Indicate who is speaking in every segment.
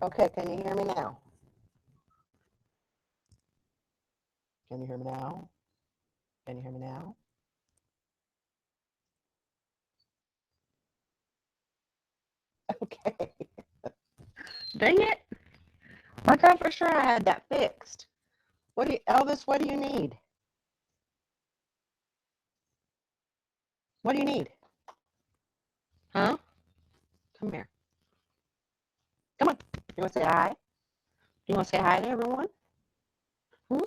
Speaker 1: Okay, can you hear me now? Can you hear me now? Can you hear me now? Okay. Dang it. I thought for sure I had that fixed. Elvis, what do you need? What do you need? Huh? Come here. Come on. You want to say hi? You want to say hi to everyone? Hmm?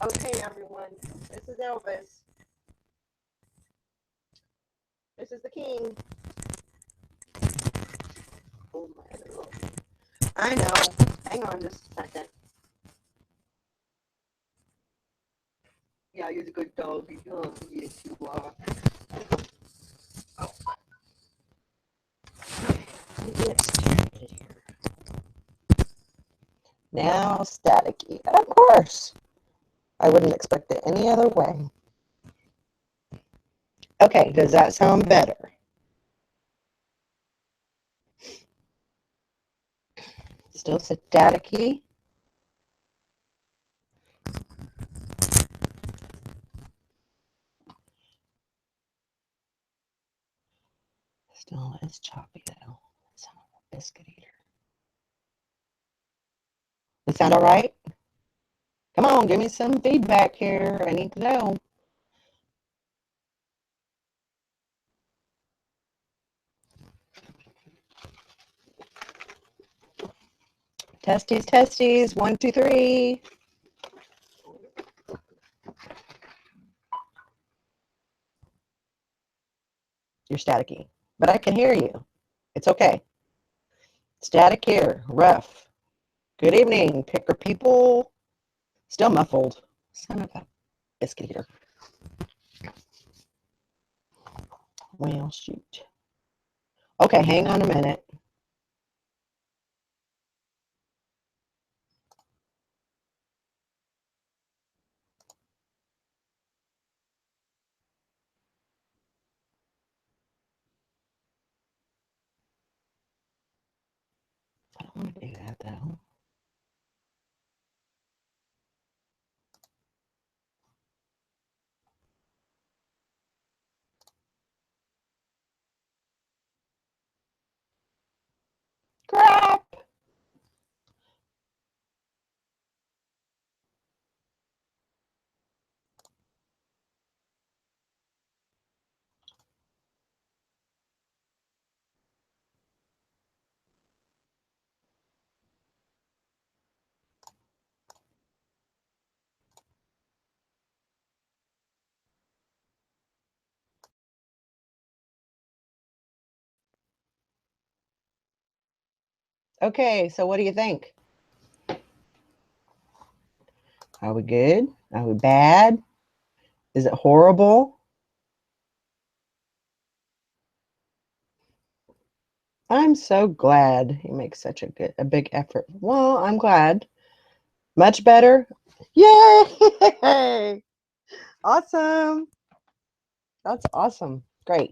Speaker 1: Okay, everyone. This is Elvis. This is the king. Oh my Lord. I know. Hang on just a second. Yeah, you're a good dog. Oh, yes, you are. Oh. Get started here. Now, staticky. Of course. I wouldn't expect it any other way. Okay, does that sound better? Still staticky? Still is choppy though. Son of a biscuit eater. Does that sound all right? Come on, give me some feedback here. I need to know. Testes, testes. 1, 2, 3. You're staticky, but I can hear you. It's okay. Static here. Rough. Good evening, picker people. Still muffled. Son of a biscuit eater. Well, shoot. Okay, hang on a minute. I don't want to do that though. Crap! Okay, so what do you think? Are we good? Are we bad? Is it horrible? I'm so glad he makes such a big effort. Well, I'm glad. Much better. Yay! Awesome. That's awesome. Great.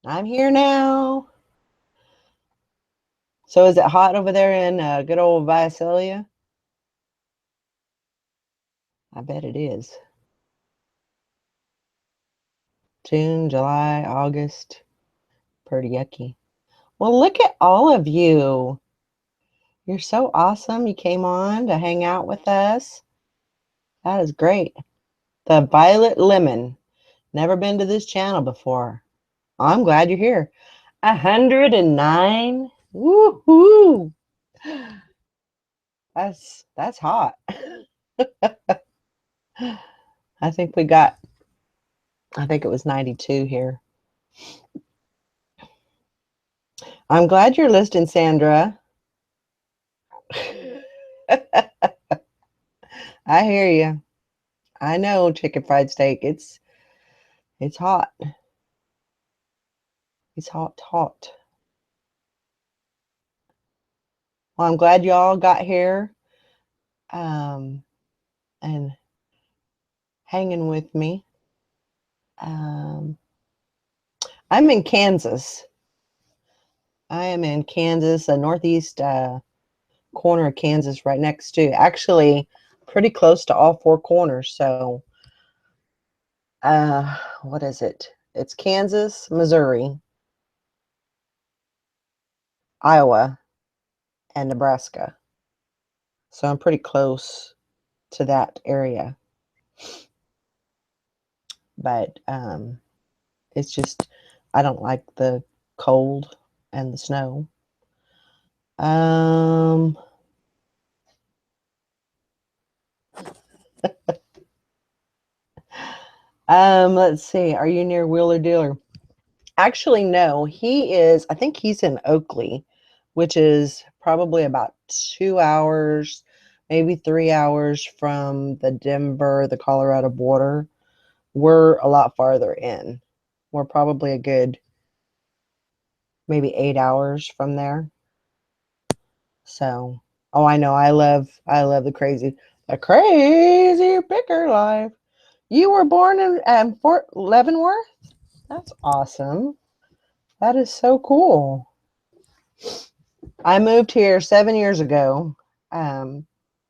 Speaker 1: I'm here now. So is it hot over there in good old Visalia? I bet it is. June, July, August. Pretty yucky. Well, look at all of you. You're so awesome. You came on to hang out with us. That is great. The Violet Lemon. Never been to this channel before. I'm glad you're here. 109. Woohoo! That's hot. I think it was 92 here. I'm glad you're listening, Sandra. I hear you. I know chicken fried steak. It's hot. It's hot. Well, I'm glad y'all got here and hanging with me. I'm in Kansas. I am in Kansas, a northeast corner of Kansas, right next to, actually, pretty close to all four corners. So, what is it? It's Kansas, Missouri, Iowa, and Nebraska. So I'm pretty close to that area. But it's just, I don't like the cold and the snow. Um, let's see. Are you near Wheeler Dealer? Actually, no. He is, I think he's in Oakley, which is probably about 2 hours, maybe 3 hours from the Denver, the Colorado border. We're a lot farther in. We're probably a good maybe 8 hours from there. So, oh, I know. I love the crazy picker life. You were born in Fort Leavenworth? That's awesome. That is so cool. I moved here 7 years ago. Um,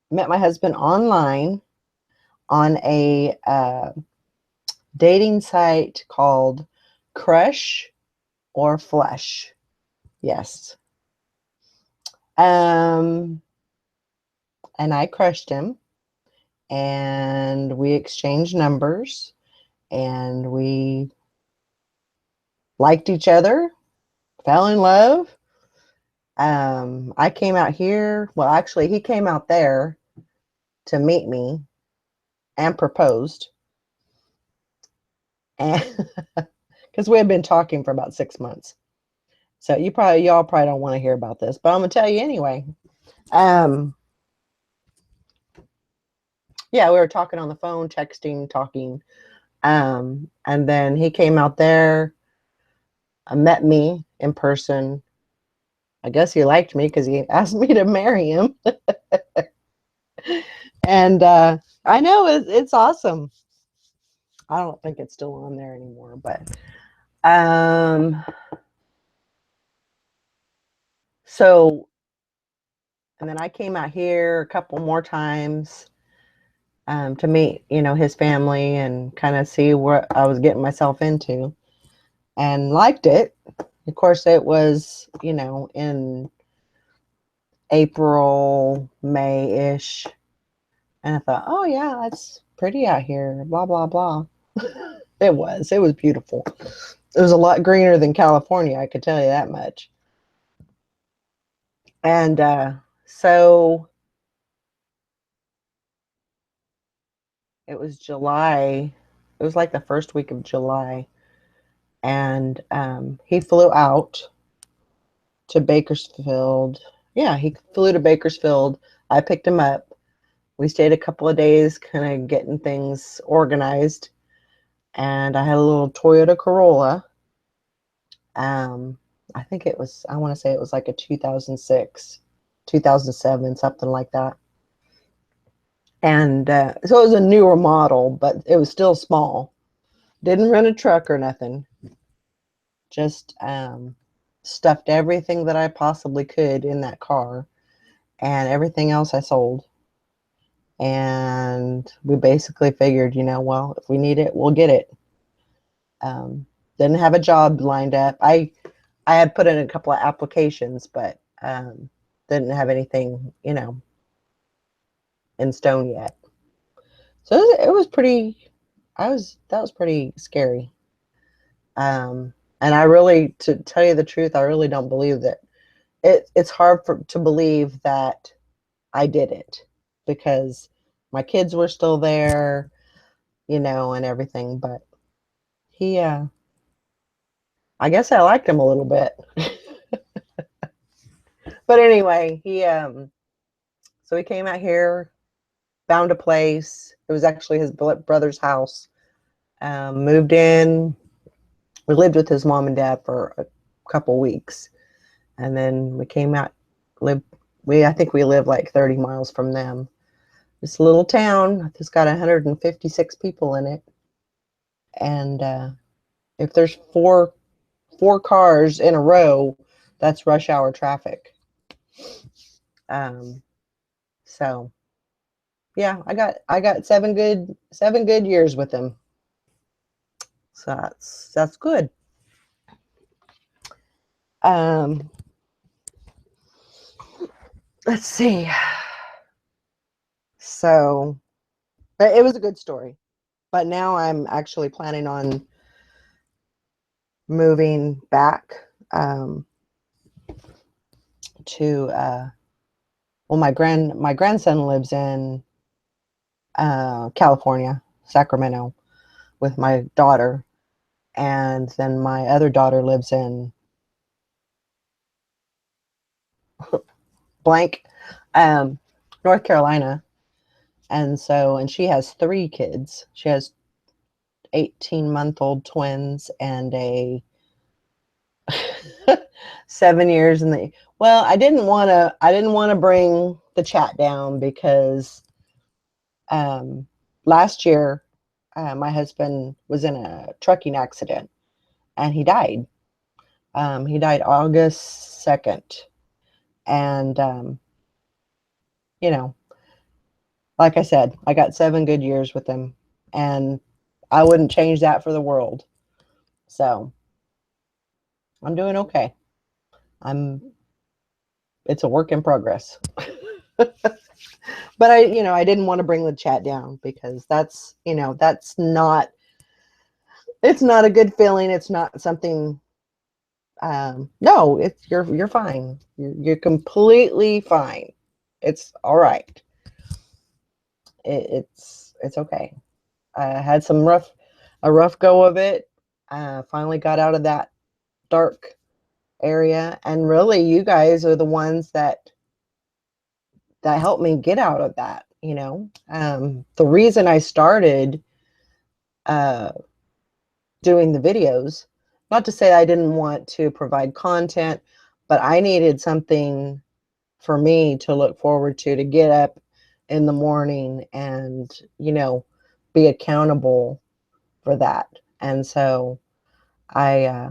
Speaker 1: Met my husband online on a dating site called Crush or Flush. Yes. And I crushed him, and we exchanged numbers, and we liked each other, fell in love. I came out here. Well, actually, he came out there to meet me and proposed. And because we had been talking for about 6 months. So y'all probably don't want to hear about this, but I'm gonna tell you anyway. Um, yeah, we were talking on the phone, texting, talking. And then he came out there, met me in person. I guess he liked me because he asked me to marry him. And I know it's awesome. I don't think it's still on there anymore, but um, so, and then I came out here a couple more times to meet, his family and kind of see what I was getting myself into, and liked it. Of course, it was, in April, May-ish. And I thought, oh, yeah, it's pretty out here, blah, blah, blah. It was beautiful. It was a lot greener than California, I could tell you that much. And so it was July. It was like the first week of July. And he flew out to Bakersfield. Yeah, he flew to Bakersfield. I picked him up. We stayed a couple of days kind of getting things organized. And I had a little Toyota Corolla. I think I want to say it was like a 2006, 2007, something like that. And so it was a newer model, but it was still small. Didn't rent a truck or nothing. Just stuffed everything that I possibly could in that car, and everything else I sold. And we basically figured, well, if we need it, we'll get it. Didn't have a job lined up. I had put in a couple of applications, but didn't have anything, in stone yet. So it was pretty. That was pretty scary. And I really, to tell you the truth, I really don't believe that. It's hard to believe that I did it, because my kids were still there, and everything. But he, I guess I liked him a little bit. But anyway, so he came out here, found a place. It was actually his brother's house. Moved in. We lived with his mom and dad for a couple weeks, and then we came out. I think we live like 30 miles from them. This little town. It's got 156 people in it, and if there's 4 cars in a row, that's rush hour traffic. So yeah, I got 7 good years with him. So that's good. Let's see. So it was a good story. But now I'm actually planning on moving back to well, my grandson lives in California, Sacramento, with my daughter, and then my other daughter lives in blank, North Carolina, and she has 3 kids. She has 18-month-old twins and a 7 years in the well. I didn't want to bring the chat down because last year my husband was in a trucking accident and he died. He died August 2nd. And, like I said, I got 7 good years with him, and I wouldn't change that for the world. So I'm doing okay. It's a work in progress. But I didn't want to bring the chat down because that's not, it's not a good feeling. It's not something, no, you're fine. You're completely fine. It's all right. It's okay. I had a rough go of it. Finally got out of that dark area, and really, you guys are the ones that helped me get out of that. The reason I started doing the videos, not to say I didn't want to provide content, but I needed something for me to look forward to get up in the morning and, be accountable for that. And so I,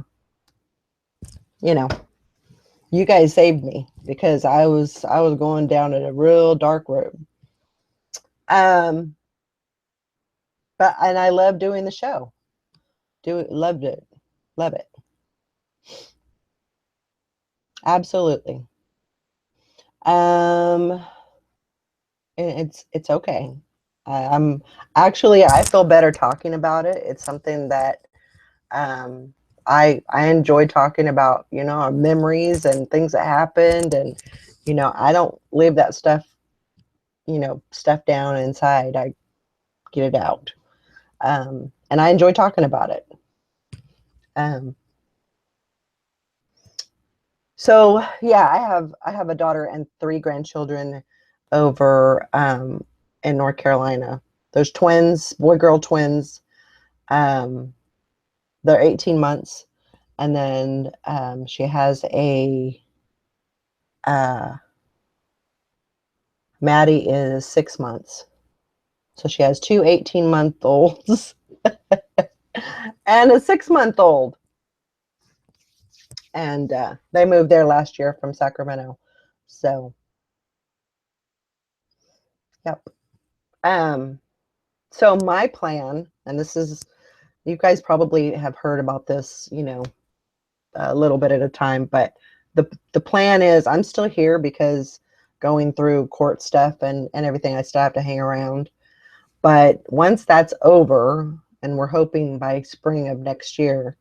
Speaker 1: you guys saved me because I was going down a real dark road. And I love doing the show. Loved it. Love it. Absolutely. It's okay. I'm actually, I feel better talking about it. It's something that I enjoy talking about, our memories and things that happened, and I don't leave that stuff down inside. I get it out, and I enjoy talking about it. So yeah, I have a daughter and 3 grandchildren over in North Carolina. Those twins, boy-girl twins. They're 18 months, and then she has a Maddie is 6 months. So she has 2 18-month-olds and a 6-month-old. And they moved there last year from Sacramento. So, yep. So my plan, and this is, you guys probably have heard about this, a little bit at a time, but the plan is I'm still here because going through court stuff and everything, I still have to hang around. But once that's over, and we're hoping by spring of next year,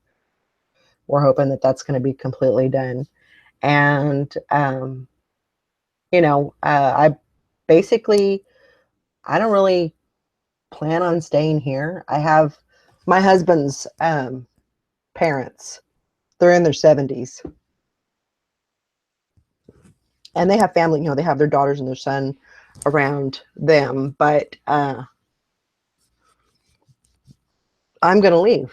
Speaker 1: we're hoping that that's going to be completely done. And, I basically, I don't really plan on staying here. I have my husband's parents. They're in their 70s. And they have family, they have their daughters and their son around them. But I'm going to leave.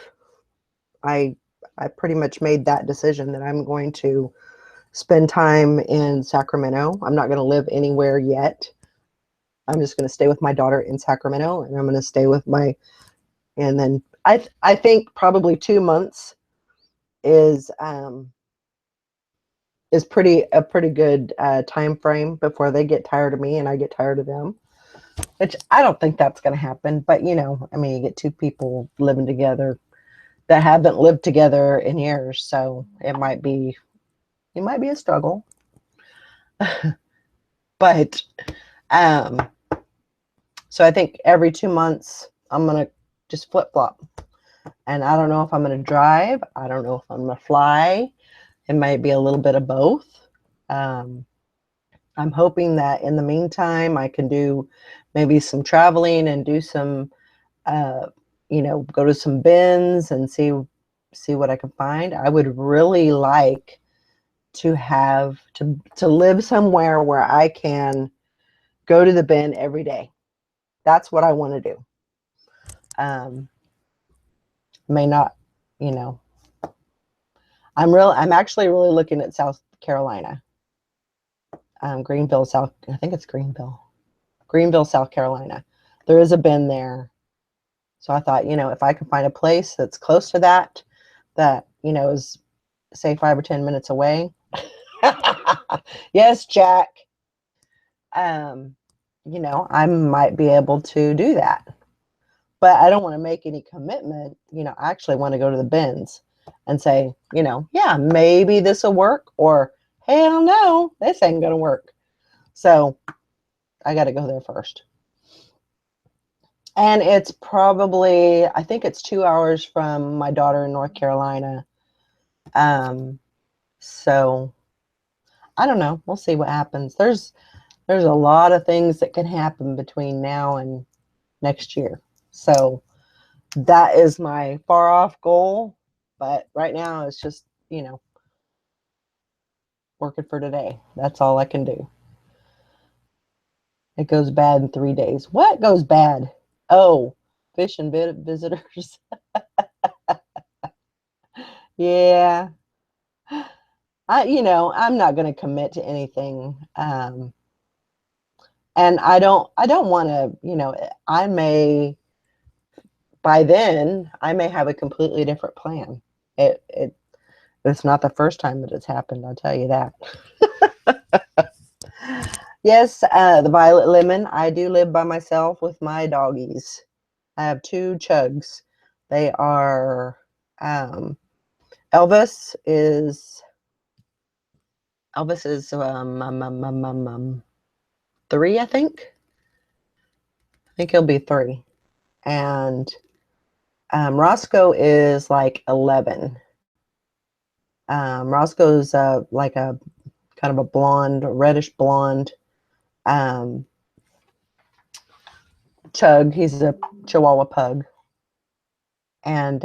Speaker 1: I pretty much made that decision that I'm going to spend time in Sacramento. I'm not going to live anywhere yet. I'm just going to stay with my daughter in Sacramento, and I'm going to stay with and then I think probably 2 months is a pretty good time frame before they get tired of me and I get tired of them. Which I don't think that's going to happen, but you know, I mean, you get two people living together that haven't lived together in years, so it might be a struggle. But um, so I think every 2 months I'm gonna just flip flop, and I don't know if I'm gonna drive. I don't know if I'm gonna fly. It might be a little bit of both. Um, I'm hoping that in the meantime I can do maybe some traveling and do some, uh, you know, go to some bins and see what I can find. I would really like to have to live somewhere where I can go to the bin every day. That's what I want to do. Um, may not, you know, I'm actually really looking at South Carolina, Greenville, South. I think it's Greenville, South Carolina. There is a bin there, so I thought, you know, if I can find a place that's close to that, that you know is say 5 or 10 minutes away. Yes, Jack. Um, you know, I might be able to do that. But I don't want to make any commitment. You know, I actually want to go to the bins and say, you know, yeah, maybe this will work, or hell no, this ain't going to work. So I got to go there first. And it's probably, I think it's 2 hours from my daughter in North Carolina. So I don't know. We'll see what happens. There's a lot of things that can happen between now and next year. So that is my far off goal. But right now it's just, you know, working for today. That's all I can do. It goes bad in 3 days. What goes bad? Oh, fish and visitors. Yeah. You know, I'm not going to commit to anything. And I don't want to, you know, by then, I may have a completely different plan. It's not the first time that it's happened, I'll tell you that. Yes, the Violet Lemon. I do live by myself with my doggies. I have two chugs. They are, Elvis is, three, I think. I think he'll be three. And Roscoe is like 11. Roscoe's like a kind of a blonde, reddish blonde chug. He's a Chihuahua pug, and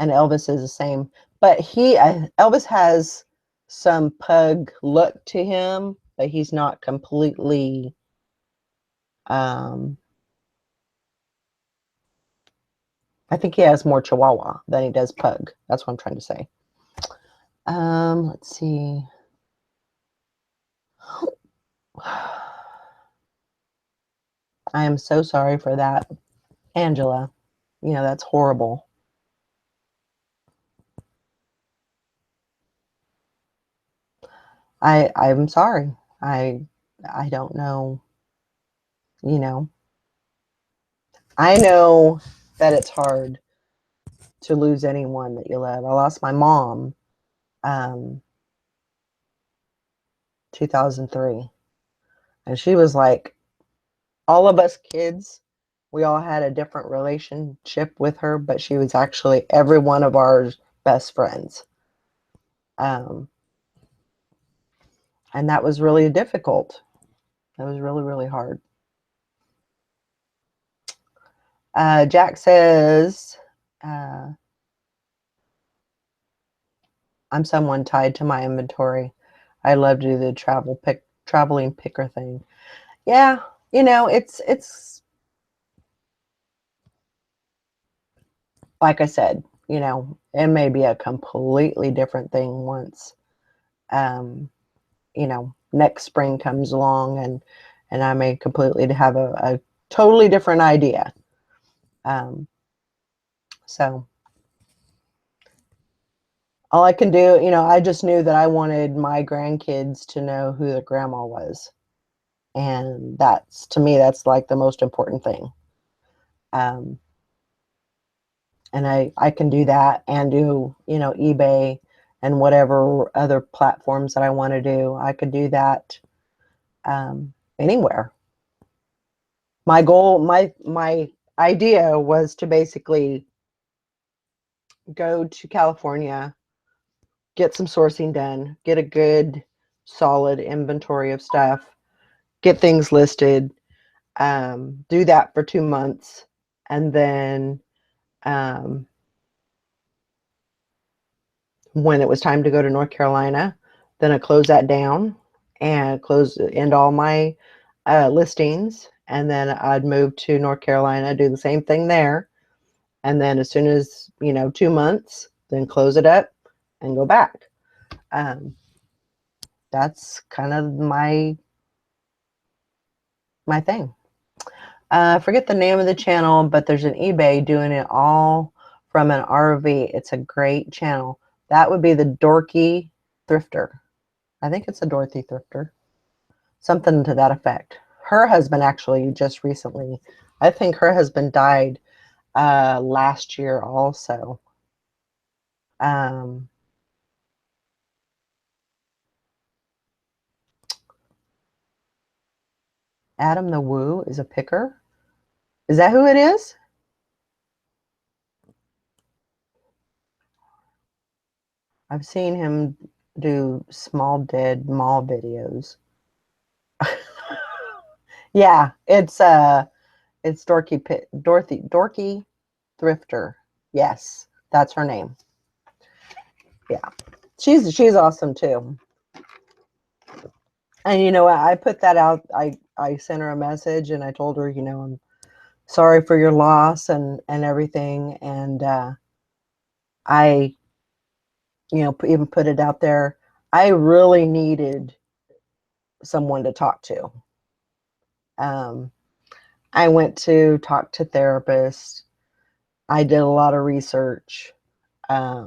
Speaker 1: Elvis is the same. But Elvis has some pug look to him, but he's not completely. I think he has more Chihuahua than he does pug. That's what I'm trying to say. Let's see. I am so sorry for that, Angela. You know, that's horrible. I'm sorry. I don't know, you know. I know that it's hard to lose anyone that you love. I lost my mom 2003. And she was like all of us kids, we all had a different relationship with her, but she was actually every one of our best friends. And that was really difficult. That was really, really hard. Jack says, I'm someone tied to my inventory. I love to do the traveling picker thing. Yeah, you know, it's like I said, you know, it may be a completely different thing once, you know, next spring comes along and I may completely have a totally different idea. So all I can do, I just knew that I wanted my grandkids to know who their grandma was. And that's, to me, that's like the most important thing. Um, and I can do that and do, eBay and whatever other platforms that I want to do. I could do that anywhere. My goal, my idea was to basically go to California, get some sourcing done, get a good solid inventory of stuff, get things listed, do that for 2 months, and then when it was time to go to North Carolina, then I closed that down and end all my listings, and then I'd move to North Carolina, do the same thing there, and then as soon as 2 months, then close it up and go back. That's kind of my thing. I forget the name of the channel, but there's an eBay doing it all from an RV. It's a great channel. That would be the Dorky Thrifter. I think it's a Dorothy Thrifter. Something to that effect. Her husband actually just recently, I think her husband died last year also. Adam the Woo is a picker. Is that who it is? I've seen him do small dead mall videos. Yeah, it's Dorky Thrifter. Yes, that's her name. Yeah, she's awesome too. And I put that out. I sent her a message and I told her, I'm sorry for your loss and everything. And I, even put it out there. I really needed someone to talk to. I went to talk to therapists. I did a lot of research. I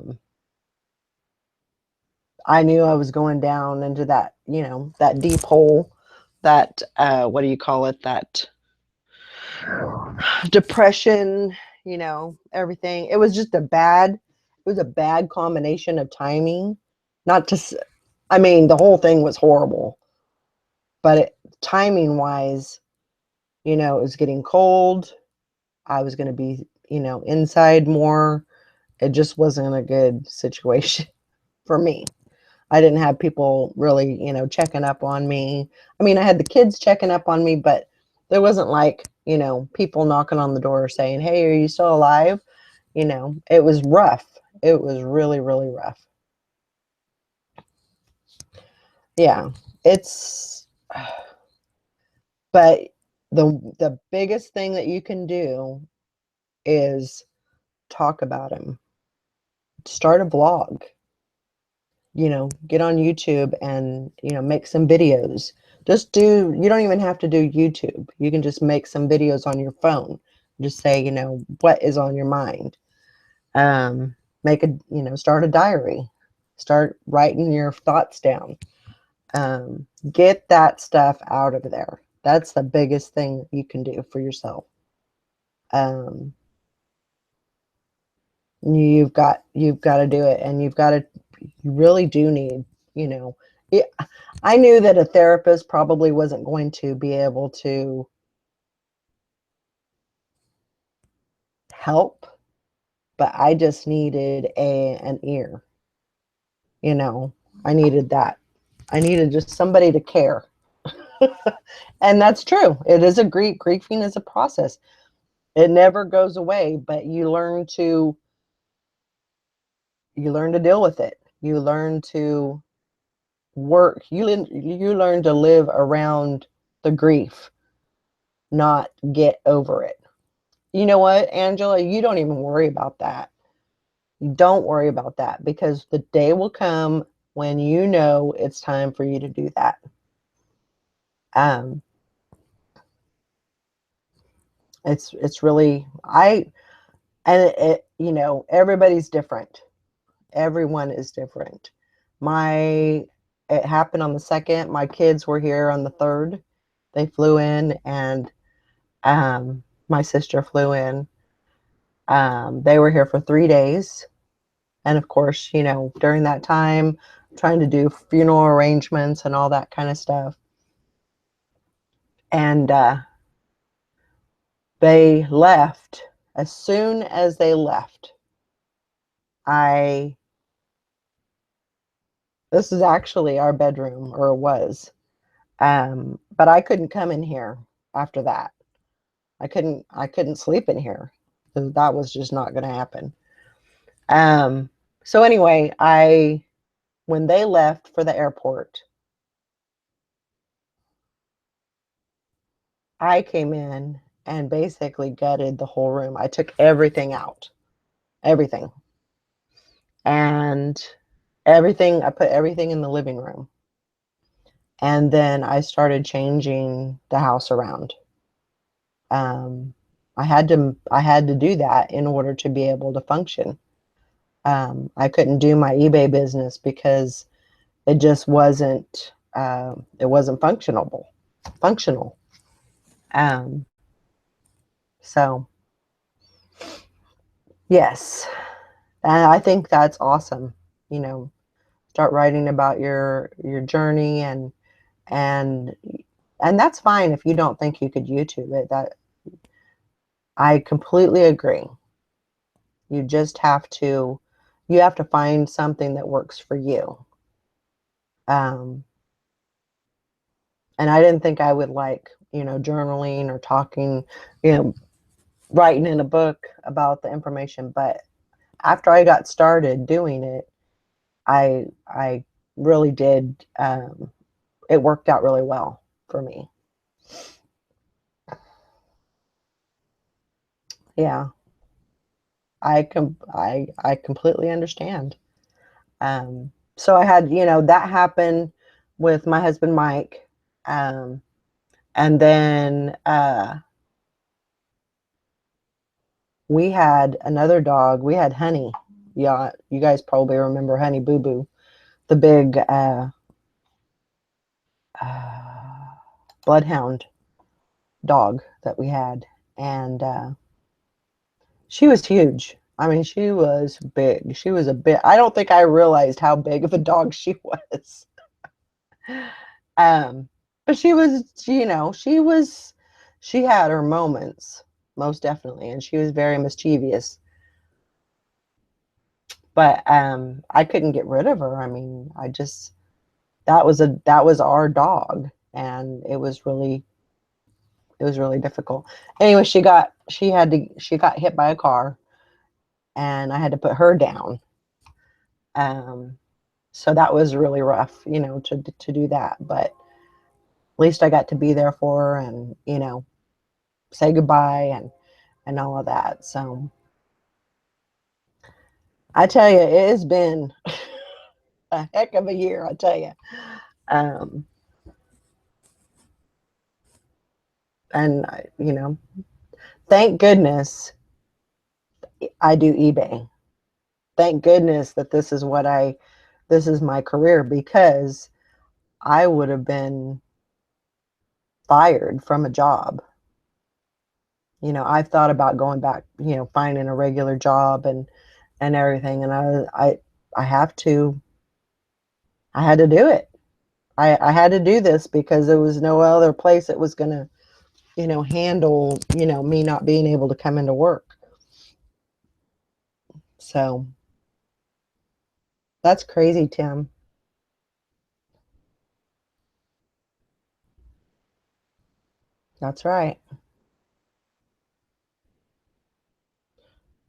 Speaker 1: knew I was going down into that, that deep hole, that, what do you call it? That depression, everything. It was just it was a bad combination of timing. Not to, I mean, the whole thing was horrible, but timing wise, it was getting cold. I was going to be, inside more. It just wasn't a good situation for me. I didn't have people really, checking up on me. I mean, I had the kids checking up on me, but there wasn't like, people knocking on the door saying, "Hey, are you still alive?" It was rough. It was really, really rough. Yeah, it's, but the biggest thing that you can do is talk about him. Start a vlog. Get on YouTube and, make some videos. You don't even have to do YouTube. You can just make some videos on your phone. Just say, what is on your mind. Start a diary. Start writing your thoughts down. Get that stuff out of there. That's the biggest thing you can do for yourself. You've got to do it, and you really do need, it, I knew that a therapist probably wasn't going to be able to help, but I just needed an ear. I needed that. I needed just somebody to care. And that's true. It is grieving is a process. It never goes away, but you learn to deal with it. You learn to work. You learn to live around the grief, not get over it. You know what, Angela? You don't even worry about that. You don't worry about that, because the day will come when it's time for you to do that. Um, it's really, everybody's different. Everyone is different. It happened on the 2nd. My kids were here on the 3rd. They flew in, and my sister flew in. They were here for 3 days. And of course, during that time, trying to do funeral arrangements and all that kind of stuff. And they left. As soon as they left, this is actually our bedroom, or was. But I couldn't come in here after that. I couldn't sleep in here, because that was just not going to happen. So anyway, when they left for the airport, I came in and basically gutted the whole room. I took everything out, everything. And I put everything in the living room. And then I started changing the house around. I had to do that in order to be able to function. I couldn't do my eBay business because it just wasn't functional. So yes, and I think that's awesome. Start writing about your journey, and and that's fine if you don't think you could YouTube it. That I completely agree. You just have to find something that works for you. Um, and I didn't think I would like, journaling or talking, writing in a book about the information. But after I got started doing it, I really did. It worked out really well for me. Yeah, I completely understand. So I had, that happened with my husband Mike, and then we had another dog. We had Honey. Yeah, you guys probably remember Honey Boo Boo, the big uh, bloodhound dog that we had, and she was huge. I mean, she was big. She was a bit. I don't think I realized how big of a dog she was. Um, but she had her moments, most definitely, and she was very mischievous. But I couldn't get rid of her. I mean, that was our dog, and it was really difficult. Anyway, she got hit by a car, and I had to put her down. Um, so that was really rough, to do that. But at least I got to be there for her, and say goodbye, and all of that. So I tell you, it has been a heck of a year. I tell you, um, and thank goodness I do eBay. Thank goodness that this is my career, because I would have been fired from a job. I've thought about going back, finding a regular job and everything, and I have to. I had to do it. I had to do this because there was no other place that was going to, handle, me not being able to come into work. So that's crazy, Tim. That's right.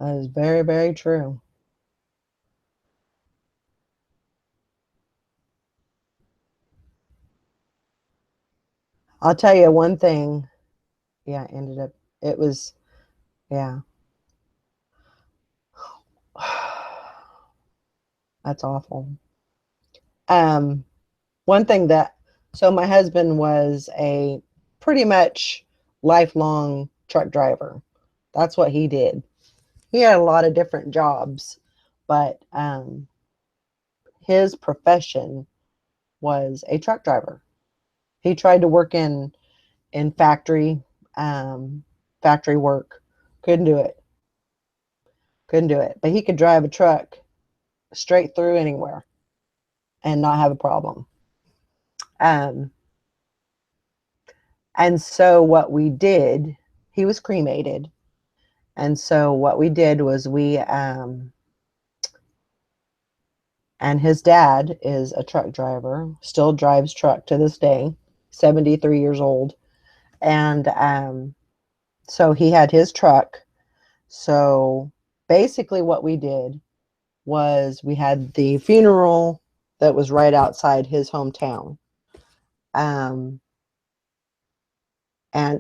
Speaker 1: That is very, very true. I'll tell you one thing. Yeah, it was, yeah. That's awful. Um, One thing so my husband was a pretty much lifelong truck driver. That's what he did. He had a lot of different jobs, but his profession was a truck driver. He tried to work in factory work. Couldn't do it. Couldn't do it. But he could drive a truck straight through anywhere and not have a problem. Um, and so what we did, he was cremated. And so what we did was and his dad is a truck driver, still drives truck to this day, 73 years old. And so he had his truck. So basically what we did was we had the funeral that was right outside his hometown. And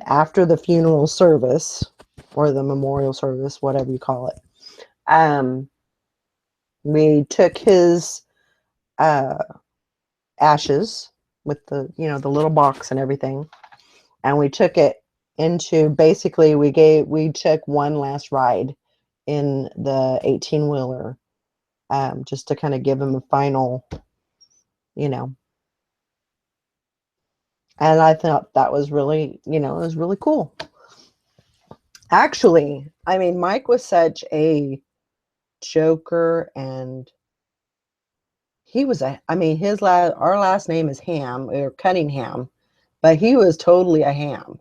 Speaker 1: after the funeral service, or the memorial service, whatever you call it, we took his ashes with the, the little box and everything, and we took it into, basically we took one last ride in the 18-wheeler, just to kind of give him a final, and I thought that was really, it was really cool. Actually, I mean, Mike was such a joker, and he was our last name is Ham, or Cunningham, but he was totally a ham.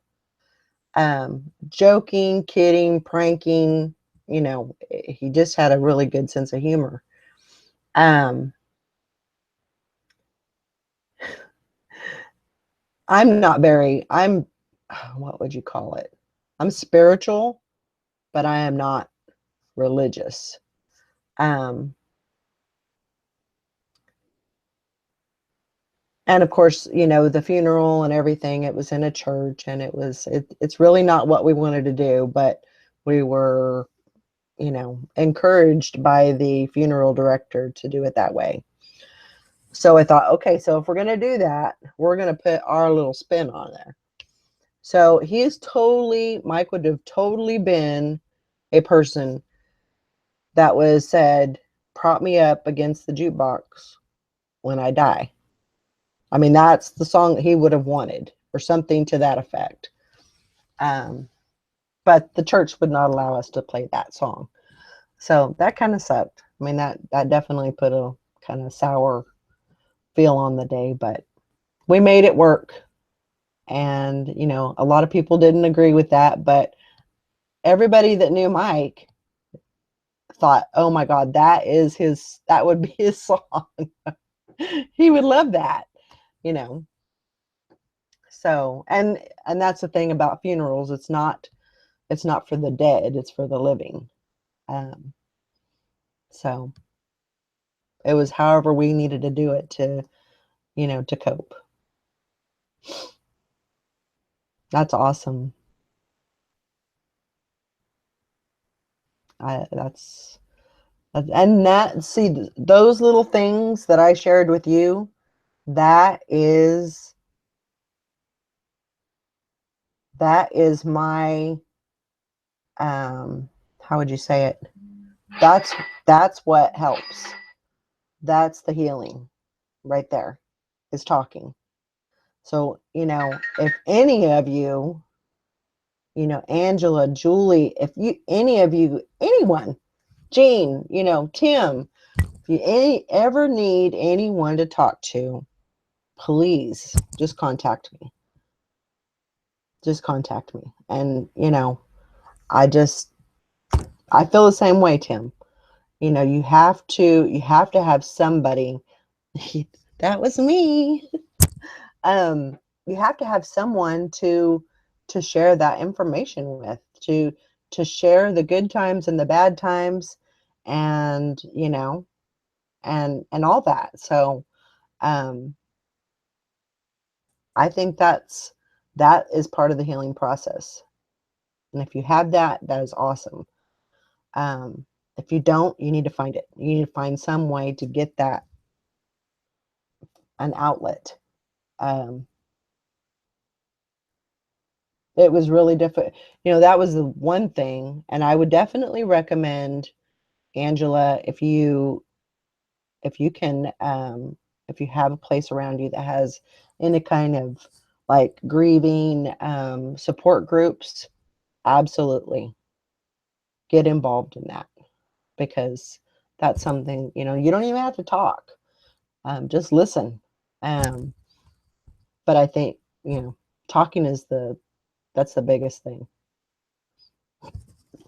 Speaker 1: Joking, kidding, pranking, he just had a really good sense of humor. I'm what would you call it? I'm spiritual, but I am not religious. And of course, the funeral and everything, it was in a church, and it's really not what we wanted to do, but we were, encouraged by the funeral director to do it that way. So I thought, okay, so if we're going to do that, we're going to put our little spin on there. So Mike would have totally been a person that was said, prop me up against the jukebox when I die. I mean, that's the song that he would have wanted, or something to that effect. But the church would not allow us to play that song. So that kind of sucked. I mean, that definitely put a kind of sour feel on the day, but we made it work. And, a lot of people didn't agree with that, but everybody that knew Mike thought, oh my God, that would be his song. He would love that, So, and that's the thing about funerals. It's not for the dead, it's for the living. So it was however we needed to do it to cope. That's awesome. See, those little things that I shared with you, that is my, how would you say it? That's what helps. That's the healing right there, is talking. So, if any of you, Angela, Julie, any of you, anyone, Jean, Tim, if you ever need anyone to talk to, please just contact me. Just contact me. And, I feel the same way, Tim. You have to have somebody. That was me. You have to have someone to share that information with, to share the good times and the bad times, and and all that. So I think that is part of the healing process. And if you have that, that is awesome. If you don't, you need to find it. You need to find some way to get that, an outlet. It was really difficult. That was the one thing, and I would definitely recommend Angela, if you can, if you have a place around you that has any kind of like grieving support groups, absolutely get involved in that, because that's something, you know, you don't even have to talk, just listen. Um, but I think, you know, talking is that's the biggest thing.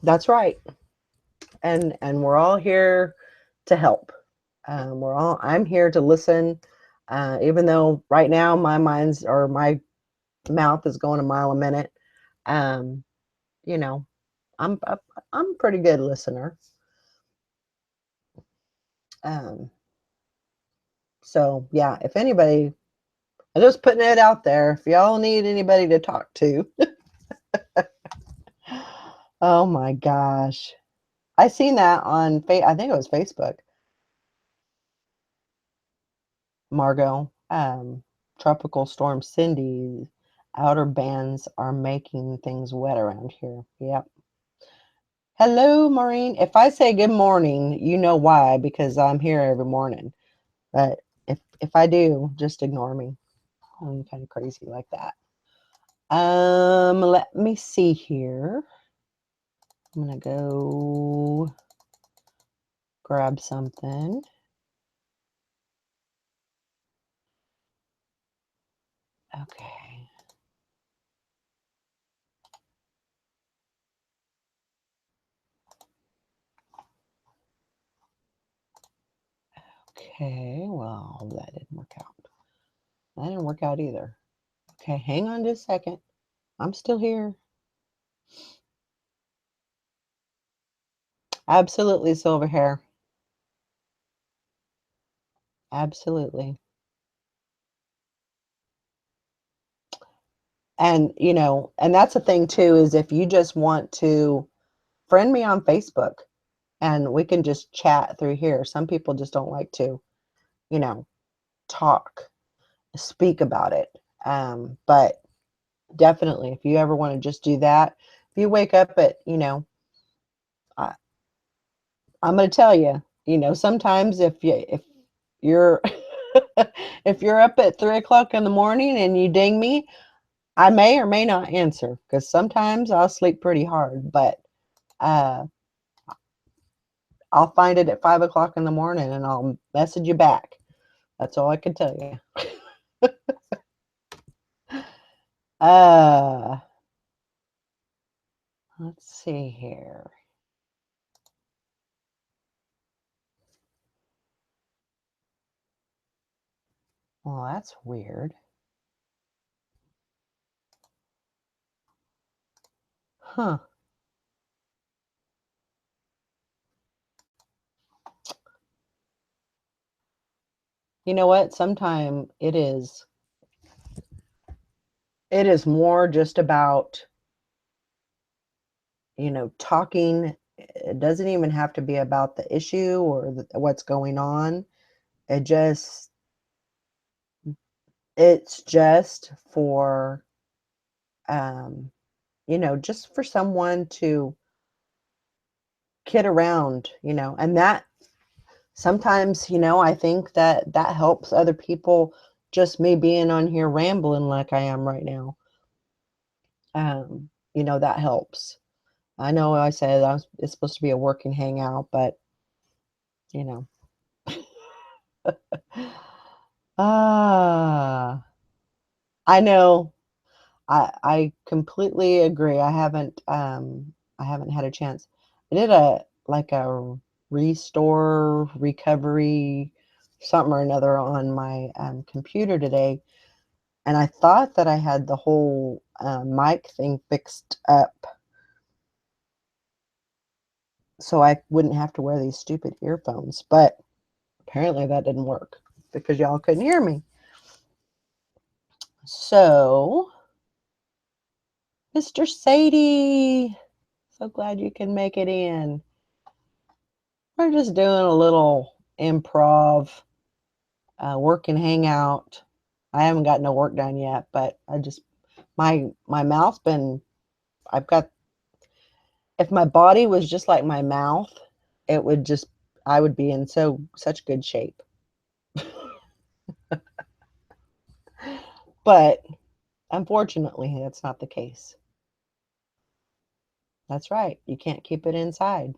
Speaker 1: That's right. And we're all here to help. I'm here to listen, even though right now my mouth is going a mile a minute. Um, you know, I'm a, I'm a pretty good listener. Um, so yeah, if anybody, I'm just putting it out there. If y'all need anybody to talk to, oh my gosh, I seen that on I think it was Facebook. Margot, Tropical Storm Cindy, outer bands are making things wet around here. Yep. Hello, Maureen. If I say good morning, you know why, because I'm here every morning. But if I do, just ignore me. I'm kind of crazy like that. Let me see here. I'm gonna go grab something. Okay. Okay, well, that didn't work out. That didn't work out either. Okay, hang on just a second. I'm still here. Absolutely, silver hair. Absolutely. And, you know, and that's the thing too, is if you just want to friend me on Facebook and we can just chat through here. Some people just don't like to, you know, talk, speak about it. But definitely, if you ever want to just do that, if you wake up at, you know, I, I'm going to tell you, you know, sometimes if you're if you're up at 3 o'clock in the morning and you ding me, I may or may not answer, because sometimes I'll sleep pretty hard, but uh, I'll find it at 5 o'clock in the morning and I'll message you back. That's all I can tell you. Uh, let's see here. Well, that's weird. Huh. You know what? Sometimes it is more just about, you know, talking. It doesn't even have to be about the issue or what's going on. It just it's just for um you know, just for someone to kid around, you know, and that sometimes, you know, I think that that helps other people, just me being on here rambling like I am right now. You know, that helps. I know I said it's supposed to be a working hangout, but you know. Ah, I know. I completely agree. I haven't had a chance. I did a like a restore recovery something or another on my computer today, and I thought that I had the whole mic thing fixed up so I wouldn't have to wear these stupid earphones, but apparently that didn't work because y'all couldn't hear me. So, Mr. Sadie, so glad you can make it in. We're just doing a little improv, work and hangout. I haven't got no work done yet, but I just my mouth's been. I've got. If my body was just like my mouth, it would just, I would be in such good shape. But unfortunately, that's not the case. That's right. You can't keep it inside.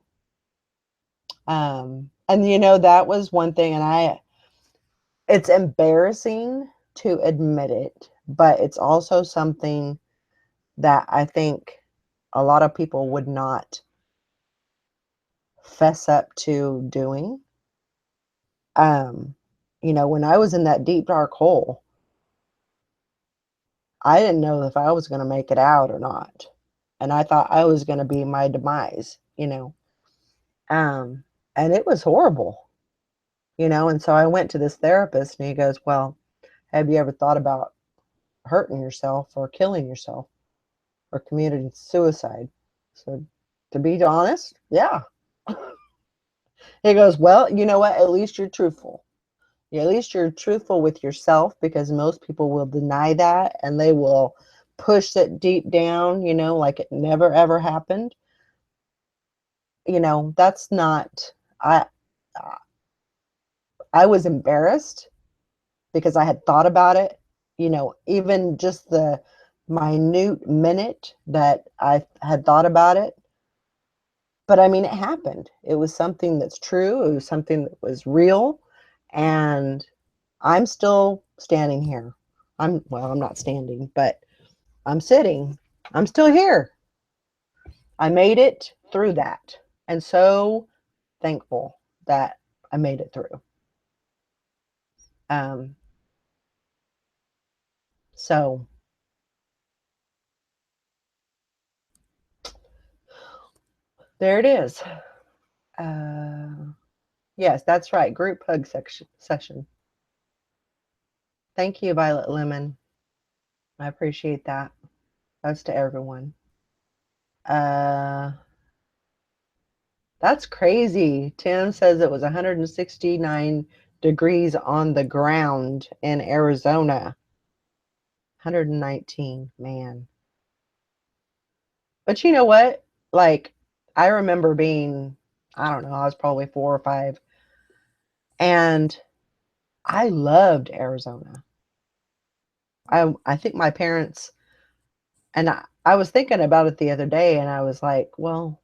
Speaker 1: And that was one thing, and it's embarrassing to admit it, but it's also something that I think a lot of people would not fess up to doing. Um, when I was in that deep dark hole, I didn't know if I was going to make it out or not. And I thought I was going to be my demise. Um, and it was horrible. And so I went to this therapist and he goes, "Well, have you ever thought about hurting yourself or killing yourself or committing suicide?" So to be honest, yeah. He goes, "Well, you know what? At least you're truthful. Yeah, at least you're truthful with yourself, because most people will deny that and they will push it deep down, like it never ever happened. That's not, I, I was embarrassed because I had thought about it, even just the minute minute that I had thought about it. But I mean, it happened. It was something that's true. It was something that was real. And I'm still standing here. I'm not standing, but I'm sitting. I'm still here. I made it through that. And so thankful that I made it through. Um, so there it is. Yes, that's right. Group hug session. Thank you, Violet Lemon. I appreciate that. That's to everyone. Uh, that's crazy. Tim says it was 169 degrees on the ground in Arizona. 119, man. But you know what? Like, I remember being, I don't know, I was probably 4 or 5, and I loved Arizona. I think my parents, and I was thinking about it the other day, and I was like, well,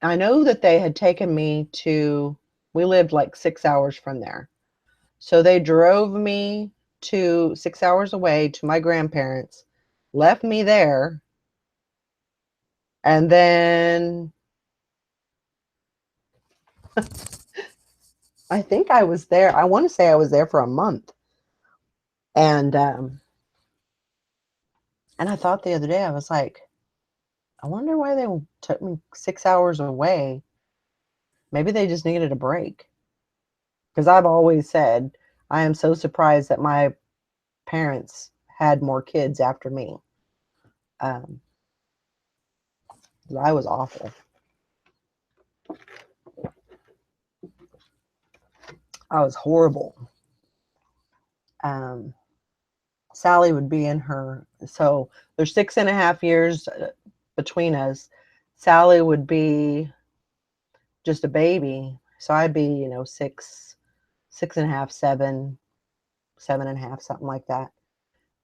Speaker 1: I know that they had taken me to, we lived like 6 hours from there. So they drove me to 6 hours away to my grandparents, left me there, and then I think I was there. I want to say I was there for a month. And I thought the other day, I was like, I wonder why they took me 6 hours away. Maybe they just needed a break. Because I've always said, I am so surprised that my parents had more kids after me. Um, I was awful. I was horrible. Um, Sally would be in her, so there's 6.5 years between us. Sally would be just a baby. So I'd be, 6.5, 7, 7.5, something like that.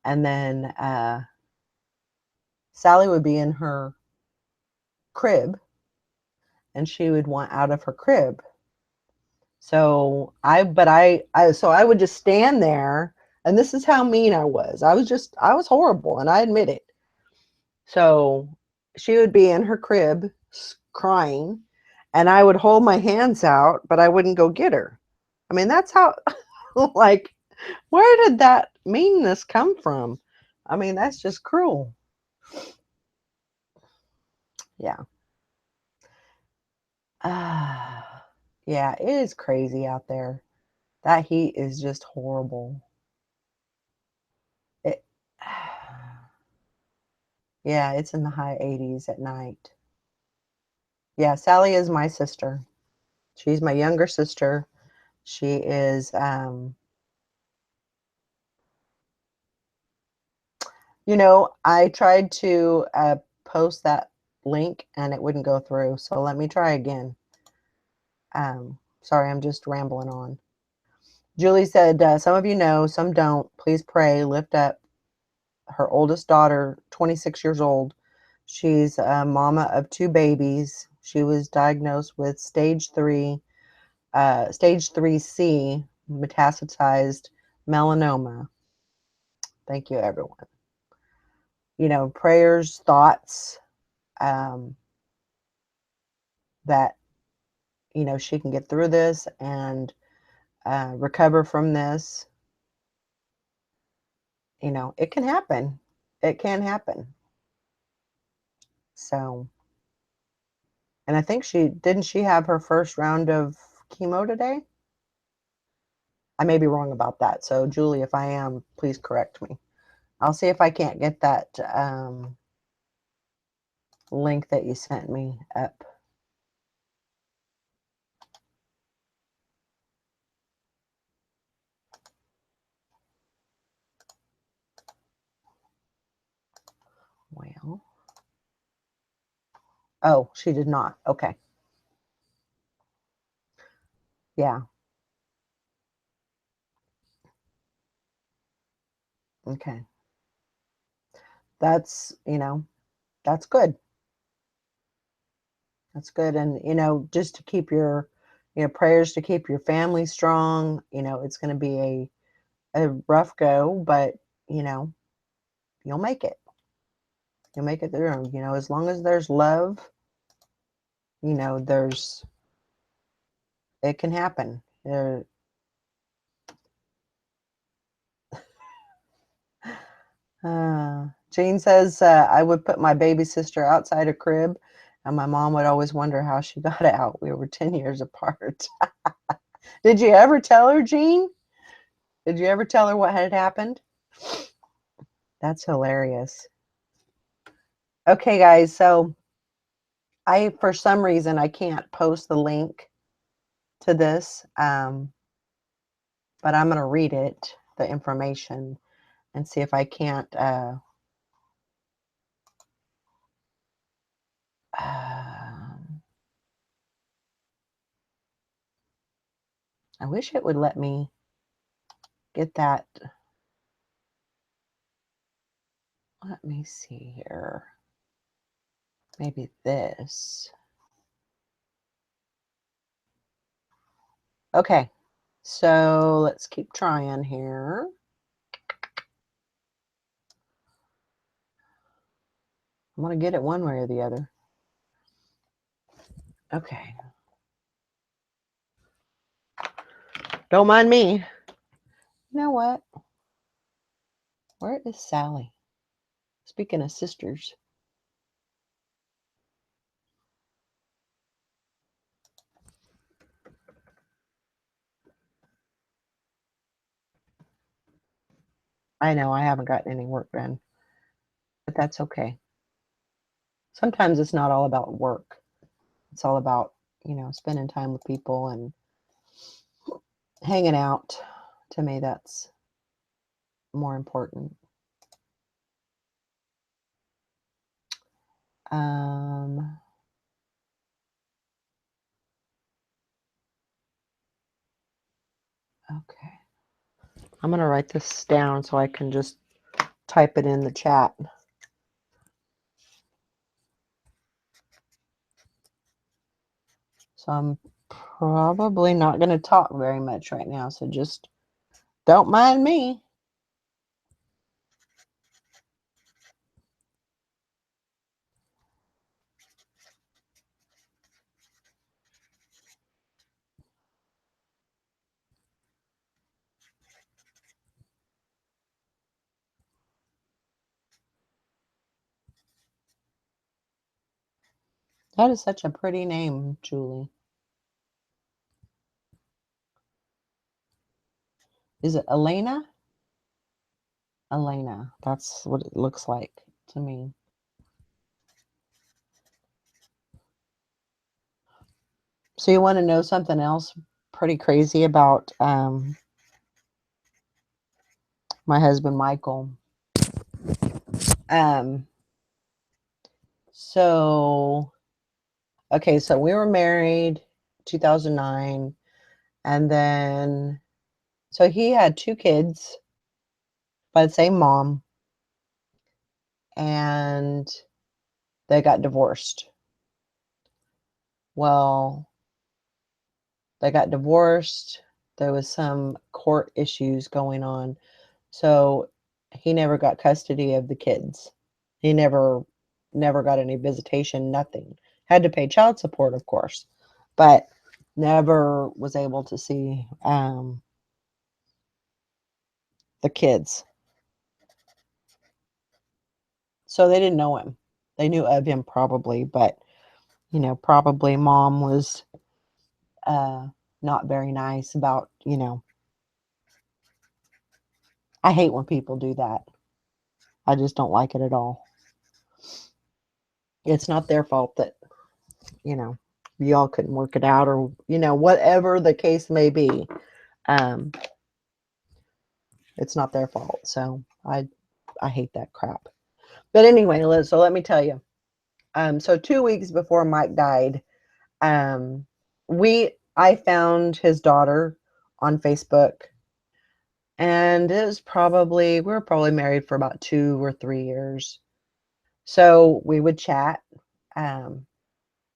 Speaker 1: And then Sally would be in her crib and she would want out of her crib. So I would just stand there, and this is how mean I was. I was horrible, and I admit it. So she would be in her crib crying, and I would hold my hands out, but I wouldn't go get her. I mean, that's how, like, where did that meanness come from? I mean, that's just cruel. Yeah. Yeah, it is crazy out there. That heat is just horrible. It, yeah, it's in the high 80s at night. Yeah, Sally is my sister. She's my younger sister. She is, I tried to post that link and it wouldn't go through. So let me try again. Sorry, I'm just rambling on. Julie said, some of you know, some don't. Please pray, lift up her oldest daughter, 26 years old. She's a mama of 2 babies. She was diagnosed with stage 3C metastasized melanoma. Thank you, everyone. You know, prayers, thoughts, that, you know, she can get through this and recover from this. You know, it can happen. It can happen. So, and I think didn't she have her first round of chemo today? I may be wrong about that. So, Julie, if I am, please correct me. I'll see if I can't get that link that you sent me up. Well, oh, she did not. Okay. Yeah. Okay. That's, you know, that's good. That's good. And, you know, just to keep your, you know, prayers to keep your family strong. You know, it's going to be a rough go, but, you know, you'll make it. You'll make it through. You know, as long as there's love, you know, it can happen. Jane says, I would put my baby sister outside a crib, and my mom would always wonder how she got out. We were 10 years apart. Did you ever tell her, Jean? Did you ever tell her what had happened? That's hilarious. Okay, guys, so for some reason, I can't post the link to this, but I'm going to read it, the information, and see if I can't. I wish it would let me get that. Let me see here. Maybe this. Okay, so let's keep trying here. I'm going to get it one way or the other. Okay. Don't mind me. You know what? Where is Sally? Speaking of sisters. I know I haven't gotten any work done, but that's okay. Sometimes it's not all about work. It's all about, you know, spending time with people and hanging out. To me, that's more important. Okay. I'm going to write this down so I can just type it in the chat. So I'm probably not going to talk very much right now. So just don't mind me. That is such a pretty name, Julie. Is it Elena? Elena. That's what it looks like to me. So you want to know something else pretty crazy about my husband, Michael? So, okay, so we were married 2009, and then so he had 2 kids by the same mom, and they got divorced. Well, they got divorced. There was some court issues going on. So he never got custody of the kids. He never got any visitation, nothing. Had to pay child support, of course, but never was able to see the kids. So they didn't know him. They knew of him probably, but probably mom was uh, not very nice about, I hate when people do that. I just don't like it at all. It's not their fault that, you know, y'all couldn't work it out, or, whatever the case may be. Um, it's not their fault. So I hate that crap. But anyway, Liz, so let me tell you. So 2 weeks before Mike died, um, I found his daughter on Facebook, and we were probably married for about 2 or 3 years. So we would chat. Um,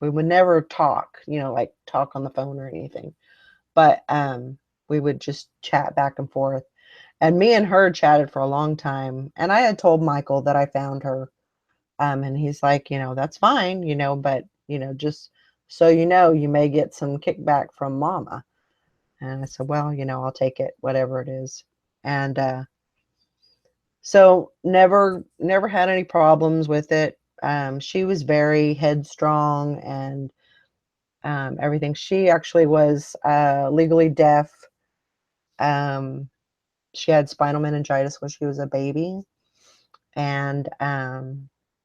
Speaker 1: we would never talk, like talk on the phone or anything, but we would just chat back and forth. And me and her chatted for a long time. And I had told Michael that I found her. And he's like, that's fine, but, just so you may get some kickback from mama. And I said, well, I'll take it, whatever it is. And so never had any problems with it. She was very headstrong and everything. She actually was legally deaf. Um, she had spinal meningitis when she was a baby. And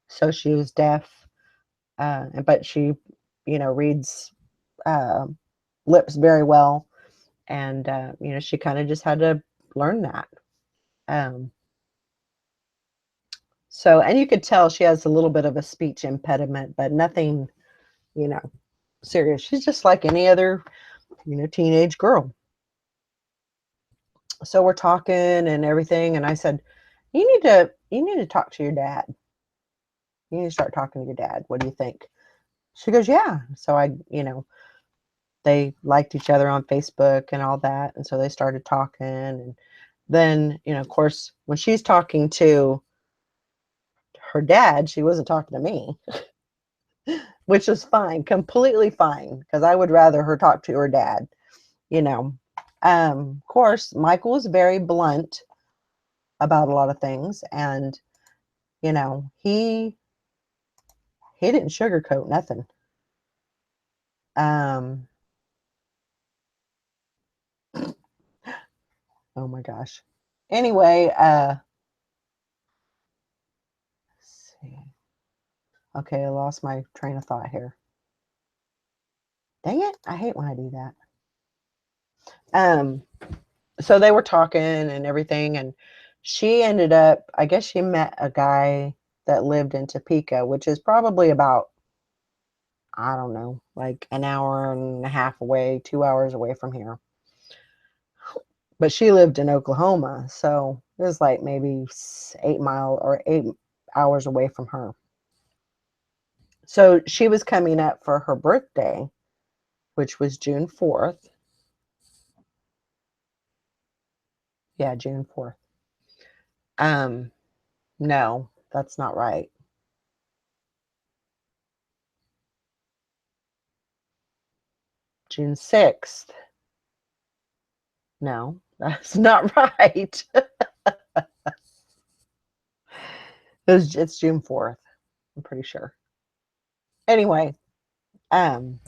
Speaker 1: so she was deaf, but she, reads uh, lips very well. And, she kind of just had to learn that. Um, and you could tell she has a little bit of a speech impediment, but nothing, you know, serious. She's just like any other, teenage girl. So we're talking and everything. And I said, you need to talk to your dad. You need to start talking to your dad. What do you think? She goes, yeah. So they liked each other on Facebook and all that. And so they started talking. And then, of course, when she's talking to her dad, she wasn't talking to me, which was fine, completely fine, because I would rather her talk to her dad, you know. Of course, Michael was very blunt about a lot of things, and he didn't sugarcoat nothing. Um, oh my gosh. Anyway, let's see. Okay, I lost my train of thought here. Dang it, I hate when I do that. So they were talking and everything, and she ended up, I guess she met a guy that lived in Topeka, which is probably about, I don't know, like an hour and a half away, 2 hours away from here. But she lived in Oklahoma, so it was like maybe 8 hours away from her. So she was coming up for her birthday, which was June 4th. Yeah, June 4th. No, that's not right. June 6th. No, that's not right. It's June 4th. I'm pretty sure. Anyway, um,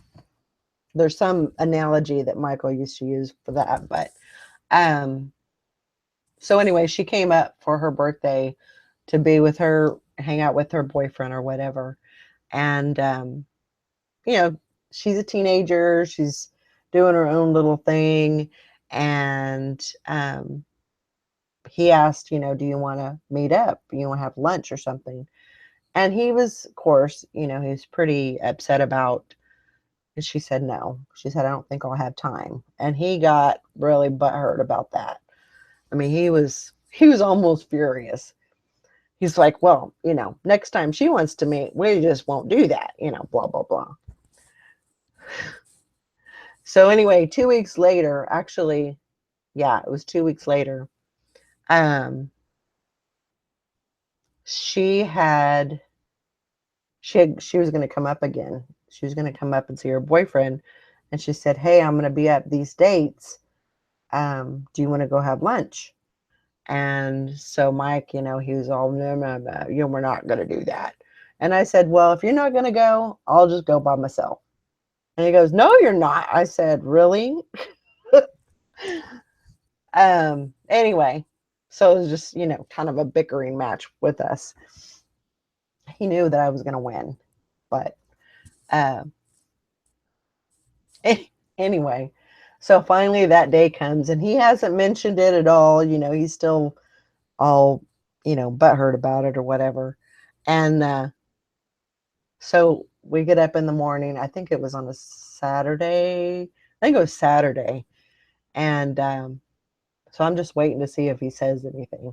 Speaker 1: there's some analogy that Michael used to use for that, but um, so anyway, she came up for her birthday to be with her, hang out with her boyfriend or whatever, and you know, she's a teenager. She's doing her own little thing, and he asked, do you want to meet up? You want to have lunch or something? And he was, of course, he was pretty upset about. And she said no. She said, I don't think I'll have time. And he got really butthurt about that. I mean, he was almost furious. He's like, well, next time she wants to meet, we just won't do that, blah, blah, blah. So anyway, 2 weeks later, actually, yeah, it was 2 weeks later. Um, she had she was going to come up again. She was going to come up and see her boyfriend, and she said, "Hey, I'm going to be at these dates. Do you want to go have lunch?" And so Mike, he was all, no, no, no, we're not going to do that. And I said, well, if you're not going to go, I'll just go by myself. And he goes, no, you're not. I said, really? Anyway, so it was just, kind of a bickering match with us. He knew that I was going to win, but uh, anyway, so finally that day comes and he hasn't mentioned it at all. He's still all, butthurt about it or whatever. And so we get up in the morning. I think it was on a Saturday. I think it was Saturday. And so I'm just waiting to see if he says anything.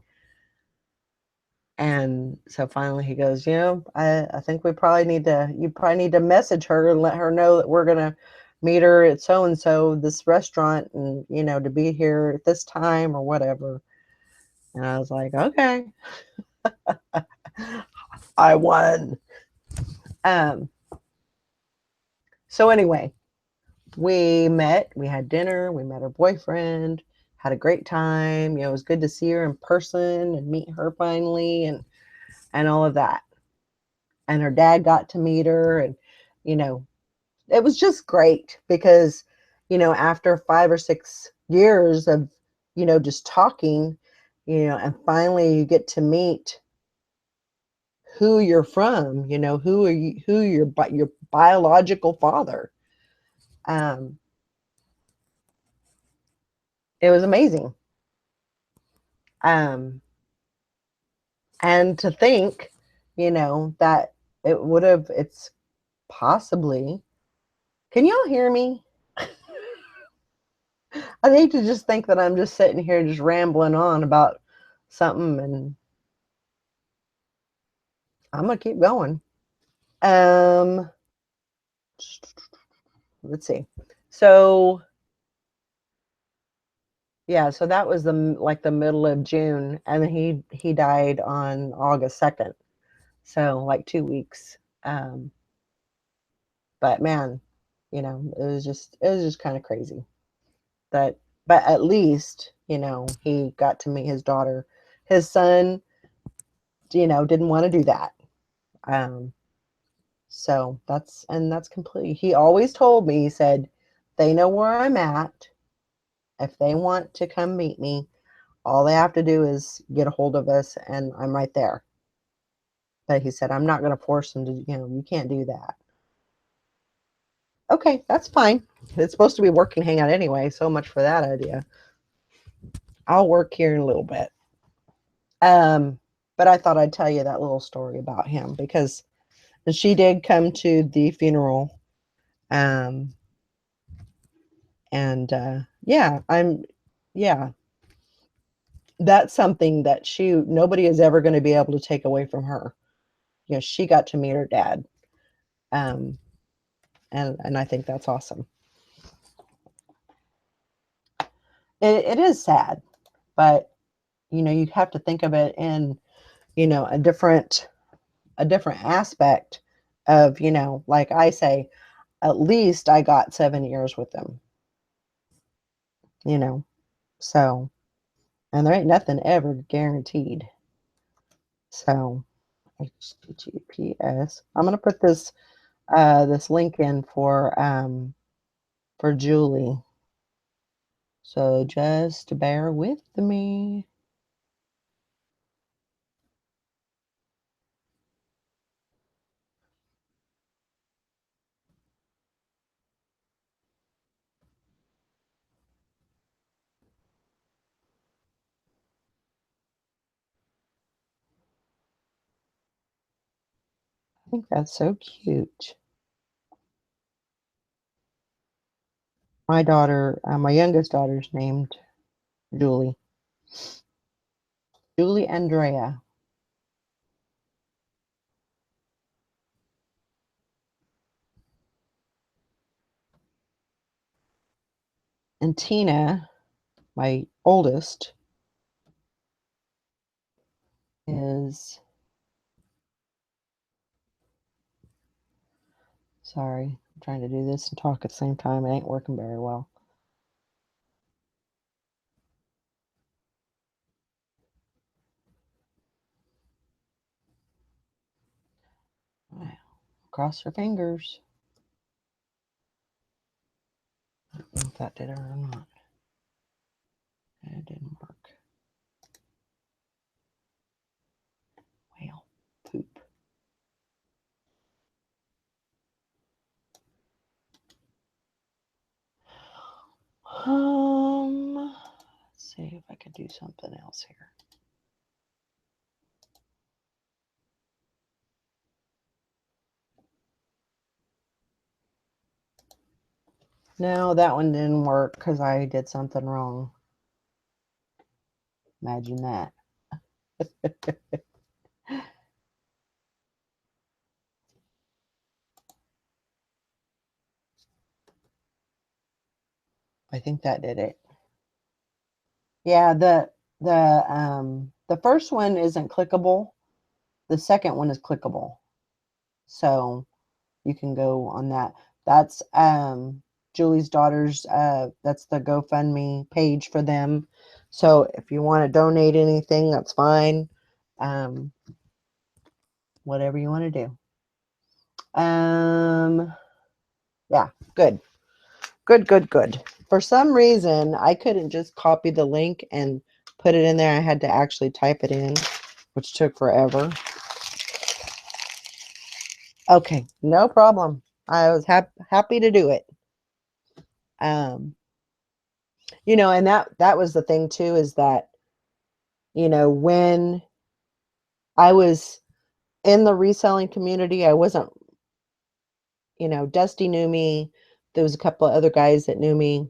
Speaker 1: And so finally he goes, I think you probably need to message her and let her know that we're going to meet her at so-and-so, this restaurant, and, to be here at this time or whatever. And I was like, okay, I won. Um, so anyway, we met, we had dinner, we met her boyfriend, had a great time. It was good to see her in person and meet her finally and all of that. And her dad got to meet her, and you know, it was just great because, after 5 or 6 years of, just talking, and finally you get to meet who you're from, who your biological father. Um, it was amazing. Um, and to think, that it's possibly, can y'all hear me? I hate to just think that I'm just sitting here just rambling on about something, and I'm gonna keep going. Um, let's see. So yeah, so that was the middle of June, and then he died on August 2nd. So like 2 weeks. But man, it was just kind of crazy. But at least, he got to meet his daughter. His son, didn't want to do that. Um, so that's completely. He always told me, he said, they know where I'm at. If they want to come meet me, all they have to do is get a hold of us and I'm right there. But he said, I'm not going to force them to, you can't do that. Okay, that's fine. It's supposed to be working hangout anyway. So much for that idea. I'll work here in a little bit. But I thought I'd tell you that little story about him because she did come to the funeral. Um, and yeah, yeah, that's something that nobody is ever going to be able to take away from her. She got to meet her dad. Um, and I think that's awesome. It is sad, but you have to think of it in a different aspect of, like I say, at least I got 7 years with them, you know. So, and there ain't nothing ever guaranteed. So, HTTPS. I'm gonna put this link in for Julie. So just bear with me. I think that's so cute. My daughter, my youngest daughter's named Julie. Julie Andrea. And Tina, my oldest, is, sorry, I'm trying to do this and talk at the same time. It ain't working very well. Cross your fingers. I don't know if that did it or not. It didn't work. Well, poop. Let's see if I could do something else here. No, that one didn't work because I did something wrong. Imagine that. I think that did it. Yeah, the first one isn't clickable. The second one is clickable. So you can go on that. That's Julie's daughter's that's the GoFundMe page for them. So if you want to donate anything, that's fine. Whatever you want to do. Yeah, good. Good. For some reason, I couldn't just copy the link and put it in there. I had to actually type it in, which took forever. Okay, no problem. I was happy to do it. And that was the thing too, is that, when I was in the reselling community, I wasn't, Dusty knew me. There was a couple of other guys that knew me.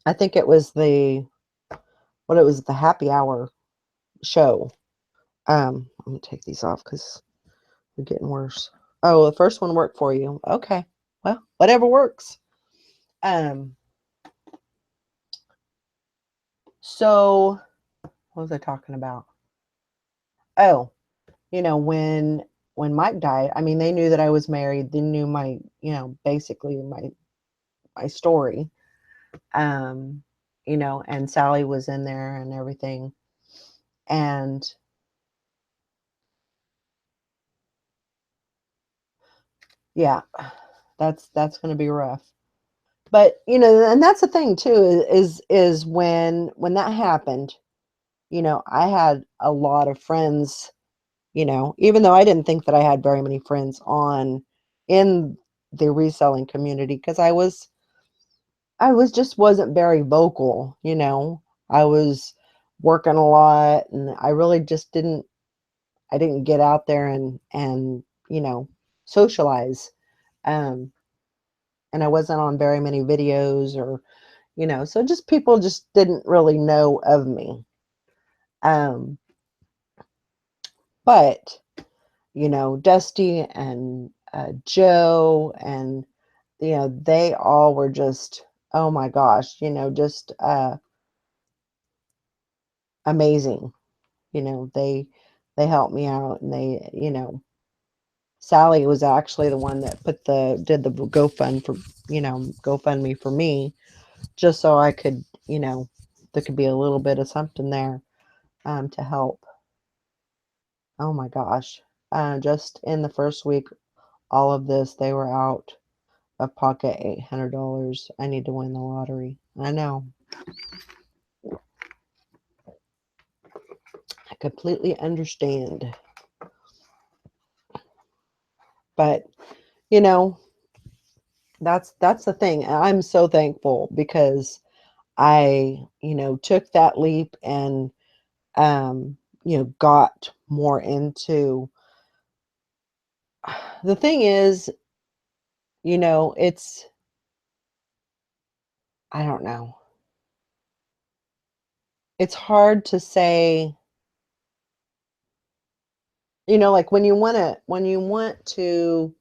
Speaker 1: I think it was the happy hour show. I'm gonna take these off because they're getting worse. Oh, the first one worked for you. Okay. Well, whatever works. So what was I talking about? Oh, when Mike died, I mean, they knew that I was married. They knew my, basically my story. Um, and Sally was in there and everything. And yeah, that's going to be rough. But, and that's the thing too, is when that happened, I had a lot of friends, even though I didn't think that I had very many friends in the reselling community, because I was just wasn't very vocal, I was working a lot, and I really just I didn't get out there and socialize. Um, and I wasn't on very many videos, or, so just people just didn't really know of me. Um, but, Dusty and Joe, and, they all were just, oh my gosh, just amazing. They helped me out, and Sally was actually the one that did the GoFundMe for me, just so I could, there could be a little bit of something there, to help. Oh my gosh. Just in the first week, all of this, they were out of pocket $800. I need to win the lottery. I know. I completely understand. But, you know, that's the thing. I'm so thankful because I, took that leap and, got more into the thing is, you know, I don't know. It's hard to say, you know, like when you want to,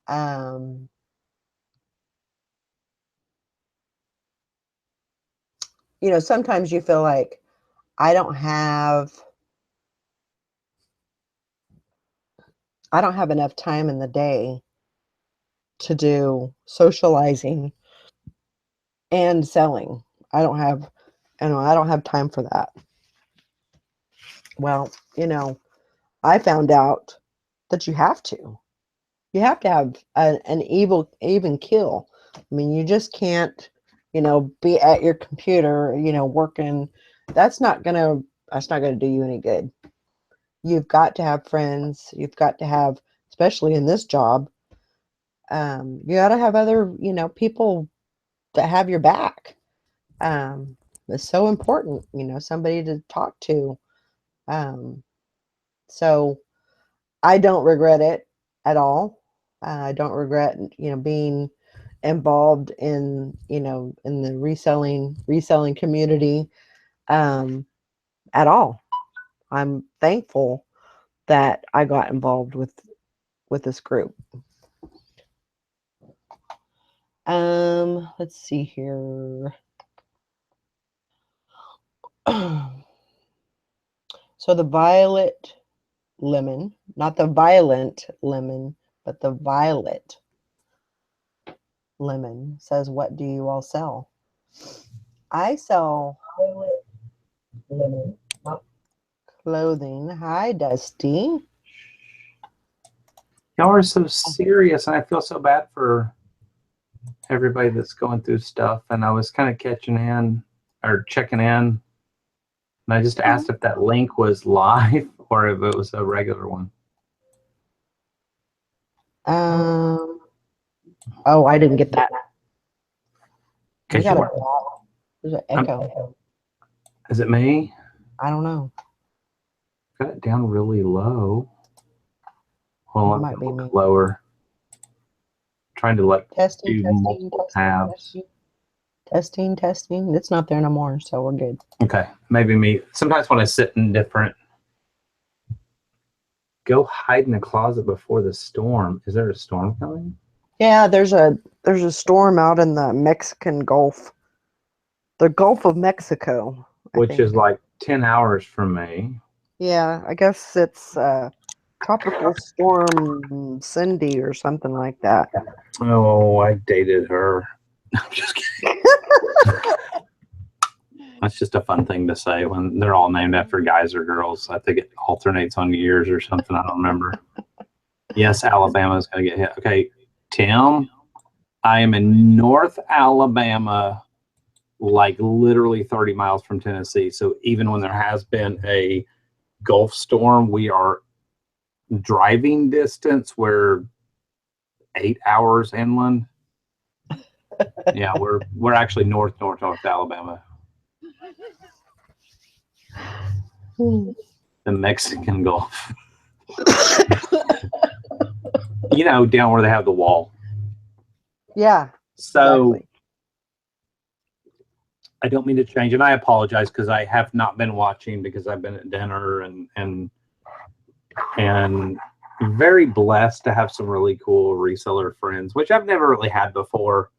Speaker 1: um, you know, sometimes you feel like I don't have enough time in the day to do socializing and selling. I don't have, I don't have time for that. Well, you know, I found out that you have to. You have to have an even kill. I mean, you just can't, you know, be at your computer, you know, working. That's not gonna do you any good. You've got to have friends. You've got to have, especially in this job, you got to have other, you know, people that have your back. It's so important, you know, somebody to talk to. Um, so I don't regret it at all. I don't regret, you know, being involved in, you know, in the reselling community, at all. I'm thankful that I got involved with this group. Let's see here. So the violet lemon, not the violent lemon, but the violet lemon says, what do you all sell? I sell violet lemon clothing. Hi, Dusty.
Speaker 2: Y'all are so serious, and I feel so bad for everybody that's going through stuff. And I was kind of checking in, and I just asked if that link was live or if it was a regular one.
Speaker 1: Oh, I didn't get that. You got there's an echo.
Speaker 2: Is it me?
Speaker 1: I don't know.
Speaker 2: Got it down really low. Well,
Speaker 1: It might be me.
Speaker 2: Lower. Trying to like
Speaker 1: Testing,
Speaker 2: do multiple tabs.
Speaker 1: testing. It's not there no more, so we're good.
Speaker 2: Okay, maybe me. Sometimes when I sit in different. Go hide in the closet before the storm. Is there a storm coming?
Speaker 1: Yeah, there's a storm out in the Mexican Gulf. The Gulf of Mexico,
Speaker 2: Which is like 10 hours from me.
Speaker 1: Yeah, I guess it's Tropical Storm Cindy or something like that.
Speaker 2: Oh, I dated her. I'm just kidding. That's just a fun thing to say when they're all named after guys or girls. I think it alternates on years or something. I don't remember. Yes, Alabama's going to get hit. Okay, Tim, I am in North Alabama, like literally 30 miles from Tennessee. So even when there has been a Gulf storm, we are driving distance. We're 8 hours inland. Yeah, we're actually north Alabama. The Mexican Gulf. You know, down where they have the wall.
Speaker 1: Yeah.
Speaker 2: So
Speaker 1: exactly.
Speaker 2: I don't mean to change, and I apologize because I have not been watching because I've been at dinner and very blessed to have some really cool reseller friends, which I've never really had before.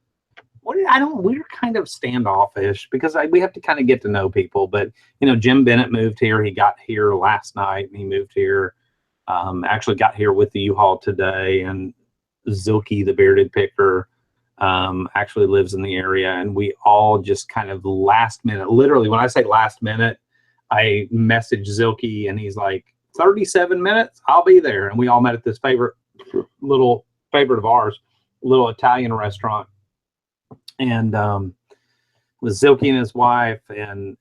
Speaker 2: We're kind of standoffish because we have to kind of get to know people. But, you know, Jim Bennett moved here. He got here last night and he moved here. Actually got here with the U-Haul today. And Zilke, the bearded picker, actually lives in the area. And we all just kind of last minute, literally, when I say last minute, I messaged Zilke and he's like, 37 minutes, I'll be there. And we all met at this favorite of ours, little Italian restaurant. And with Zilke and his wife and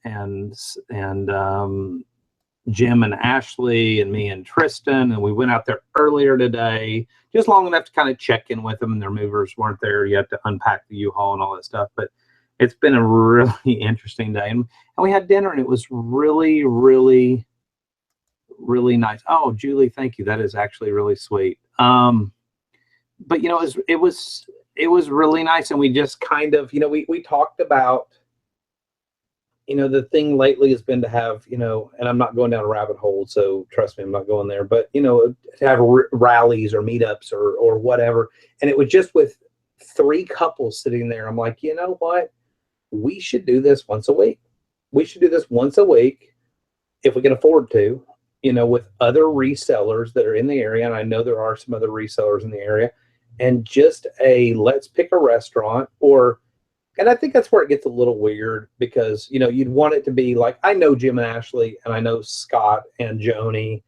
Speaker 2: Jim and Ashley and me and Tristan, and we went out there earlier today, just long enough to kind of check in with them, and their movers weren't there yet to unpack the U-Haul and all that stuff. But it's been a really interesting day, and we had dinner, and it was really, really, really nice. Oh, Julie, thank you. That is actually really sweet. But it was really nice, and we just kind of, we talked about, the thing lately has been to have, and I'm not going down a rabbit hole, so trust me, I'm not going there, but, to have rallies or meetups or whatever. And it was just with 3 couples sitting there. I'm like, you know what? We should do this once a week. We should do this once a week if we can afford to, with other resellers that are in the area. And I know there are some other resellers in the area, and just let's pick a restaurant and I think that's where it gets a little weird, because, you'd want it to be like, I know Jim and Ashley, and I know Scott and Joni.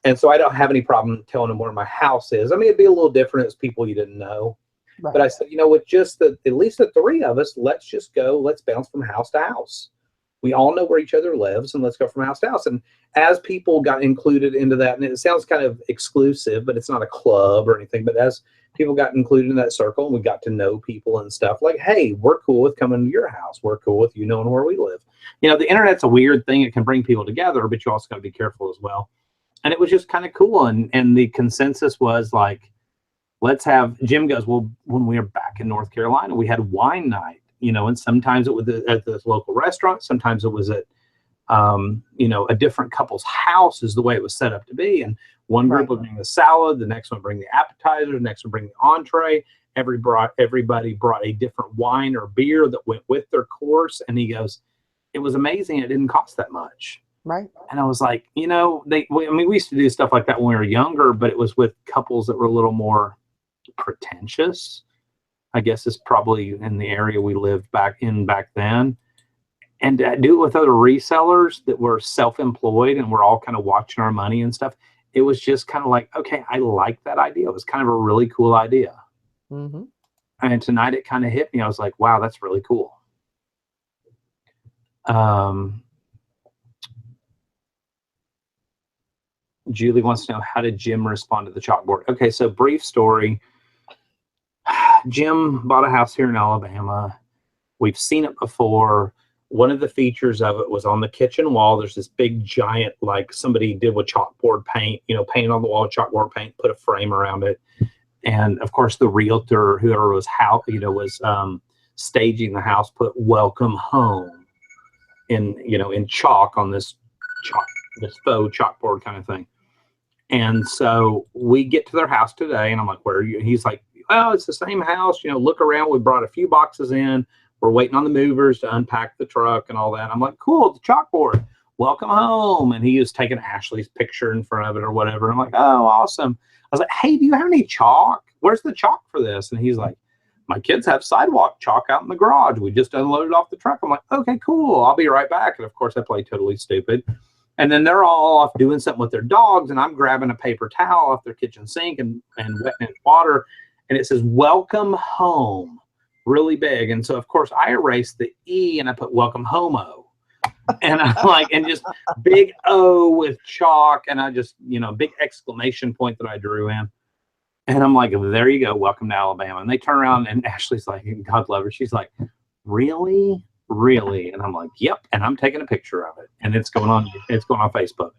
Speaker 2: And so I don't have any problem telling them where my house is. I mean, it'd be a little different as people you didn't know.
Speaker 1: Right.
Speaker 2: But I said, with just at least the 3 of us, let's just go, let's bounce from house to house. We all know where each other lives, and let's go from house to house. And as people got included into that, and it sounds kind of exclusive, but it's not a club or anything, but as people got included in that circle and we got to know people and stuff, like, hey, we're cool with coming to your house. We're cool with you knowing where we live. The internet's a weird thing. It can bring people together, but you also got to be careful as well. And it was just kind of cool. And the consensus was like, let's have, Jim goes, well, when we were back in North Carolina, we had wine night, and sometimes it was at this local restaurant. Sometimes it was at, a different couple's house is the way it was set up to be. And one group would bring the salad, the next one bring the appetizer, the next one bring the entree. Everybody brought a different wine or beer that went with their course. And he goes, it was amazing. It didn't cost that much.
Speaker 1: Right.
Speaker 2: And I was like, we used to do stuff like that when we were younger, but it was with couples that were a little more pretentious, I guess is probably in the area we lived back then. And to do it with other resellers that were self-employed and we're all kind of watching our money and stuff, it was just kind of like, okay, I like that idea. It was kind of a really cool idea.
Speaker 1: Mm-hmm.
Speaker 2: And tonight it kind of hit me. I was like, wow, that's really cool. Julie wants to know, how did Jim respond to the chalkboard? Okay, so brief story. Jim bought a house here in Alabama. We've seen it before. One of the features of it was on the kitchen wall. There's this big giant, like somebody did with chalkboard paint, painted on the wall with chalkboard paint, put a frame around it. And of course the realtor, whoever was staging the house, put "Welcome Home" in chalk on this faux chalkboard kind of thing. And so we get to their house today, and I'm like, where are you? He's like, oh, it's the same house. Look around. We brought a few boxes in. We're waiting on the movers to unpack the truck and all that. I'm like, cool, the chalkboard, welcome home. And he was taking Ashley's picture in front of it or whatever. I'm like, oh, awesome. I was like, hey, do you have any chalk? Where's the chalk for this? And he's like, my kids have sidewalk chalk out in the garage. We just unloaded off the truck. I'm like, okay, cool. I'll be right back. And of course, I play totally stupid. And then they're all off doing something with their dogs. And I'm grabbing a paper towel off their kitchen sink and wetting it in water. And it says, welcome home, really big. And so, of course, I erased the E and I put welcome homo. And I'm like, and just big O with chalk. And I just, big exclamation point that I drew in. And I'm like, there you go. Welcome to Alabama. And they turn around and Ashley's like, God love her. She's like, really? Really? And I'm like, yep. And I'm taking a picture of it. And it's going on Facebook.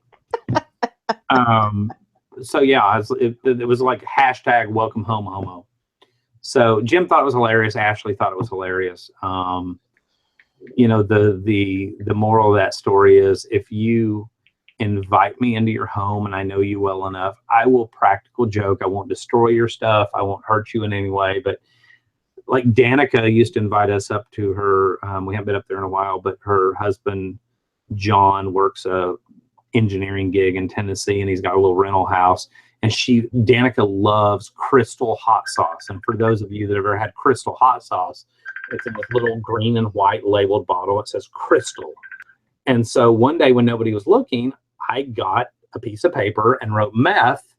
Speaker 2: So yeah, it was like hashtag welcome home homo. So Jim thought it was hilarious. Ashley thought it was hilarious. The moral of that story is, if you invite me into your home and I know you well enough, I will practical joke. I won't destroy your stuff. I won't hurt you in any way. But like Danica used to invite us up to her. We haven't been up there in a while, but her husband, John, works a engineering gig in Tennessee, and he's got a little rental house. And Danica loves Crystal hot sauce. And for those of you that have ever had Crystal hot sauce, it's in this little green and white labeled bottle. It says Crystal. And so one day when nobody was looking, I got a piece of paper and wrote meth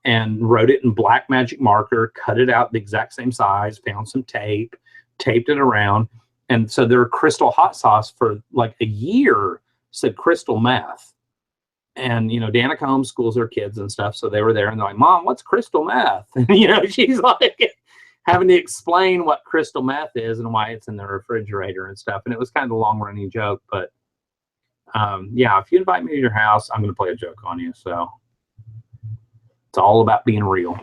Speaker 2: and wrote it in black magic marker, cut it out the exact same size, found some tape, taped it around. And so their Crystal hot sauce for like a year said Crystal meth. And, Danica homeschools her kids and stuff. So they were there and they're like, Mom, what's crystal meth? And, she's like having to explain what crystal meth is and why it's in the refrigerator and stuff. And it was kind of a long running joke. But yeah, if you invite me to your house, I'm going to play a joke on you. So it's all about being real.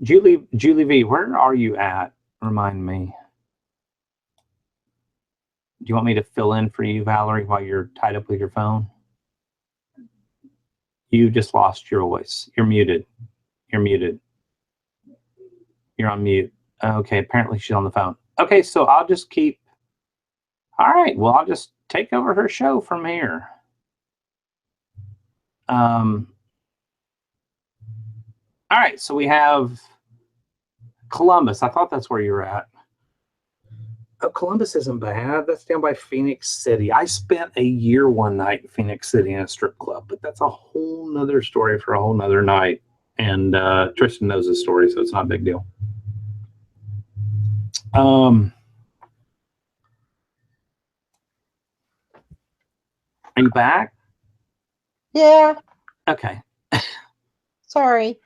Speaker 2: Julie V, where are you at? Remind me. Do you want me to fill in for you, Valerie, while you're tied up with your phone? You just lost your voice. You're muted. You're muted. You're on mute. Okay, apparently she's on the phone. Okay, so I'll just keep. All right, well, I'll just take over her show from here. All right, so we have Columbus. I thought that's where you're at. Oh, Columbus isn't bad. That's down by Phoenix City. I spent a year one night in Phoenix City in a strip club, but that's a whole nother story for a whole nother night. And Tristan knows the story, so it's not a big deal. Are you back?
Speaker 1: Yeah.
Speaker 2: Okay.
Speaker 1: Sorry.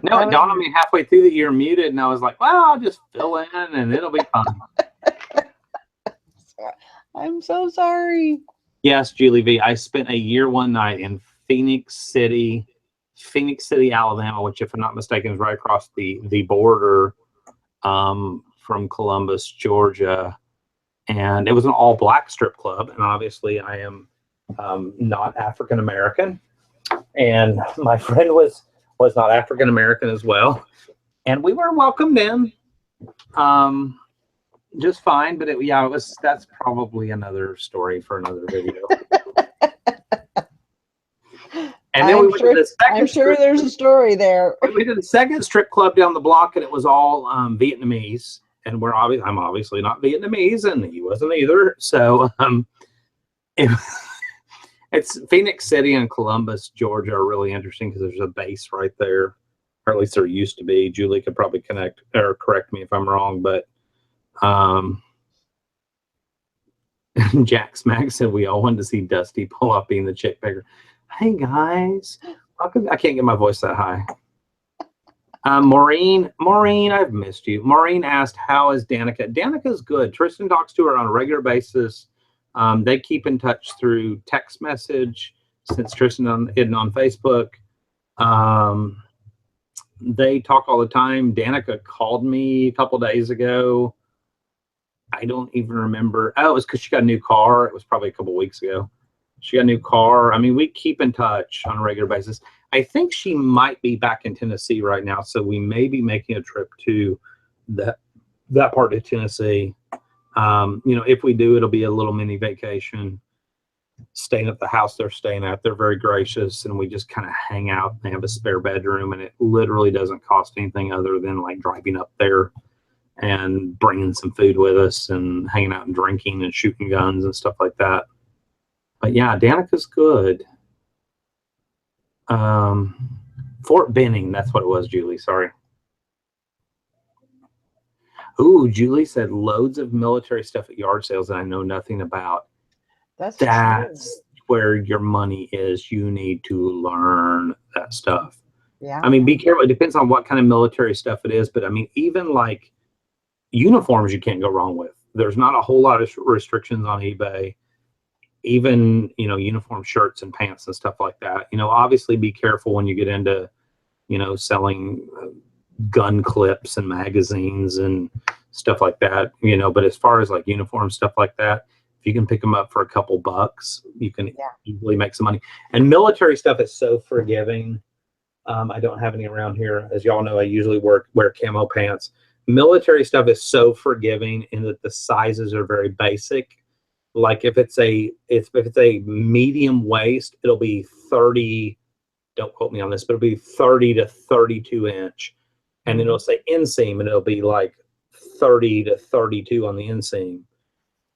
Speaker 2: No, it dawned on me halfway through that you're muted, and I was like, well, I'll just fill in and it'll be fun.
Speaker 1: I'm so sorry.
Speaker 2: Yes, Julie V. I spent a year one night in Phoenix City, Alabama, which, if I'm not mistaken, is right across the border from Columbus, Georgia. And it was an all-black strip club. And obviously, I am not African American, and my friend was not African American as well. And we were welcomed in just fine. But that's probably another story for another video. And then we went to the second.
Speaker 1: I'm sure there's a story there.
Speaker 2: We did the second strip club down the block, and it was all Vietnamese. And I'm obviously not Vietnamese, and he wasn't either. So it's Phoenix City and Columbus, Georgia, are really interesting because there's a base right there, or at least there used to be. Julie could probably correct me if I'm wrong, but Jack Smack said we all wanted to see Dusty pull off being the chick picker. Hey guys, I can't get my voice that high. Maureen, I've missed you. Maureen asked, how is Danica? Danica's good. Tristan talks to her on a regular basis. They keep in touch through text message since Tristan isn't on Facebook. They talk all the time. Danica called me a couple days ago. I don't even remember. Oh, it was because she got a new car. It was probably a couple weeks ago. She got a new car. I mean, we keep in touch on a regular basis. I think she might be back in Tennessee right now, so we may be making a trip to that part of Tennessee. If we do, it'll be a little mini vacation, staying at the house they're staying at. They're very gracious, and we just kind of hang out. They have a spare bedroom, and it literally doesn't cost anything other than like driving up there and bringing some food with us and hanging out and drinking and shooting guns and stuff like that. But yeah, Danica's good. Fort Benning, that's what it was, Julie. Sorry. Ooh, Julie said loads of military stuff at yard sales that I know nothing about. That's where your money is. You need to learn that stuff.
Speaker 1: Yeah.
Speaker 2: I mean, be careful. It depends on what kind of military stuff it is. But I mean, even like uniforms, you can't go wrong with. There's not a whole lot of restrictions on eBay. Even, uniform shirts and pants and stuff like that. Obviously be careful when you get into, selling gun clips and magazines and stuff like that, but as far as like uniform stuff like that, if you can pick them up for a couple bucks, you can easily make some money. And military stuff is so forgiving. I don't have any around here. As y'all know, I usually wear camo pants. Military stuff is so forgiving in that the sizes are very basic. Like if it's a medium waist, it'll be 30. Don't quote me on this, but it'll be 30 to 32 inch, and it'll say inseam, and it'll be like 30 to 32 on the inseam.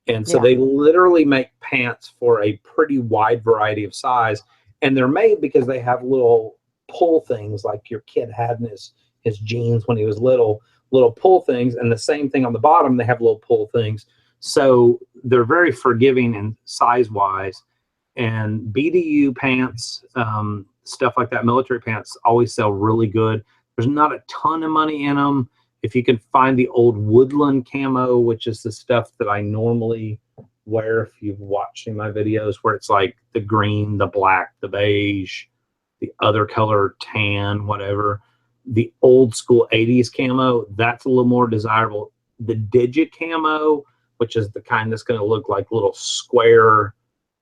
Speaker 2: And so they literally make pants for a pretty wide variety of size, and they're made because they have little pull things like your kid had in his jeans when he was little pull things, and the same thing on the bottom. They have little pull things. So they're very forgiving and size-wise. And BDU pants, stuff like that, military pants, always sell really good. There's not a ton of money in them. If you can find the old woodland camo, which is the stuff that I normally wear, if you've watched my videos, where it's like the green, the black, the beige, the other color, tan, whatever. the old school 80s camo, that's a little more desirable. The Digit camo, which is the kind that's going to look like little square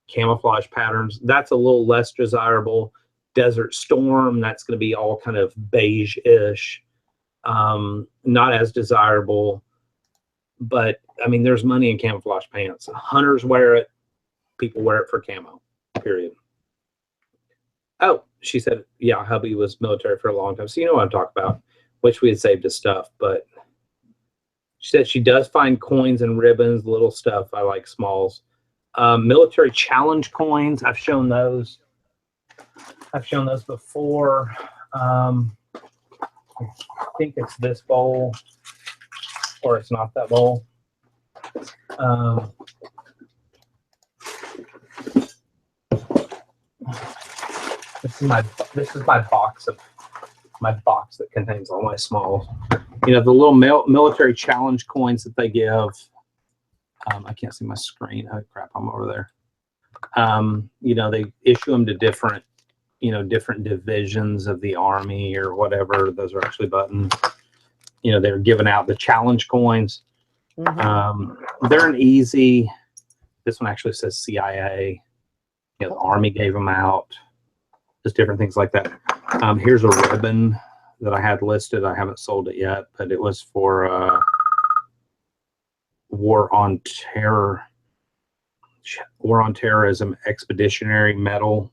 Speaker 2: camouflage patterns, that's a little less desirable. Desert Storm, that's going to be all kind of beige-ish, not as desirable. But I mean, there's money in camouflage pants. Hunters wear it. People wear it for camo, period. Oh, she said, yeah, hubby was military for a long time. So you know what I'm talking about. Wish we had saved his stuff, but she said she does find coins and ribbons, little stuff. I like smalls. Military challenge coins. I've shown those. I've shown those before. I think it's this bowl, or it's not that bowl. This is my box that contains all my smalls. You know, the little military challenge coins that they give. I can't see my screen. Oh crap, I'm over there. You know, they issue them to different divisions of the Army or whatever. Those are actually buttons. You know, they're giving out the challenge coins. They're an easy. This one actually says CIA. You know, the Army gave them out. Just different things like that. Here's a ribbon that I had listed. I haven't sold it yet, but it was for War on Terrorism Expeditionary Medal,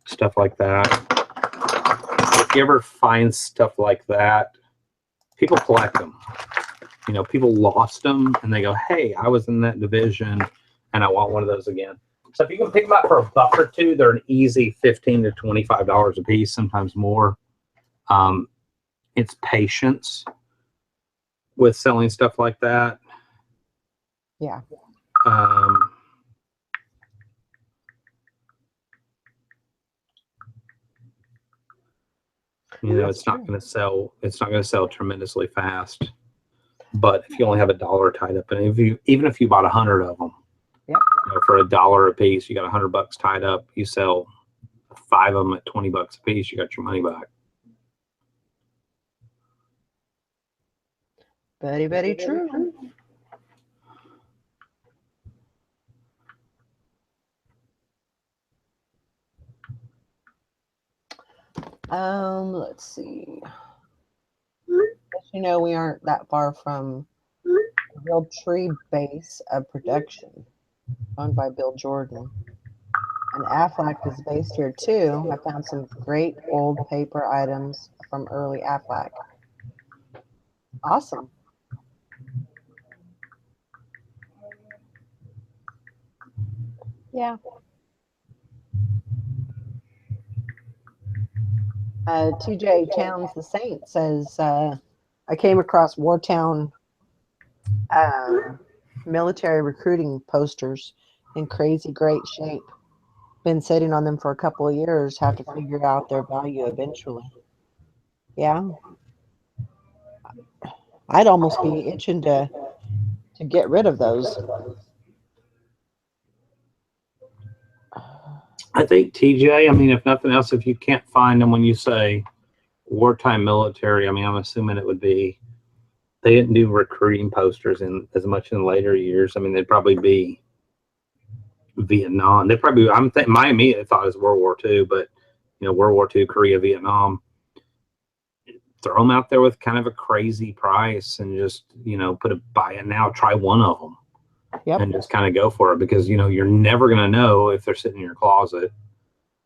Speaker 2: stuff like that. If you ever find stuff like that, people collect them. You know, people lost them and they go, hey, I was in that division and I want one of those again. So if you can pick them up for $1 or $2, they're an easy $15 to $25 a piece, sometimes more. It's patience with selling stuff like that.
Speaker 1: Yeah.
Speaker 2: You know, it's not going to sell. It's not going to sell tremendously fast. But if you only have $1 tied up, and even if you bought 100 of them,
Speaker 1: yep,
Speaker 2: you know, for $1 a piece, you got $100 tied up. You sell 5 of them at $20 a piece, you got your money back.
Speaker 1: Very, very true. Let's see. As you know, we aren't that far from Real Tree Base of Production, owned by Bill Jordan. And Aflac is based here too. I found some great old paper items from early Aflac. Awesome. Yeah. TJ Towns the Saint says, I came across Wartown military recruiting posters in crazy great shape. Been sitting on them for a couple of years. Have to figure out their value eventually. Yeah. I'd almost be itching to get rid of those.
Speaker 2: I think TJ, I mean, if nothing else, if you can't find them when you say wartime military, I mean, I'm assuming it would be, they didn't do recruiting posters in as much in later years. I mean, they'd probably be Vietnam. They probably, my immediate thought is World War II, but you know, World War II, Korea, Vietnam. Throw them out there with kind of a crazy price and just, you know, buy it now, try one of them. Yep. And just kind of go for it, because you know you're never going to know if they're sitting in your closet.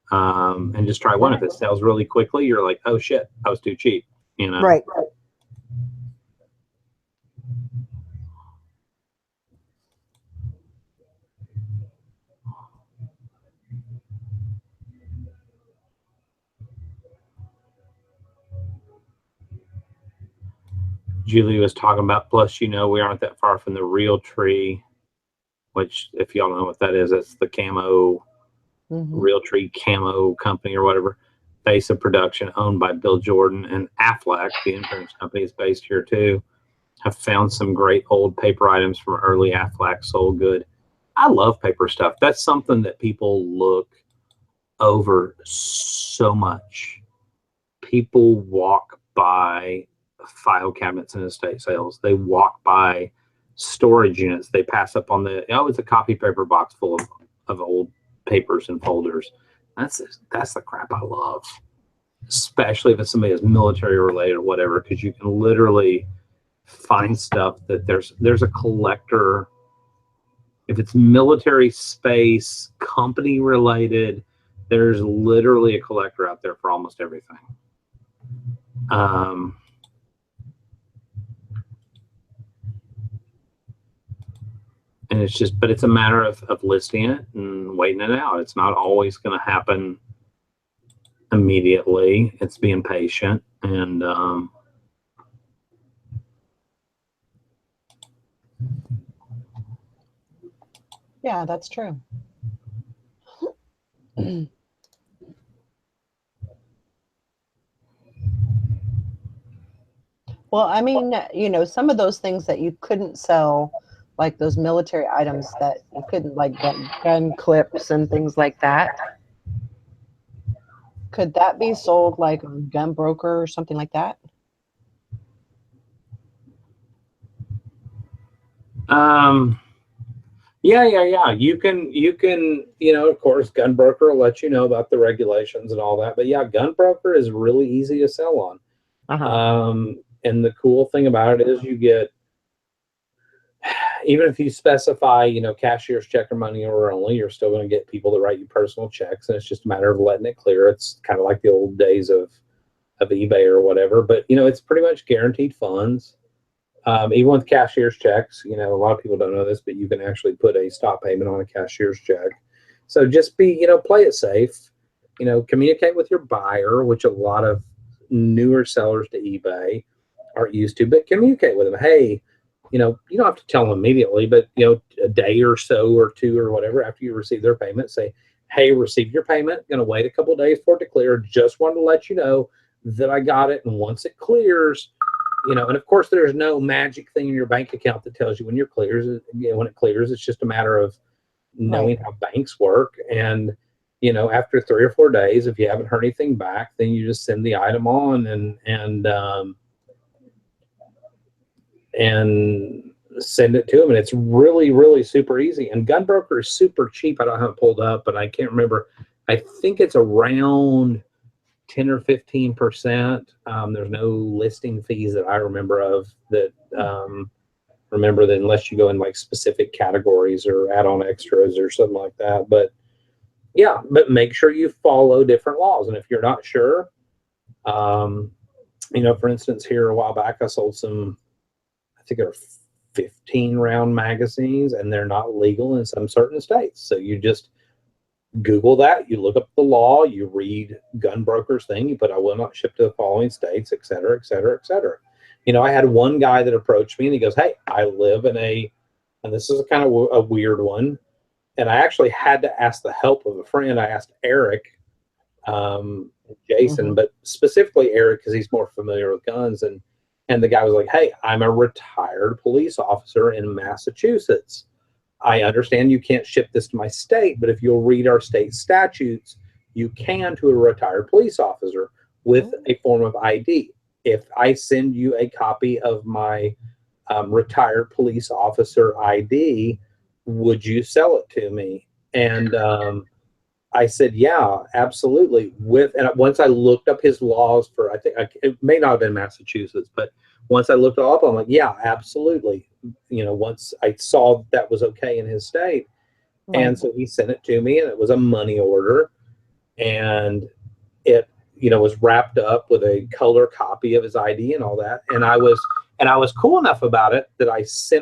Speaker 2: And just try one. If it sells really quickly, you're like, oh shit, I was too cheap. You know,
Speaker 1: right.
Speaker 2: Julie was talking about. Plus, you know, we aren't that far from the Real Tree, which, if y'all know what that is, that's the camo, Real Tree Camo Company or whatever. Base of production owned by Bill Jordan, and Aflac, the insurance company, is based here too. I've found some great old paper items from early Aflac, sold good. I love paper stuff. That's something that people look over so much. People walk by file cabinets in estate sales. They walk by storage units. They pass up on it's a copy paper box full of old papers and folders. That's the crap I love, especially if it's somebody that's military related or whatever, because you can literally find stuff that there's a collector. If it's military space, company related, there's literally a collector out there for almost everything. And it's a matter of listing it and waiting it out. It's not always going to happen immediately. It's being patient and
Speaker 1: yeah, that's true. Well, I mean, some of those things that you couldn't sell, like those military items that you couldn't, like gun clips and things like that. Could that be sold like on Gun Broker or something like that?
Speaker 2: Yeah. You can, of course, Gun Broker will let you know about the regulations and all that. But yeah, Gun Broker is really easy to sell on. And the cool thing about it is you get, even if you specify, cashier's check or money order only, you're still going to get people to write you personal checks, and it's just a matter of letting it clear. It's kind of like the old days of eBay or whatever, but it's pretty much guaranteed funds. Even with cashier's checks, a lot of people don't know this, but you can actually put a stop payment on a cashier's check. So just play it safe, communicate with your buyer, which a lot of newer sellers to eBay aren't used to, but communicate with them. Hey, you don't have to tell them immediately, but a day or so or two or whatever after you receive their payment, say, hey, received your payment, going to wait a couple of days for it to clear. Just wanted to let you know that I got it. And once it clears, and of course there's no magic thing in your bank account that tells you when it clears. When it clears, it's just a matter of knowing how banks work. And, after 3 or 4 days, if you haven't heard anything back, then you just send the item on and send it to them. And it's really, really super easy. And Gun Broker is super cheap. I don't have it pulled up, but I can't remember. I think it's around 10 or 15%. There's no listing fees that I remember of that. Remember that unless you go in like specific categories or add on extras or something like that. But yeah, but make sure you follow different laws. And if you're not sure, for instance, here a while back, I sold some, I think they're 15 round magazines, and they're not legal in some certain states. So you just Google that, you look up the law, you read Gun Broker's thing, you put, I will not ship to the following states, et cetera, et cetera, et cetera. I had one guy that approached me and he goes, hey, I live in and this is a kind of a weird one. And I actually had to ask the help of a friend. I asked Eric, Jason, but specifically Eric, because he's more familiar with guns. And the guy was like, hey, I'm a retired police officer in Massachusetts. I understand you can't ship this to my state, but if you'll read our state statutes, you can to a retired police officer with a form of ID. If I send you a copy of my retired police officer ID, would you sell it to me? And I said, yeah, absolutely. And once I looked up his laws for, I think it may not have been Massachusetts, but once I looked it up, I'm like, yeah, absolutely. Once I saw that was okay in his state. And so he sent it to me, and it was a money order, and it, was wrapped up with a color copy of his ID and all that. And I was cool enough about it that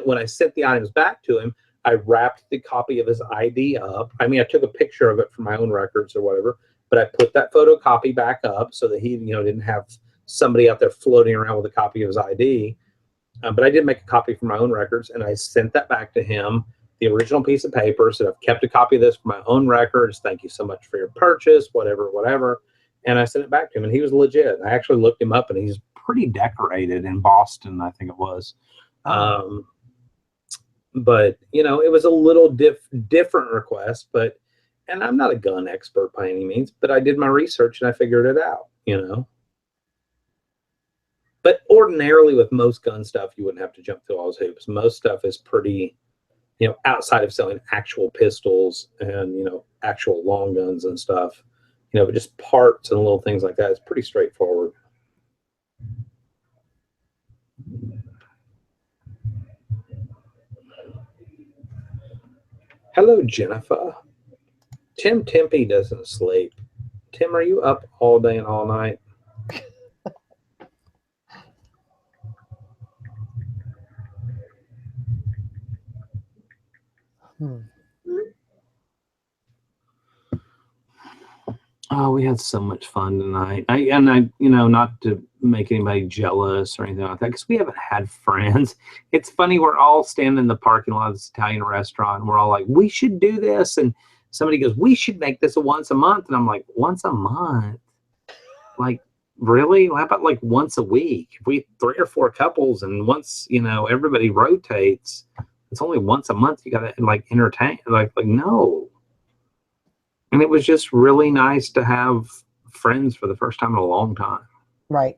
Speaker 2: when I sent the items back to him, I wrapped the copy of his ID up. I mean, I took a picture of it for my own records or whatever, but I put that photocopy back up so that he, didn't have somebody out there floating around with a copy of his ID. But I did make a copy for my own records, and I sent that back to him, the original piece of paper. Said, I've kept a copy of this for my own records. Thank you so much for your purchase, whatever. And I sent it back to him, and he was legit. I actually looked him up, and he's pretty decorated in Boston, I think it was. But, it was a little different request, and I'm not a gun expert by any means, but I did my research and I figured it out, But ordinarily, with most gun stuff, you wouldn't have to jump through all those hoops. Most stuff is pretty, outside of selling actual pistols and, actual long guns and stuff, but just parts and little things like that, it's pretty straightforward. Hello, Jennifer. Tim Tempe doesn't sleep. Tim, are you up all day and all night? Oh, we had so much fun tonight. I not to make anybody jealous or anything like that, because we haven't had friends. It's funny, we're all standing in the parking lot of this Italian restaurant, and we're all like, we should do this. And somebody goes, we should make this a once a month. And I'm like, once a month? Like, really? How about like once a week? If we 3 or 4 couples and once, everybody rotates, it's only once a month. You got to like entertain. Like, no. And it was just really nice to have friends for the first time in a long time.
Speaker 1: Right.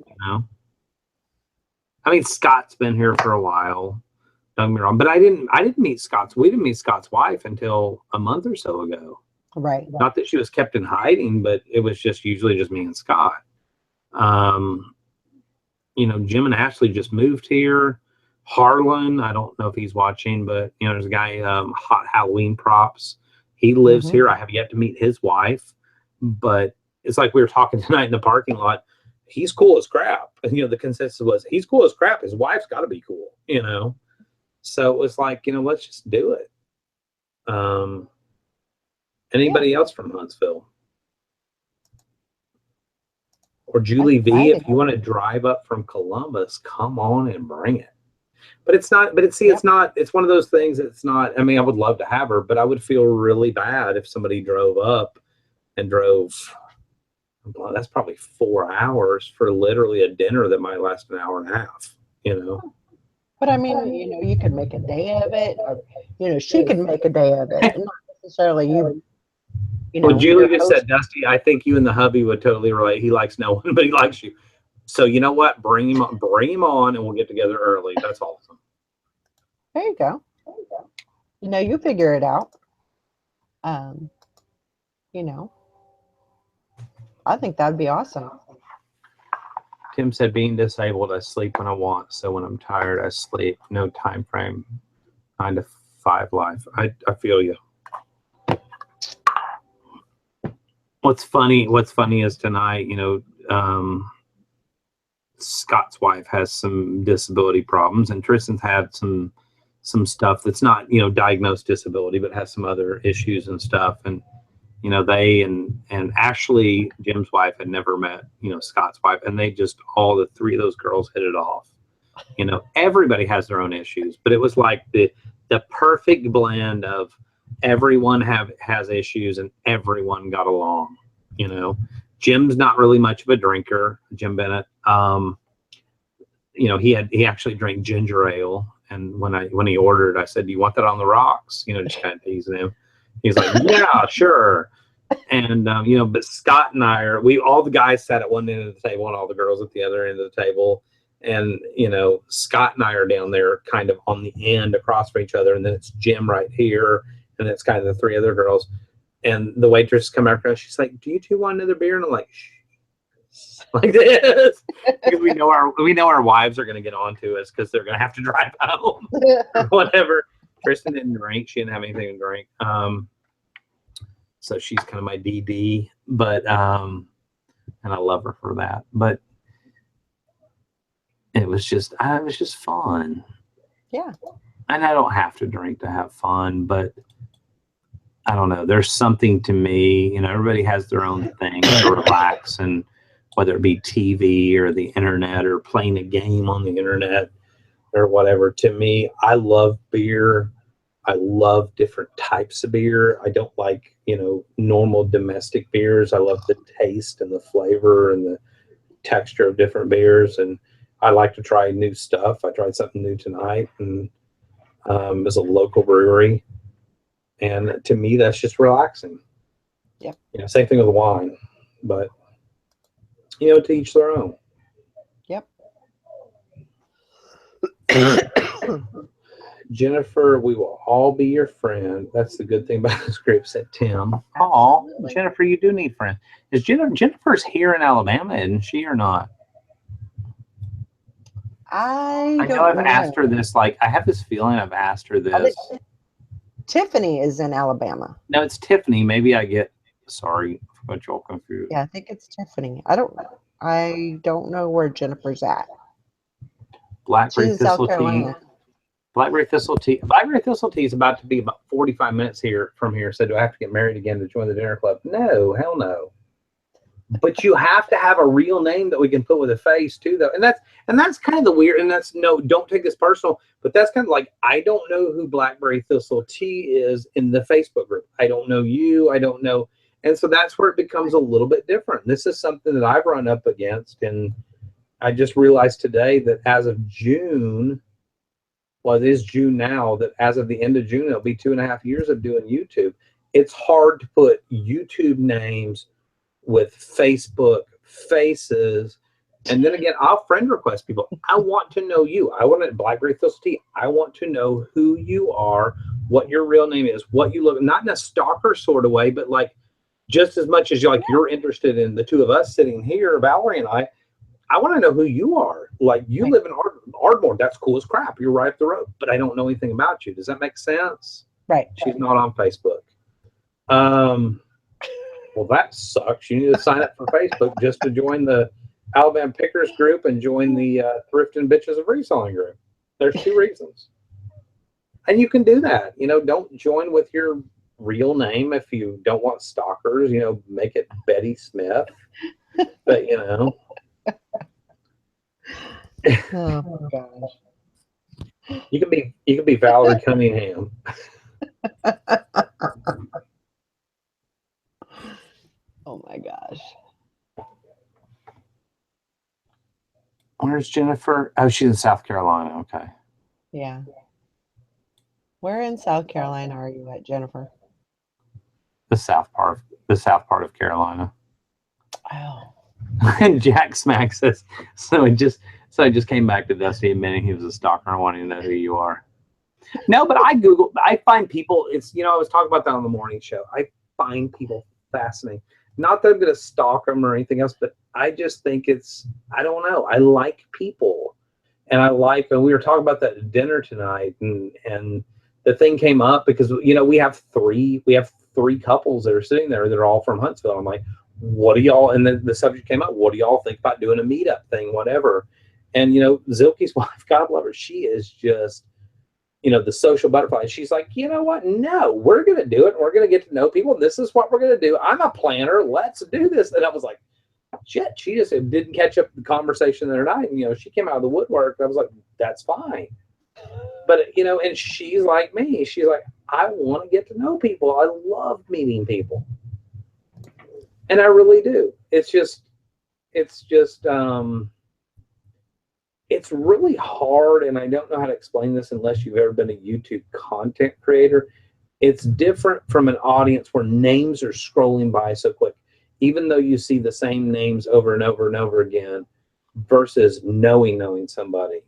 Speaker 2: I mean, Scott's been here for a while. Don't get me wrong, but I didn't meet Scott's. We didn't meet Scott's wife until a month or so ago.
Speaker 1: Right.
Speaker 2: Not that she was kept in hiding, but it was usually just me and Scott. Jim and Ashley just moved here. Harlan, I don't know if he's watching, but there's a guy, Hot Halloween Props. He lives here. I have yet to meet his wife, but it's like we were talking tonight in the parking lot. He's cool as crap. And, the consensus was he's cool as crap. His wife's got to be cool, So it was like, let's just do it. Anybody else from Huntsville? Or Julie V, if you want to drive up from Columbus, come on and bring it. But it's not, it's one of those things. It's not, I mean, I would love to have her, but I would feel really bad if somebody drove up and drove, well, that's probably 4 hours for literally a dinner that might last an hour and a half,
Speaker 1: But I mean, you could make a day of it, or, she could make a day of it. Not necessarily you.
Speaker 2: Well, Julie just said, Dusty, I think you and the hubby would totally relate. He likes no one, but he likes you. So you know what? Bring him on, and we'll get together early. That's awesome.
Speaker 1: There you go. You figure it out. I think that'd be awesome.
Speaker 2: Tim said, being disabled, I sleep when I want. So when I'm tired, I sleep. No time frame. 9 to 5 life. I feel you. What's funny is tonight, Scott's wife has some disability problems, and Tristan's had some stuff that's not, diagnosed disability, but has some other issues and stuff. And, they and Ashley, Jim's wife, had never met, Scott's wife, and they just, all the 3 of those girls hit it off. Everybody has their own issues, but it was like the perfect blend of everyone has issues and everyone got along. Jim's not really much of a drinker, Jim Bennett. He actually drank ginger ale, and when he ordered, I said, "Do you want that on the rocks?" Just kind of teasing him. He's like, "Yeah, sure." And but Scott and I all the guys sat at one end of the table and all the girls at the other end of the table. And Scott and I are down there kind of on the end across from each other, and then it's Jim right here, and it's kind of the 3 other girls. And the waitress come after us. She's like, "Do you 2 want another beer?" And I'm like, "Shh," like this, because we know our wives are going to get on to us because they're going to have to drive home or whatever. Tristan didn't drink; she didn't have anything to drink. So she's kind of my DD, but and I love her for that. But it was just fun.
Speaker 1: Yeah.
Speaker 2: And I don't have to drink to have fun, but I don't know. There's something to me, everybody has their own thing to relax, and whether it be TV or the internet or playing a game on the internet or whatever. To me, I love beer. I love different types of beer. I don't like, normal domestic beers. I love the taste and the flavor and the texture of different beers. And I like to try new stuff. I tried something new tonight, and it's a local brewery. And to me, that's just relaxing.
Speaker 1: Yeah.
Speaker 2: Same thing with wine, but to each their own.
Speaker 1: Yep.
Speaker 2: Jennifer, we will all be your friend. That's the good thing about this group, said Tim. Oh,
Speaker 1: Absolutely.
Speaker 2: Jennifer, you do need friends. Is Jennifer's here in Alabama, isn't she, or not?
Speaker 1: I
Speaker 2: I know
Speaker 1: don't
Speaker 2: I've
Speaker 1: know.
Speaker 2: asked her this. Like, I have this feeling I've asked her
Speaker 1: I think
Speaker 2: this.
Speaker 1: Tiffany is in Alabama.
Speaker 2: No, it's Tiffany. Maybe I get. Sorry, I got you all confused.
Speaker 1: Yeah, I think it's Tiffany. I don't know where Jennifer's at.
Speaker 2: Blackberry
Speaker 1: She's in South
Speaker 2: thistle tea.
Speaker 1: Carolina.
Speaker 2: Blackberry thistle tea. Blackberry thistle tea is about to be about 45 minutes here from here. So do I have to get married again to join the dinner club? No, hell no. But you have to have a real name that we can put with a face too, though. And that's kind of the weird. And that's no, don't take this personal. But that's kind of like, I don't know who Blackberry thistle tea is in the Facebook group. I don't know you. I don't know. And so that's where it becomes a little bit different. This is something that I've run up against, and I just realized today that as of June. Well, it is June now, that as of the end of June, it'll be 2.5 years of doing YouTube. It's hard to put YouTube names with Facebook faces. And then again, I'll friend request people. I want to know you. I want to Blackberry Thistle Tea. I want to know who you are, what your real name is, what you look, not in a stalker sort of way, but like just as much as you're interested in the two of us sitting here, Valerie and I want to know who you are. Like, you live in Ardmore. That's cool as crap. You're right up the road, but I don't know anything about you. Does that make sense?
Speaker 1: Right.
Speaker 2: She's not on Facebook. Well, that sucks. You need to sign up for Facebook just to join the Alabama Pickers group and join the Thrift and Bitches of Reselling group. There's 2 reasons. And you can do that. Don't join with your real name if you don't want stalkers. Make it Betty Smith. But,
Speaker 1: Oh my gosh.
Speaker 2: you can be Valerie Cunningham.
Speaker 1: Oh my gosh.
Speaker 2: Where's Jennifer? Oh, she's in South Carolina. Okay.
Speaker 1: Yeah. Where in South Carolina are you at, Jennifer?
Speaker 2: The south part of Carolina.
Speaker 1: Oh.
Speaker 2: And Jack Smack says, so I just came back to Dusty admitting he was a stalker and wanting to know who you are. No, but I find people, I was talking about that on the morning show. I find people fascinating. Not that I'm going to stalk them or anything else, but I just think I don't know. I like people. And and we were talking about that at dinner tonight, and the thing came up because, we have three couples that are sitting there that are all from Huntsville. I'm like, what do y'all, and the subject came up, what do y'all think about doing a meetup thing, whatever. And, Zilke's wife, God love her, she is just, the social butterfly. She's like, you know what? No, we're going to do it. We're going to get to know people. This is what we're going to do. I'm a planner. Let's do this. And I was like, shit, she just didn't catch up the conversation the other night. And, she came out of the woodwork. I was like, that's fine. But, and she's like me. She's like, I want to get to know people. I love meeting people. And I really do. It's really hard, and I don't know how to explain this unless you've ever been a YouTube content creator. It's different from an audience where names are scrolling by so quick, even though you see the same names over and over and over again, versus knowing somebody.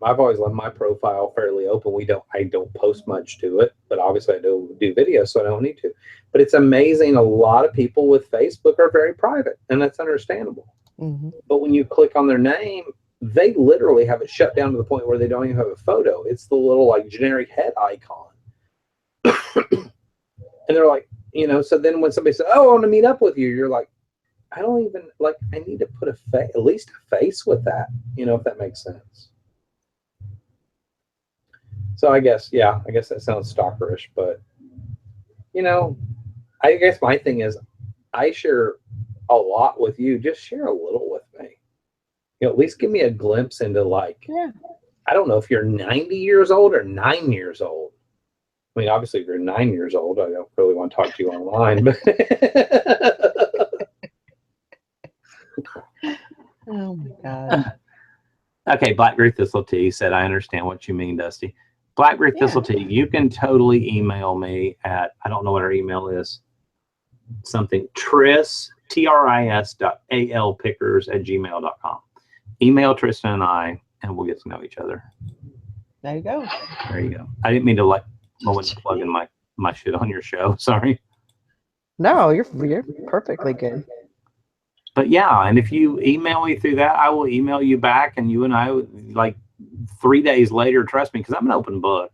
Speaker 2: I've always left my profile fairly open. I don't post much to it, but obviously I do videos, so I don't need to. But it's amazing. A lot of people with Facebook are very private, and that's understandable.
Speaker 1: Mm-hmm.
Speaker 2: But when you click on their name, they literally have it shut down to the point where they don't even have a photo. It's the little like generic head icon. And they're like, so then when somebody says, oh, I want to meet up with you, you're like, I don't even, like, I need to put at least a face with that, if that makes sense. So I guess that sounds stalkerish, but, I guess my thing is I share a lot with you. Just share a little with me. At least give me a glimpse into, like, I don't know if you're 90 years old or 9 years old. I mean, obviously, if you're 9 years old, I don't really want to talk to you online. But
Speaker 1: oh my God.
Speaker 2: Okay, Blackberry Thistle Tea said, I understand what you mean, Dusty. Blackberry Thistle Tea, you can totally email me at, I don't know what our email is, something, tris.alpickers@gmail.com. email Tristan and and we'll get to know each other.
Speaker 1: There you go.
Speaker 2: There you go. I didn't mean to I wasn't plugging my shit on your show. Sorry.
Speaker 1: No, you're perfectly good.
Speaker 2: But yeah, and if you email me through that, I will email you back, and you and I, like 3 days later, trust me, because I'm an open book.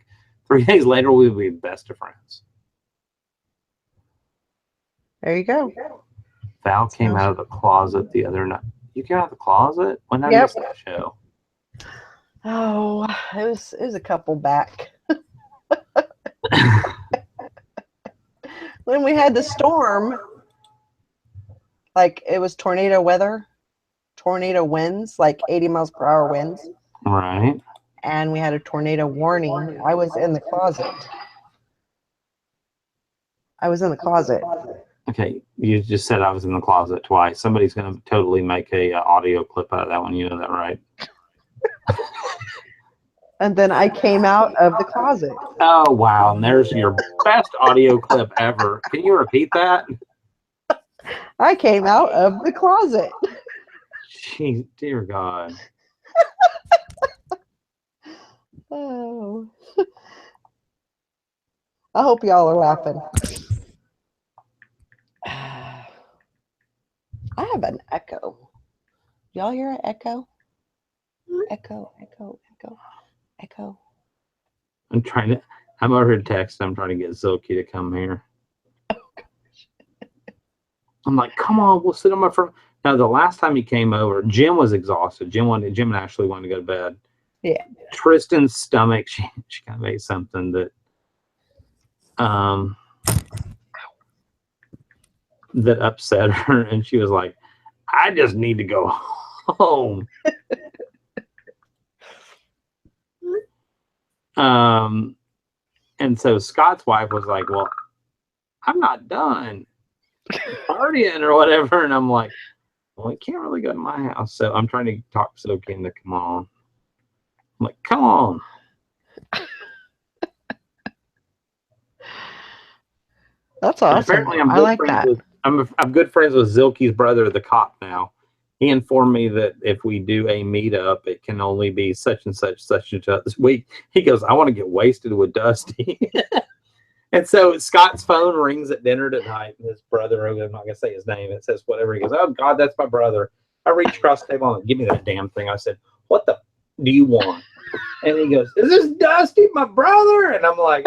Speaker 2: 3 days later, we'll be best of friends.
Speaker 1: There you go.
Speaker 2: Val came out of the closet the other night. You came out of the closet? When did I miss that show?
Speaker 1: Oh, it was a couple back. When we had the storm, like it was tornado weather, tornado winds, like 80 miles per hour winds.
Speaker 2: Right.
Speaker 1: And we had a tornado warning. I was in the closet.
Speaker 2: Okay, you just said I was in the closet twice. Somebody's going to totally make a audio clip out of that one. You know that, right?
Speaker 1: And then I came out of the closet.
Speaker 2: Oh, wow. And there's your best audio clip ever. Can you repeat that?
Speaker 1: I came out of the closet.
Speaker 2: Jeez, dear God.
Speaker 1: Oh. I hope y'all are laughing. I have an echo. Y'all hear an echo? Echo, echo, echo, echo.
Speaker 2: I'm over here texting. I'm trying to get Zilke to come here. Oh, gosh. I'm like, come on, we'll sit on my front. Now, the last time he came over, Jim was exhausted. Jim and Ashley wanted to go to bed.
Speaker 1: Yeah.
Speaker 2: Tristan's stomach, she kind of ate something that that upset her, and she was like, I just need to go home. And so Scott's wife was like, well, I'm not done partying or whatever. And I'm like, well, we can't really go to my house. So I'm trying to talk Silky into come on. I'm like, come on.
Speaker 1: That's awesome.
Speaker 2: Apparently,
Speaker 1: I like that.
Speaker 2: I'm good friends with Zilke's brother, the cop now. He informed me that if we do a meetup, it can only be such and such this week. He goes, I want to get wasted with Dusty. And so Scott's phone rings at dinner tonight, and his brother, I'm not going to say his name, it says whatever. He goes, oh, God, that's my brother. I reached across the table and give me that damn thing. I said, what the do you want? And he goes, is this Dusty, my brother? And I'm like,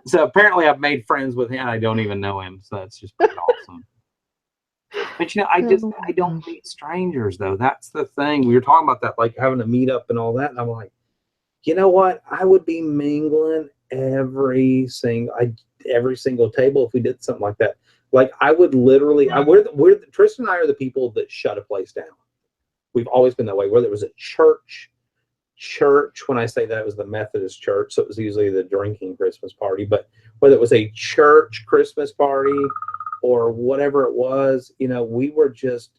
Speaker 2: so apparently I've made friends with him. I don't even know him, so that's just pretty awesome. But I don't meet strangers though. That's the thing. We were talking about that, like having a meetup and all that. And I'm like, you know what? I would be mingling every single table if we did something like that. Like I would literally, Tristan and I are the people that shut a place down. We've always been that way. Whether it was a church, when I say that, it was the Methodist church, so it was usually the drinking Christmas party. But whether it was a church Christmas party or whatever it was, we were just,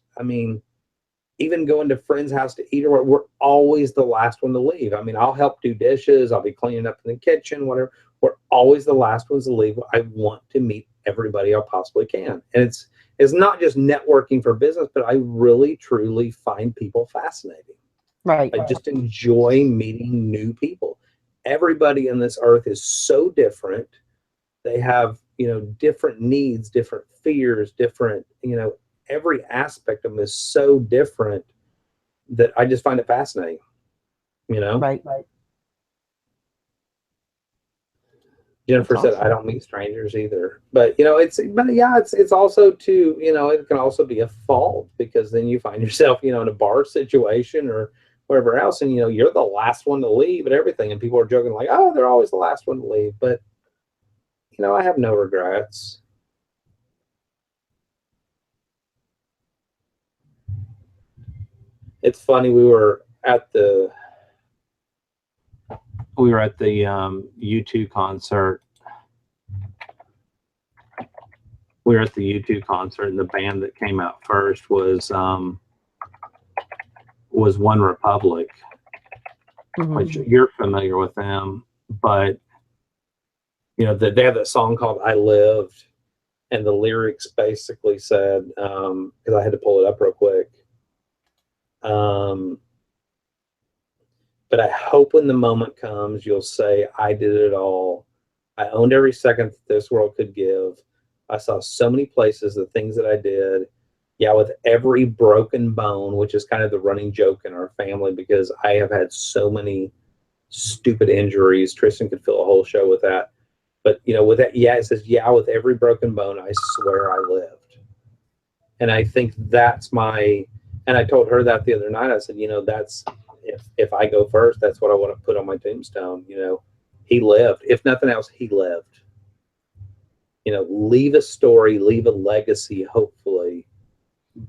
Speaker 2: even going to friends' house to eat, or we're always the last one to leave. I'll help do dishes, I'll be cleaning up in the kitchen, whatever. We're always the last ones to leave. I want to meet everybody I possibly can. And it's not just networking for business, but I really, truly find people fascinating.
Speaker 1: Right.
Speaker 2: I just enjoy meeting new people. Everybody on this earth is so different. They have, different needs, different fears, different, every aspect of them is so different that I just find it fascinating,
Speaker 1: Right.
Speaker 2: Jennifer said, I don't meet strangers either, but it's also too, it can also be a fault, because then you find yourself, in a bar situation or wherever else, and you're the last one to leave and everything, and people are joking like, oh, they're always the last one to leave, but I have no regrets. It's funny, we were at the U2 concert. We were at the U2 concert, and the band that came out first was One Republic, which you're familiar with them, but they have that song called I Lived, and the lyrics basically said, because I had to pull it up real quick, Um, but I hope when the moment comes, you'll say, I did it all. I owned every second that this world could give. I saw so many places, the things that I did. Yeah, with every broken bone, which is kind of the running joke in our family because I have had so many stupid injuries. Tristan could fill a whole show with that. But, with that, yeah, it says, yeah, with every broken bone, I swear I lived. And I think that's and I told her that the other night. I said, that's, if I go first, that's what I want to put on my tombstone. He lived. If nothing else, he lived. Leave a story, leave a legacy, hopefully.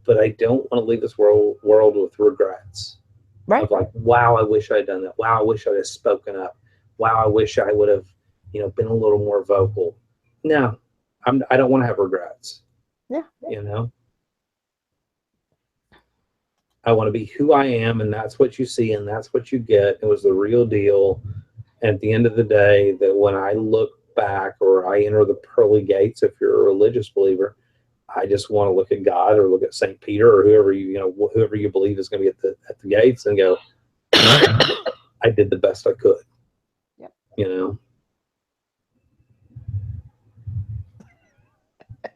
Speaker 2: But I don't want to leave this world with regrets.
Speaker 1: Right.
Speaker 2: Of like, wow, I wish I had done that. Wow, I wish I had spoken up. Wow, I wish I would have, been a little more vocal. No, I don't want to have regrets.
Speaker 1: Yeah.
Speaker 2: I want to be who I am, and that's what you see, and that's what you get. It was the real deal. And at the end of the day, that when I look back or I enter the pearly gates, if you're a religious believer, I just want to look at God or look at St. Peter or whoever you believe is going to be at the gates and go, I did the best I could.
Speaker 1: Yep.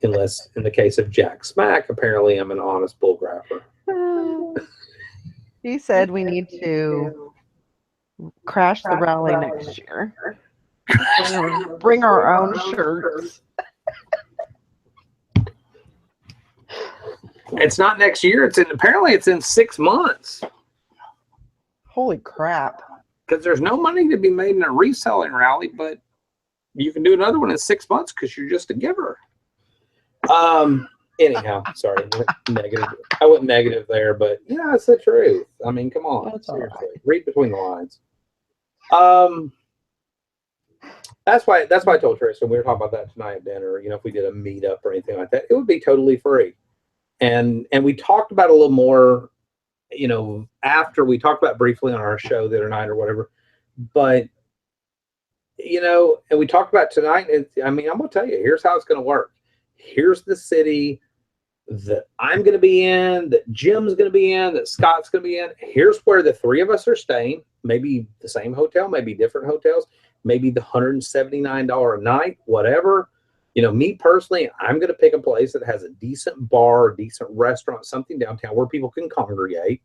Speaker 2: Unless in the case of Jack Smack, apparently I'm an honest bull grapper.
Speaker 1: He said we need to crash the rally next year. Bring our own shirts.
Speaker 2: It's not next year. Apparently it's in 6 months.
Speaker 1: Holy crap.
Speaker 2: Because there's no money to be made in a reselling rally, but you can do another one in 6 months because you're just a giver. Anyhow, sorry, negative. I went negative there, but it's the truth. I mean, come on,
Speaker 1: That's
Speaker 2: seriously,
Speaker 1: right.
Speaker 2: read between the lines. That's why I told Tristan we were talking about that tonight at dinner. If we did a meetup or anything like that, it would be totally free. And we talked about a little more, after we talked about briefly on our show the other night or whatever. But and we talked about tonight. I'm gonna tell you, here's how it's gonna work. Here's the city that I'm going to be in, that Jim's going to be in, that Scott's going to be in. Here's where the three of us are staying. Maybe the same hotel, maybe different hotels, maybe the $179 a night, whatever. Me personally, I'm going to pick a place that has a decent bar, a decent restaurant, something downtown where people can congregate.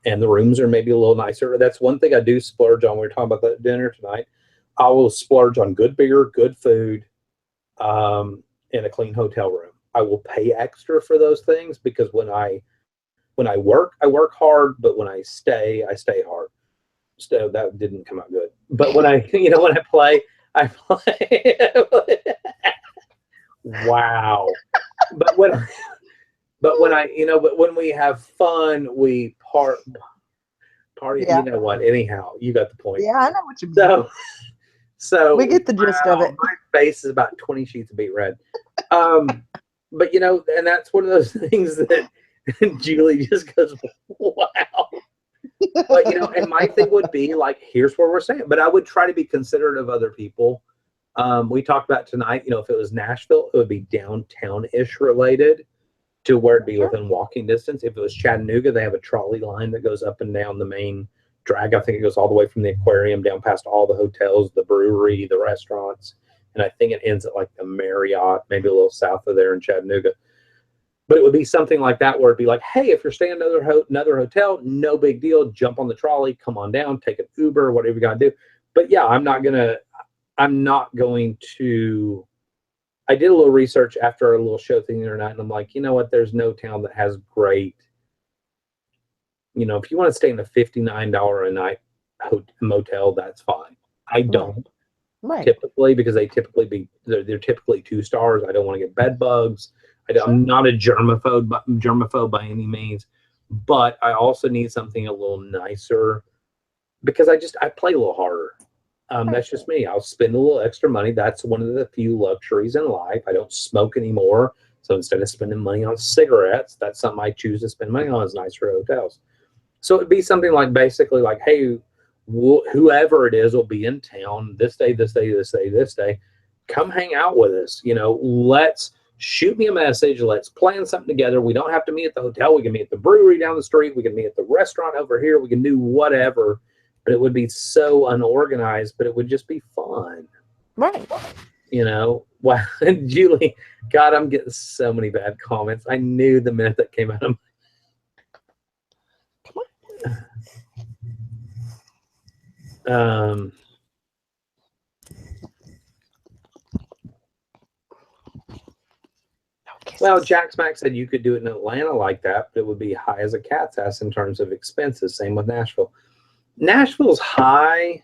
Speaker 2: And the rooms are maybe a little nicer. That's one thing I do splurge on. We were talking about that dinner tonight. I will splurge on good beer, good food, in a clean hotel room. I will pay extra for those things because when I work hard, but when I stay hard. So that didn't come out good. But when I play, I play. Wow. But when we have fun, we party.
Speaker 1: Yeah.
Speaker 2: You know what? Anyhow, you got the point.
Speaker 1: Yeah, I know what you mean.
Speaker 2: So
Speaker 1: we get the gist of it.
Speaker 2: My face is about 20 sheets of beet red. But and that's one of those things that Julie just goes, wow. But and my thing would be like, here's where we're staying. But I would try to be considerate of other people. We talked about tonight, if it was Nashville, it would be downtown-ish related to where it'd be within walking distance. If it was Chattanooga, they have a trolley line that goes up and down the main drag. I think it goes all the way from the aquarium down past all the hotels, the brewery, the restaurants. And I think it ends at like the Marriott, maybe a little south of there in Chattanooga. But it would be something like that where it'd be like, hey, if you're staying at another hotel, no big deal. Jump on the trolley, come on down, take an Uber, whatever you got to do. But yeah, I'm not going to. I did a little research after a little show thing the other night, and I'm like, you know what? There's no town that has great. If you want to stay in a $59 a night motel, that's fine. I don't.
Speaker 1: Right.
Speaker 2: Typically, because they're typically 2 stars. I don't want to get bed bugs. I'm not a germaphobe by any means, but I also need something a little nicer because I play a little harder. That's just me. I'll spend a little extra money. That's one of the few luxuries in life. I don't smoke anymore, so instead of spending money on cigarettes, that's something I choose to spend money on is nicer hotels. So it'd be something like basically like, hey, whoever it is will be in town this day, this day, this day, this day. Come hang out with us. shoot me a message. Let's plan something together. We don't have to meet at the hotel. We can meet at the brewery down the street. We can meet at the restaurant over here. We can do whatever. But it would be so unorganized, but it would just be fun.
Speaker 1: Right.
Speaker 2: You know, wow. Julie, God, I'm getting so many bad comments. I knew the minute that came out of my... Well, Jack Smack said you could do it in Atlanta like that, but it would be high as a cat's ass in terms of expenses. Same with Nashville. Nashville's high.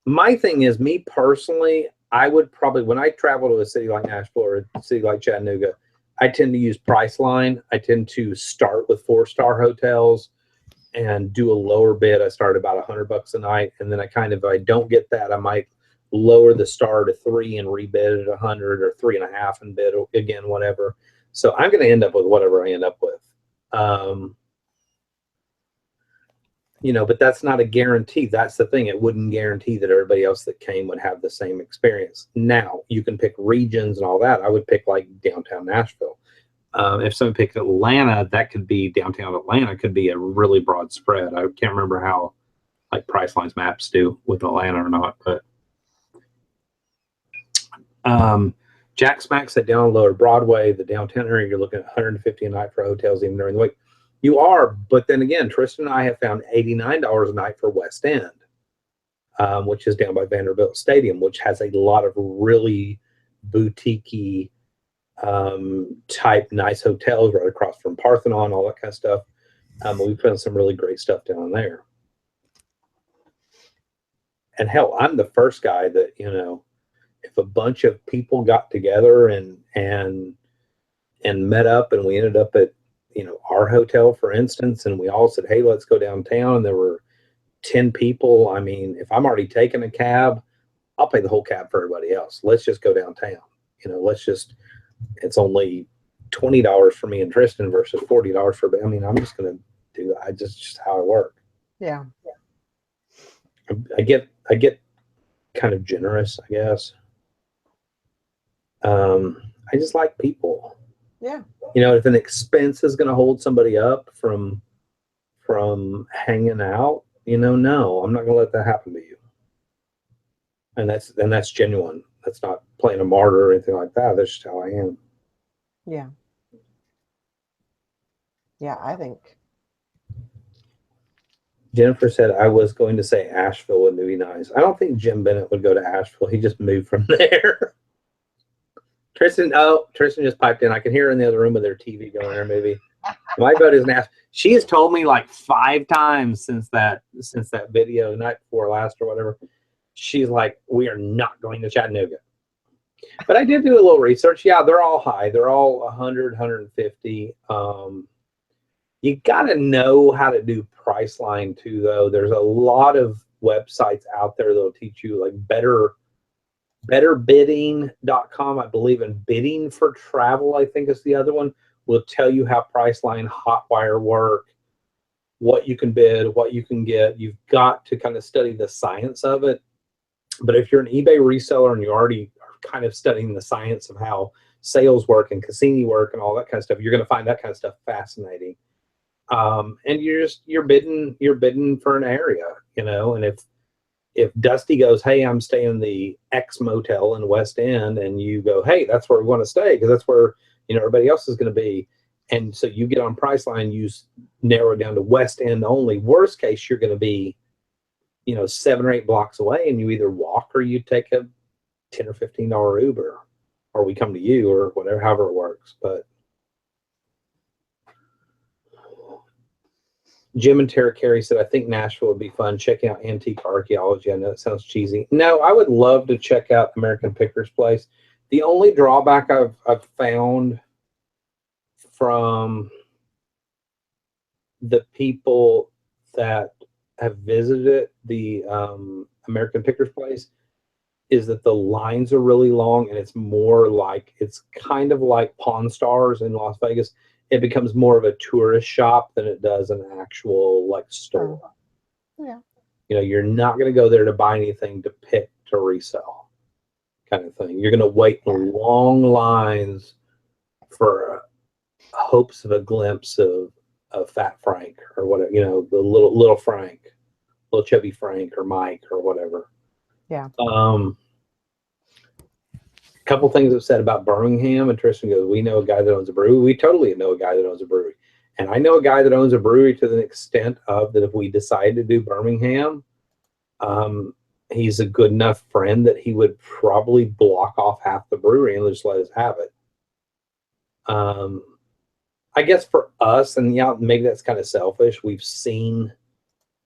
Speaker 2: My thing is, me personally, I would probably, when I travel to a city like Nashville or a city like Chattanooga, I tend to use Priceline. I tend to start with 4-star hotels and do a lower bid. I start about $100 a night, and then I kind of, if I don't get that, I might lower the star to 3 and rebid at 100 or 3.5 and bid again, whatever. So I'm going to end up with whatever I end up with. You know, but that's not a guarantee. That's the thing. It wouldn't guarantee that everybody else that came would have the same experience. Now, you can pick regions and all that. I would pick like downtown Nashville. If someone picked Atlanta, that could be downtown Atlanta, could be a really broad spread. I can't remember how like Priceline's maps do with Atlanta or not, but Jack Smack said down on Lower Broadway, the downtown area, you're looking at $150 a night for hotels even during the week. You are, but then again, Tristan and I have found $89 a night for West End, which is down by Vanderbilt Stadium, which has a lot of really boutique-y type nice hotels right across from Parthenon, all that kind of stuff. We found some really great stuff down there. And hell, I'm the first guy that, you know, if a bunch of people got together and met up and we ended up at, you know, our hotel, for instance, and we all said, hey, let's go downtown, and there were 10 people. I mean, if I'm already taking a cab, I'll pay the whole cab for everybody else. Let's just go downtown. You know, it's only $20 for me and Tristan versus $40 for, I mean, I'm just going to do that. Just how I work.
Speaker 1: Yeah.
Speaker 2: I get kind of generous, I guess. I just like people.
Speaker 1: Yeah.
Speaker 2: You know, if an expense is going to hold somebody up from hanging out, you know, no, I'm not going to let that happen to you. And that's genuine. That's not playing a martyr or anything like that. That's just how I am.
Speaker 1: Yeah. Yeah, I think.
Speaker 2: Jennifer said I was going to say Asheville would be nice. I don't think Jim Bennett would go to Asheville. He just moved from there. Tristan just piped in. I can hear her in the other room with their TV going there, maybe. My vote is Nashville. She has told me like 5 times since that video, night before last or whatever. She's like, we are not going to Chattanooga. But I did do a little research. Yeah, they're all high. They're all 100, 150. You got to know how to do Priceline too, though. There's a lot of websites out there that'll teach you like betterbidding.com, I believe, and Bidding for Travel, I think is the other one, will tell you how Priceline, Hotwire work, what you can bid, what you can get. You've got to kind of study the science of it. But if you're an eBay reseller and you already are kind of studying the science of how sales work and Cassini work and all that kind of stuff, you're going to find that kind of stuff fascinating. And you're bidding for an area, you know, and if Dusty goes, hey, I'm staying in the X motel in West End, and you go, hey, that's where we want to stay because that's where, you know, everybody else is going to be. And so you get on Priceline, you narrow it down to West End only. Worst case, you're going to be, you know, 7 or 8 blocks away, and you either walk or you take a $10 or $15 Uber, or we come to you or whatever, however it works. But Jim and Tara Carey said, I think Nashville would be fun. Checking out antique archaeology. I know it sounds cheesy. No, I would love to check out American Pickers Place. The only drawback I've found from the people that have visited the American Pickers Place is that the lines are really long, and it's more like, it's kind of like Pawn Stars in Las Vegas. It becomes more of a tourist shop than it does an actual like store.
Speaker 1: Yeah.
Speaker 2: You know, you're not going to go there to buy anything to pick to resell. kind of thing. You're going to wait in long lines for hopes of a glimpse of Fat Frank or whatever, the little Frank, little chubby Frank or Mike or whatever.
Speaker 1: Yeah.
Speaker 2: A couple things I've said about Birmingham, and Tristan goes, we know a guy that owns a brewery. We totally know a guy that owns a brewery. And I know a guy that owns a brewery to the extent of that if we decide to do Birmingham, he's a good enough friend that he would probably block off half the brewery and just let us have it. I guess for us, and yeah, maybe that's kind of selfish, we've seen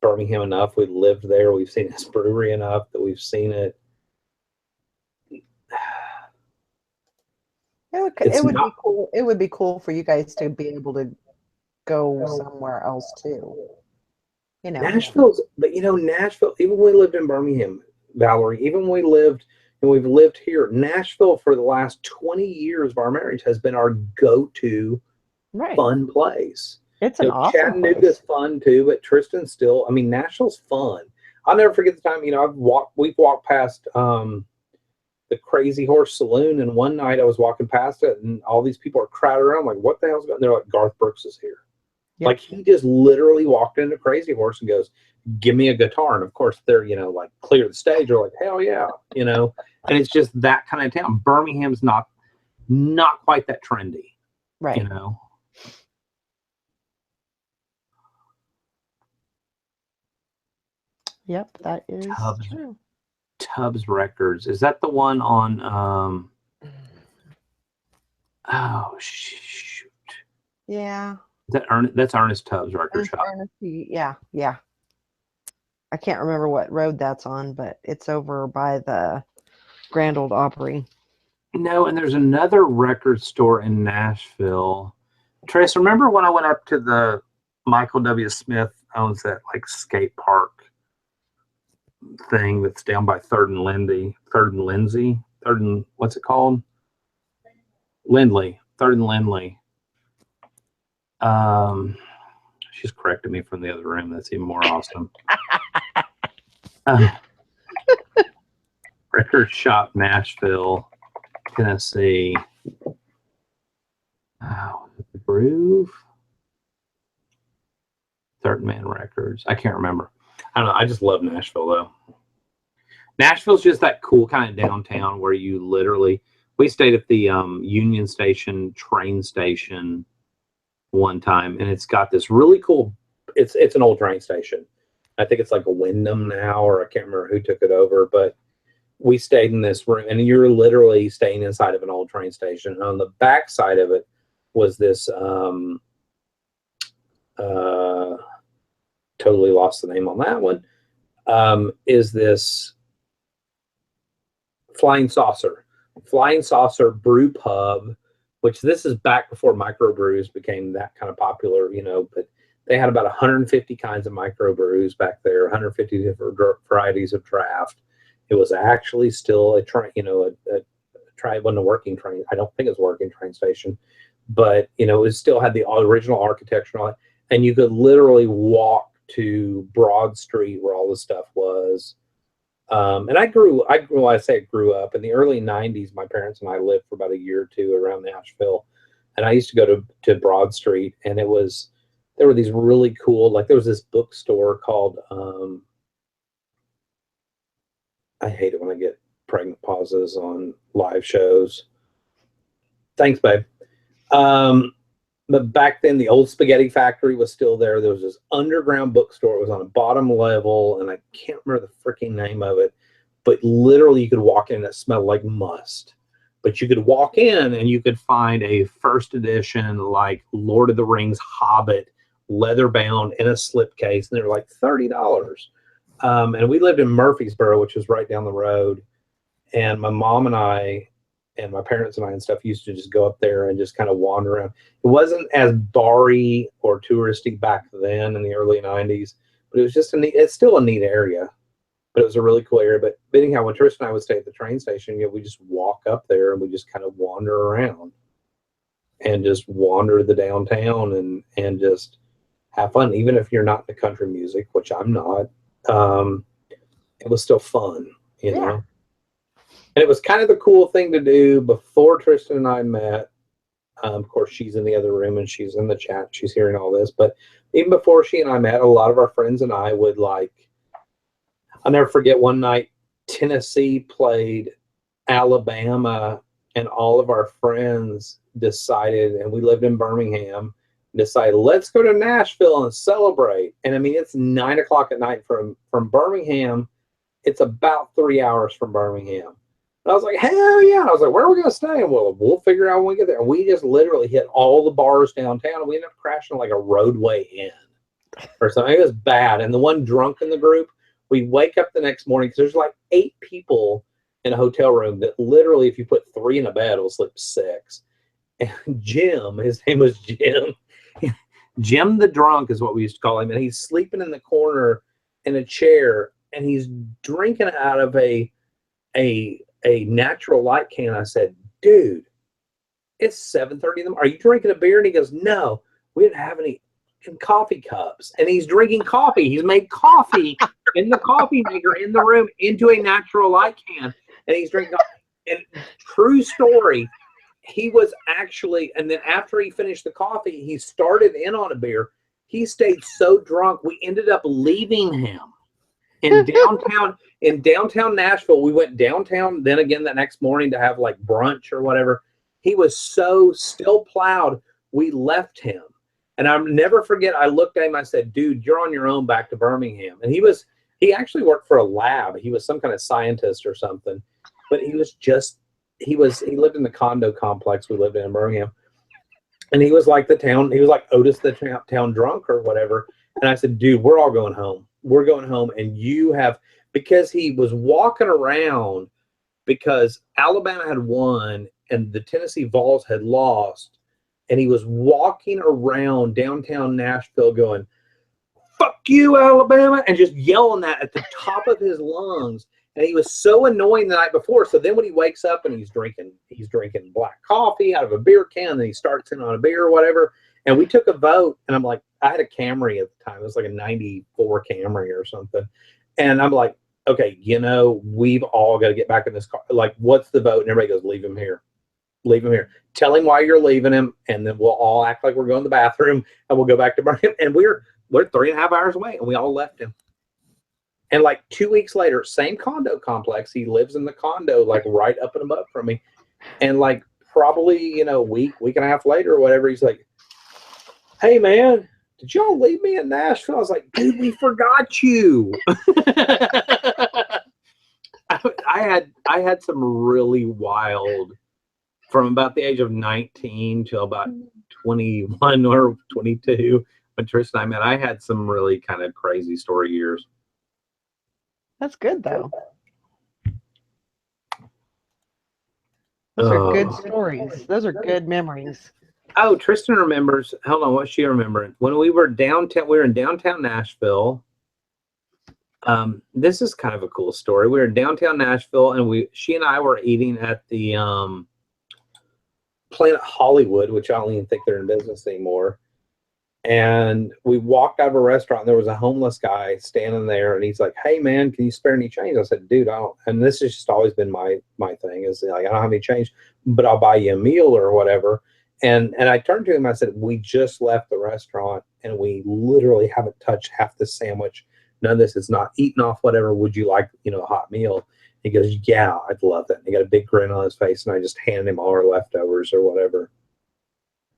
Speaker 2: Birmingham enough. We've lived there. We've seen this brewery enough that we've seen it.
Speaker 1: It would be cool. It would be cool for you guys to be able to go somewhere else too.
Speaker 2: Nashville's, but Nashville, even when we lived in Birmingham, Valerie, even when we've lived here, Nashville for the last 20 years of our marriage has been our go-to fun place.
Speaker 1: It's an awesome
Speaker 2: Chattanooga's fun too, but Tristan still, Nashville's fun. I'll never forget the time, we've walked past the Crazy Horse Saloon, and one night I was walking past it and all these people are crowded around, like, what the hell's going on? They're like, Garth Brooks is here. Yep. Like, he just literally walked into Crazy Horse and goes, give me a guitar. And of course they're, like, clear the stage. They're like, hell yeah, and it's just that kind of town. Birmingham's not quite that trendy,
Speaker 1: right? Yep, that is true.
Speaker 2: Tubbs Records. Is that the one on oh shoot.
Speaker 1: Yeah.
Speaker 2: That's Ernest Tubbs record shop.
Speaker 1: Yeah. I can't remember what road that's on, but it's over by the Grand Ole Opry.
Speaker 2: No, and there's another record store in Nashville. Trace, remember when I went up to the Michael W. Smith owns that like skate park thing that's down by Third and what's it called? Lindley. Third and Lindley. She's correcting me from the other room. That's even more awesome. Record Shop, Nashville, Tennessee. Oh, the Groove. Third Man Records. I can't remember. I don't know. I just love Nashville though. Nashville's just that cool kind of downtown where you literally. We stayed at the Union Station train station one time, and it's got this really cool. It's an old train station. I think it's like a Wyndham now, or I can't remember who took it over, but we stayed in this room, and you're literally staying inside of an old train station. And on the back side of it was this. Totally lost the name on that one. Is this Flying Saucer Brew Pub, which this is back before microbrews became that kind of popular, but they had about 150 kinds of microbrews back there, 150 different varieties of draft. It was actually still a train, it wasn't a working train. I don't think it was a working train station, but, it still had the original architecture, and you could literally walk to Broad Street where all the stuff was. And I grew up in the early 90s. My parents and I lived for about a year or two around Nashville, and I used to go to Broad Street, and there were these really cool, like there was this bookstore called, I hate it when I get pregnant pauses on live shows. Thanks, babe. But back then, the old Spaghetti Factory was still there. There was this underground bookstore. It was on a bottom level, and I can't remember the freaking name of it. But literally, you could walk in and it smelled like must. But you could walk in and you could find a first edition, like Lord of the Rings Hobbit, leather bound in a slipcase, and they were like $30. And we lived in Murfreesboro, which was right down the road. And my mom and I, and my parents and I and stuff used to just go up there and just kind of wander around. It wasn't as bar-y or touristy back then in the early 90s, but it was just it's still a neat area, but it was a really cool area. But anyhow, when Tristan and I would stay at the train station, we just walk up there and we just kind of wander around and just wander the downtown and just have fun. Even if you're not into country music, which I'm not, it was still fun, you know? And it was kind of the cool thing to do before Tristan and I met. Of course, she's in the other room and she's in the chat. She's hearing all this. But even before she and I met, a lot of our friends and I would I'll never forget one night, Tennessee played Alabama, and all of our friends decided, and we lived in Birmingham, decided, let's go to Nashville and celebrate. And I mean, it's 9 o'clock at night from Birmingham. It's about 3 hours from Birmingham. And I was like, hell yeah. And I was like, where are we going to stay? And we'll figure out when we get there. And we just literally hit all the bars downtown, and we ended up crashing like a roadway inn or something. It was bad. And the one drunk in the group, we wake up the next morning because there's like 8 people in a hotel room that literally, if you put 3 in a bed, will sleep 6. And Jim, his name was Jim. Jim the drunk is what we used to call him. And he's sleeping in the corner in a chair, and he's drinking out of a natural light can. I said, dude, it's 7:30 in the morning. Are you drinking a beer? And he goes, no, we didn't have any coffee cups. And he's drinking coffee. He's made coffee in the coffee maker in the room into a natural light can. And he's drinking coffee. And true story, he was actually, and then after he finished the coffee, he started in on a beer. He stayed so drunk, we ended up leaving him in downtown Nashville. We went downtown then again that next morning to have like brunch or whatever. He was so still plowed, we left him. And I'll never forget, I looked at him, I said, dude, you're on your own back to Birmingham. And he actually worked for a lab. He was some kind of scientist or something. But he lived in the condo complex we lived in Birmingham. And he was like Otis the town drunk or whatever. And I said, dude, we're all going home. We're going home. And because he was walking around because Alabama had won and the Tennessee Vols had lost. And he was walking around downtown Nashville going, fuck you, Alabama, and just yelling that at the top of his lungs. And he was so annoying the night before. So then when he wakes up and he's drinking black coffee out of a beer can, and he starts in on a beer or whatever. And we took a vote, and I'm like, I had a Camry at the time. It was like a 94 Camry or something. And I'm like, okay, we've all got to get back in this car. Like, what's the vote? And everybody goes, leave him here. Leave him here. Tell him why you're leaving him, and then we'll all act like we're going to the bathroom, and we'll go back to Birmingham. And we're 3.5 hours away, and we all left him. And like 2 weeks later, same condo complex. He lives in the condo, like right up and above from me. And like probably, week and a half later or whatever, he's like, hey man, did y'all leave me in Nashville? I was like, dude, we forgot you. I had some really wild, from about the age of 19 till about 21 or 22, when Tristan and I met, I had some really kind of crazy story years.
Speaker 1: That's good, though. Those are good stories. Those are good memories.
Speaker 2: Oh, Tristan remembers. Hold on, what's she remembering? When we were downtown, we were in downtown Nashville. This is kind of a cool story. We were in downtown Nashville, and she and I were eating at the Planet Hollywood, which I don't even think they're in business anymore. And we walked out of a restaurant, and there was a homeless guy standing there, and he's like, hey man, can you spare any change? I said, dude, I don't, and this has just always been my thing, is like, I don't have any change, but I'll buy you a meal or whatever. And I turned to him, I said, we just left the restaurant, and we literally haven't touched half the sandwich. None of this is not eaten off, whatever. Would you like, a hot meal? He goes, yeah, I'd love that. And he got a big grin on his face, and I just handed him all our leftovers or whatever.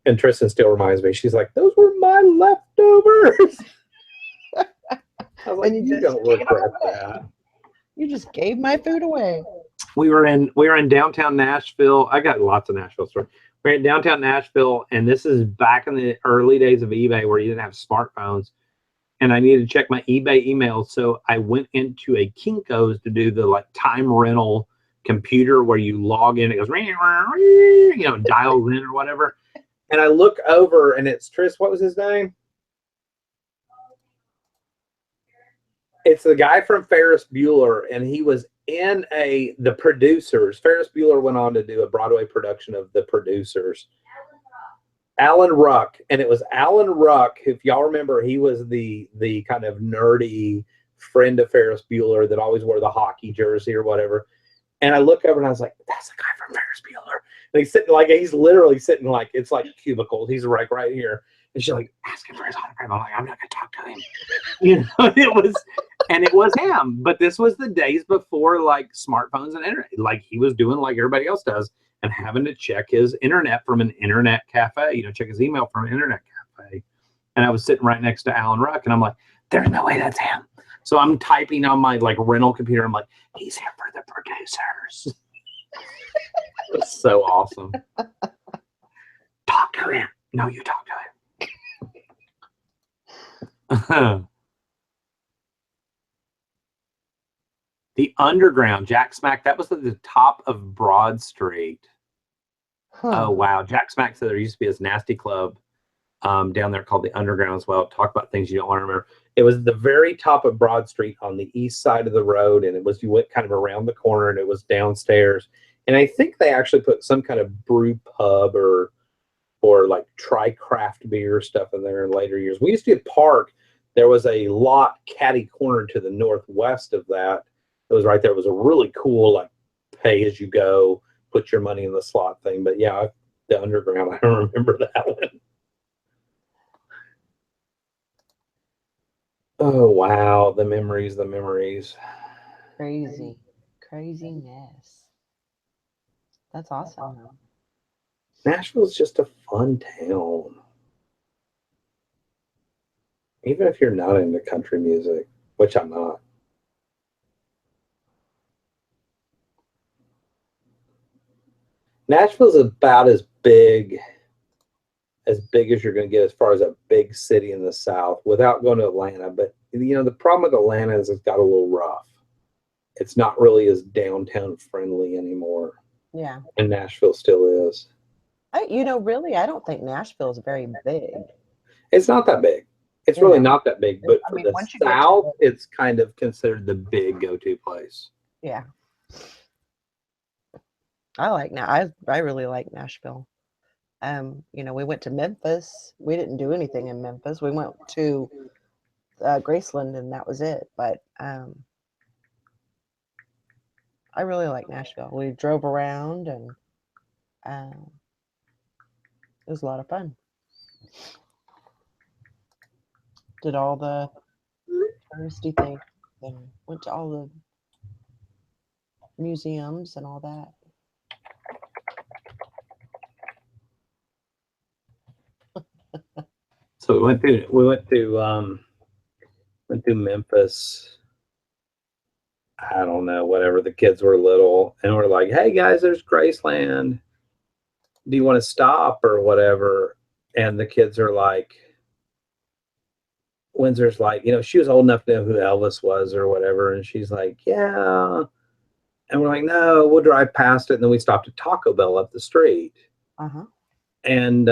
Speaker 2: And Tristan still reminds me, she's like, those were my leftovers. I was like, you don't regret that.
Speaker 1: You just gave my food away.
Speaker 2: We were in downtown Nashville. I got lots of Nashville stories. We're in downtown Nashville, and this is back in the early days of eBay where you didn't have smartphones. And I needed to check my eBay email. So I went into a Kinko's to do the time rental computer where you log in. It goes, dials in or whatever. And I look over, and it's what was his name? It's the guy from Ferris Bueller, and he was in The Producers. Ferris Bueller went on to do a Broadway production of The Producers. Alan Ruck. And it was Alan Ruck, if y'all remember, he was the kind of nerdy friend of Ferris Bueller that always wore the hockey jersey or whatever. And I look over and I was like, that's the guy from Ferris Bueller. And he's literally sitting like, it's like cubicles. He's right here. And she's like, ask him for his autograph. I'm like, I'm not going to talk to him. It was him. But this was the days before like smartphones and internet. Like he was doing like everybody else does and having to check his internet from an internet cafe, check his email from an internet cafe. And I was sitting right next to Alan Ruck and I'm like, there's no way that's him. So I'm typing on my like rental computer. I'm like, he's here for the producers. It was so awesome. Talk to him. No, you talk to him. The Underground, Jack Smack, that was at the top of Broad Street. Huh. Oh, wow. Jack Smack said there used to be this nasty club down there called the Underground as well. Talk about things you don't want to remember. It was the very top of Broad Street on the east side of the road, and you went kind of around the corner, and it was downstairs. And I think they actually put some kind of brew pub or like try craft beer stuff in there in later years. We used to park. There was a lot catty corner to the northwest of that. It was right there. It was a really cool, like, pay as you go, put your money in the slot thing. But yeah, the Underground, I don't remember that one. Oh, wow. The memories.
Speaker 1: Craziness. That's awesome, though.
Speaker 2: Nashville's just a fun town. Even if you're not into country music, which I'm not. Nashville's about as big as you're going to get as far as a big city in the South without going to Atlanta. But, the problem with Atlanta is it's got a little rough. It's not really as downtown friendly anymore.
Speaker 1: Yeah.
Speaker 2: And Nashville still is.
Speaker 1: Really, I don't think Nashville is very big.
Speaker 2: It's not that big. It's really not that big. But for the South, it's kind of considered the big go-to place.
Speaker 1: Yeah. I really like Nashville. We went to Memphis. We didn't do anything in Memphis. We went to Graceland, and that was it. But I really like Nashville. We drove around, and it was a lot of fun. Did all the touristy things and went to all the museums and all that.
Speaker 2: So we went to Memphis. I don't know, whatever. The kids were little, and we're like, "Hey guys, there's Graceland. Do you want to stop or whatever?" And the kids are like, Windsor's like, she was old enough to know who Elvis was or whatever, and she's like, "Yeah." And we're like, "No, we'll drive past it." And then we stopped at Taco Bell up the street.
Speaker 1: Uh-huh.
Speaker 2: And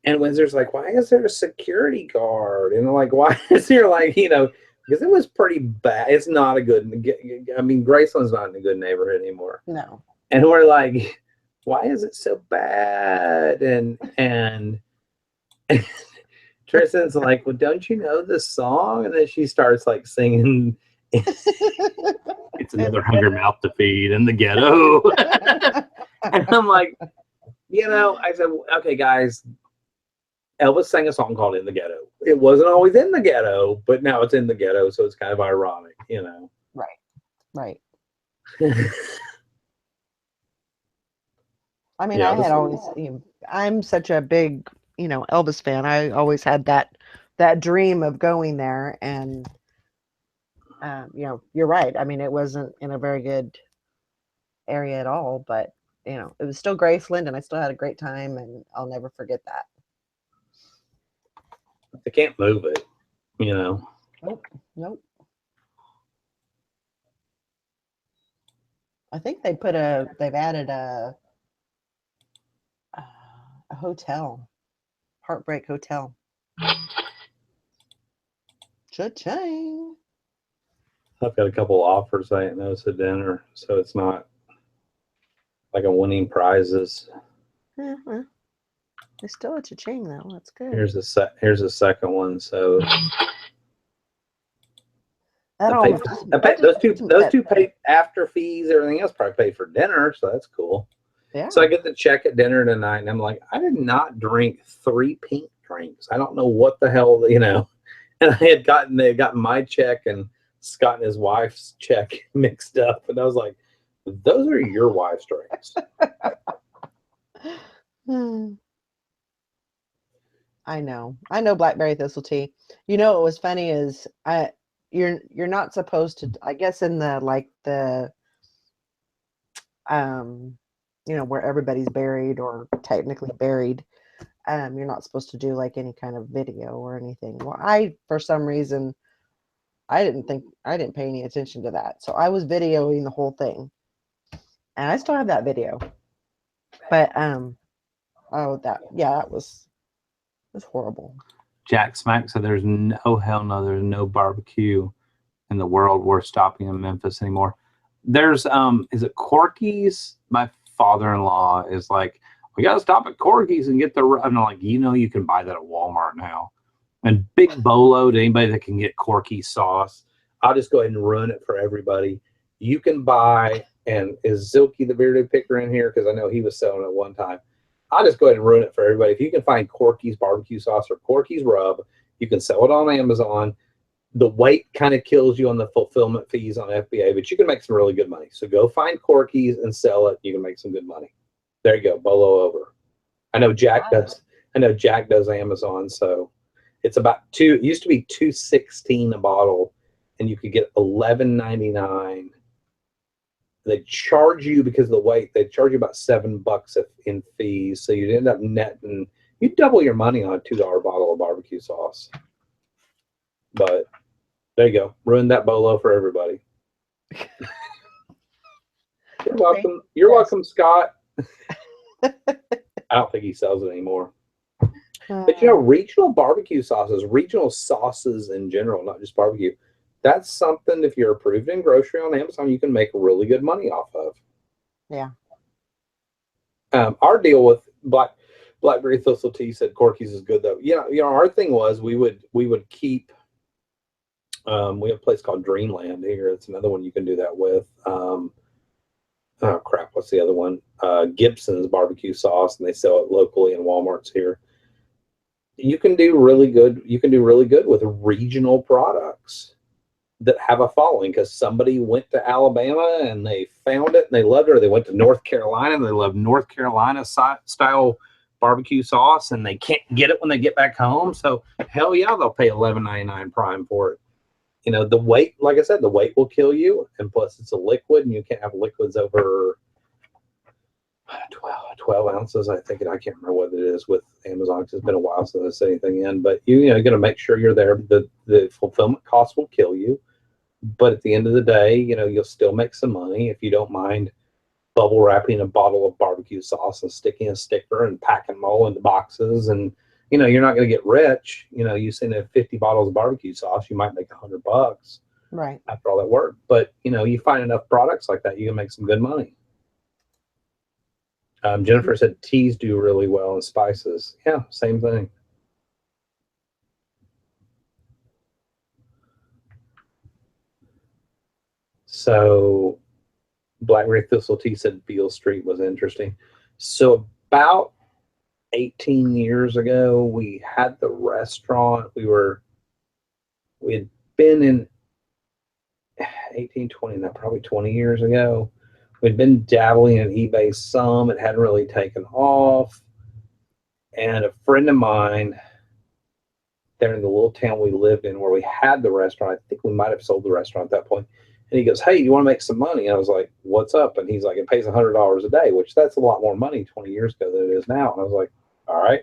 Speaker 2: and Windsor's like, "Why is there a security guard?" And I'm like, "Why is there because it was pretty bad. It's not a good, Graceland's not in a good neighborhood anymore."
Speaker 1: No.
Speaker 2: And we're like, "Why is it so bad?" And Tristan's like, "Well, don't you know the song?" And then she starts like singing, "It's another hungry mouth to feed in the ghetto." And I'm like, I said, "Okay, guys, Elvis sang a song called In the Ghetto. It wasn't always in the ghetto, but now it's in the ghetto, so it's kind of ironic,
Speaker 1: Right. I'm such a big, Elvis fan. I always had that dream of going there, and you're right. It wasn't in a very good area at all, but it was still Graceland, and I still had a great time, and I'll never forget that.
Speaker 2: They can't move it,
Speaker 1: Nope. I think they've added a hotel, Heartbreak Hotel. Cha-ching.
Speaker 2: I've got a couple offers I didn't notice at dinner, so it's not like I'm winning prizes.
Speaker 1: Mm-hmm. It's still a cha-ching though. That's good.
Speaker 2: Here's a second one. So
Speaker 1: That
Speaker 2: I paid,
Speaker 1: almost
Speaker 2: I paid
Speaker 1: that just
Speaker 2: those
Speaker 1: that,
Speaker 2: two paid after fees, everything else probably paid for dinner, so that's cool.
Speaker 1: yeah.
Speaker 2: So I get the check at dinner tonight, and I'm like, I did not drink 3 pink drinks. I don't know what the hell, you know. And they had gotten my check and Scott and his wife's check mixed up, and I was like, those are your wife's drinks.
Speaker 1: Hmm. I know. I know blackberry thistle tea. You know what was funny is you're not supposed to, I guess, in the like the um where everybody's buried or technically buried, you're not supposed to do like any kind of video or anything. Well, I for some reason I didn't pay any attention to that. So I was videoing the whole thing. And I still have that video. But oh that was horrible.
Speaker 2: Jack Smack said there's no hell no, there's no barbecue in the world worth stopping in Memphis anymore. There's is it Corky's? My father-in-law is like, we gotta stop at Corky's and get the I'm like, you can buy that at Walmart now. And big bolo to anybody that can get Corky sauce. I'll just go ahead and ruin it for everybody. You can buy, and is Zilke the bearded picker in here? Because I know he was selling it one time. I'll just go ahead and ruin it for everybody. If you can find Corky's barbecue sauce or Corky's rub, you can sell it on Amazon. The weight kind of kills you on the fulfillment fees on FBA, but you can make some really good money. So go find Corky's and sell it. You can make some good money. There you go. Bolo over. I know Jack does. I know Jack does Amazon. So it's about it used to be $2.16 a bottle, and you could get $11.99. They charge you because of the weight. They charge you about $7 in fees, so you'd end up netting. You double your money on a $2 bottle of barbecue sauce. But there you go. Ruined that bolo for everybody. You're welcome. You're welcome, Scott. I don't think he sells it anymore. But regional barbecue sauces, regional sauces in general, not just barbecue, that's something, if you're approved in grocery on Amazon, you can make really good money off of.
Speaker 1: Yeah.
Speaker 2: Our deal with blackberry thistle tea said Corky's is good though. Our thing was we would keep. We have a place called Dreamland here. It's another one you can do that with. Oh crap! What's the other one? Gibson's barbecue sauce, and they sell it locally in Walmart's here. You can do really good. You can do really good with regional products that have a following because somebody went to Alabama and they found it and they loved it, or they went to North Carolina and they love North Carolina style barbecue sauce and they can't get it when they get back home. So hell yeah, they'll pay $11.99 prime for it. The weight, like I said, the weight will kill you, and plus it's a liquid, and you can't have liquids over 12 ounces. I think I can't remember what it is with Amazon because it's been a while since I said anything in. But you're going to make sure you're there. The fulfillment cost will kill you, but at the end of the day, you'll still make some money if you don't mind bubble wrapping a bottle of barbecue sauce and sticking a sticker and packing them all into boxes. And you're not going to get rich. You send in 50 bottles of barbecue sauce, you might make $100
Speaker 1: right
Speaker 2: after all that work. But you find enough products like that, you can make some good money. Jennifer said teas do really well and spices. Yeah, same thing. So Blackberry Thistle Tea said Beale Street was interesting. So about 18 years ago, we had the restaurant. We had been in 18, 20, not probably 20 years ago. We'd been dabbling in eBay some. It hadn't really taken off. And a friend of mine there in the little town we lived in where we had the restaurant, I think we might have sold the restaurant at that point. And he goes, hey, you want to make some money? And I was like, what's up? And he's like, it pays $100 a day, which that's a lot more money 20 years ago than it is now. And I was like, all right.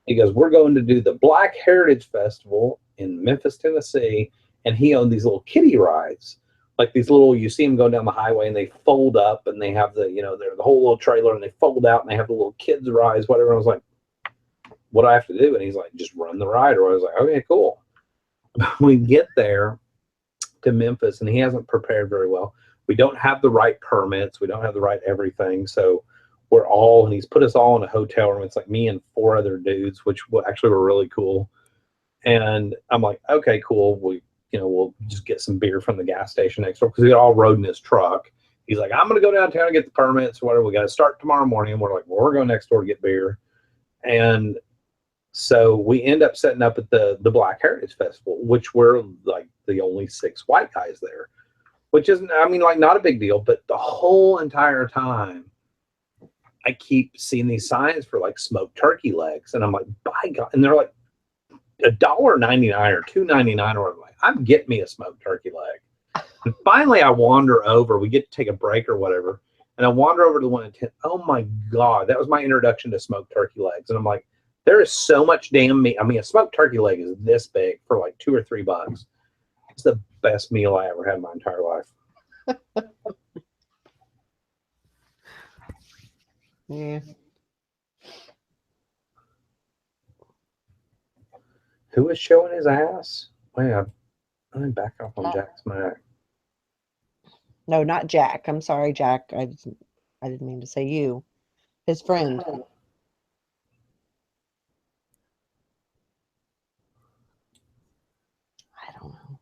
Speaker 2: He goes, we're going to do the Black Heritage Festival in Memphis, Tennessee. And he owned these little kiddie rides. Like these little, you see them going down the highway and they fold up and they have they're the whole little trailer and they fold out and they have the little kids rides, whatever. I was like, what do I have to do? And he's like, just run the ride. Or I was like, okay, cool. We get there to Memphis and he hasn't prepared very well. We don't have the right permits. We don't have the right everything. So and he's put us all in a hotel room. It's like me and 4 other dudes, which actually were really cool. And I'm like, okay, cool. We we'll just get some beer from the gas station next door because we all rode in his truck. He's like, I'm going to go downtown and get the permits or whatever. We got to start tomorrow morning. And we're like, well, we're going next door to get beer. And so we end up setting up at the Black Heritage Festival, which we're like the only 6 white guys there, which isn't, I mean, like not a big deal, but the whole entire time I keep seeing these signs for like smoked turkey legs. And I'm like, by God, and they're like $1.99 or $2.99 or like, I'm getting me a smoked turkey leg. And finally, I wander over. We get to take a break or whatever, and I wander over to the one at 10. Oh my God, that was my introduction to smoked turkey legs. And I'm like, there is so much damn meat. I mean, a smoked turkey leg is this big for like $2 or $3. It's the best meal I ever had in my entire life.
Speaker 1: Yeah.
Speaker 2: Who is showing his ass? Wait, let me back off on Jack's mic.
Speaker 1: No, not Jack. I'm sorry, Jack. I didn't mean to say you. His friend. I don't know.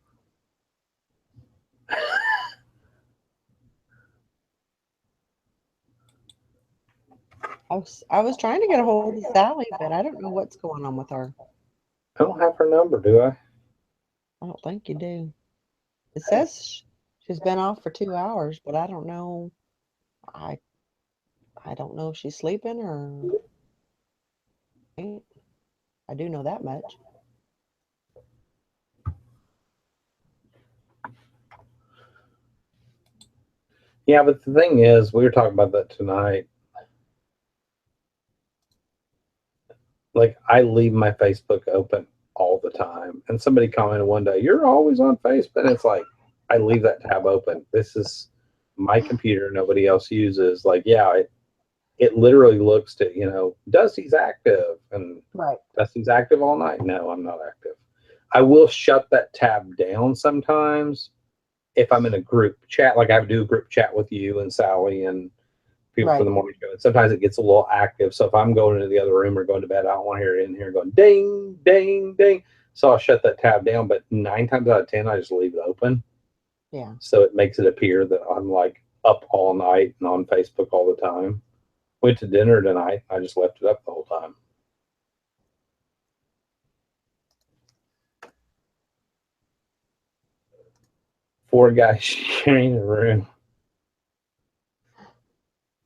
Speaker 1: I was trying to get a hold of Sally, but I don't know what's going on with her.
Speaker 2: I don't have her number, do I?
Speaker 1: I don't think you do. It says she's been off for 2 hours, but I don't know. I don't know if she's sleeping or I do know that much.
Speaker 2: Yeah, but the thing is, we were talking about that tonight. Like, I leave my Facebook open all the time. And somebody commented one day, you're always on Facebook. And it's like, I leave that tab open. This is my computer, nobody else uses. Like, yeah, it literally looks to, Dusty's active. And
Speaker 1: Right.
Speaker 2: Dusty's active all night. No, I'm not active. I will shut that tab down sometimes if I'm in a group chat. Like, I do a group chat with you and Sally and people for the morning show. And sometimes it gets a little active. So if I'm going into the other room or going to bed, I don't want to hear it in here going ding, ding, ding. So I'll shut that tab down. But 9 times out of 10, I just leave it open.
Speaker 1: Yeah.
Speaker 2: So it makes it appear that I'm like up all night and on Facebook all the time. Went to dinner tonight. I just left it up the whole time. Four guys sharing a room.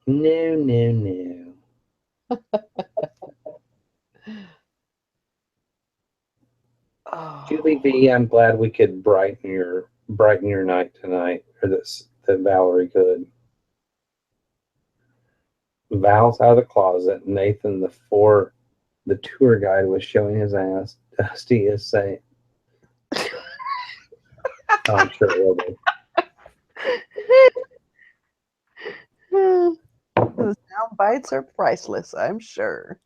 Speaker 2: No. Julie V, I'm glad we could brighten your night tonight, or that Valerie could. Val's out of the closet. Nathan, the tour guide was showing his ass. Dusty is saying, oh, I'm sure it will be.
Speaker 1: The sound bites are priceless, I'm sure.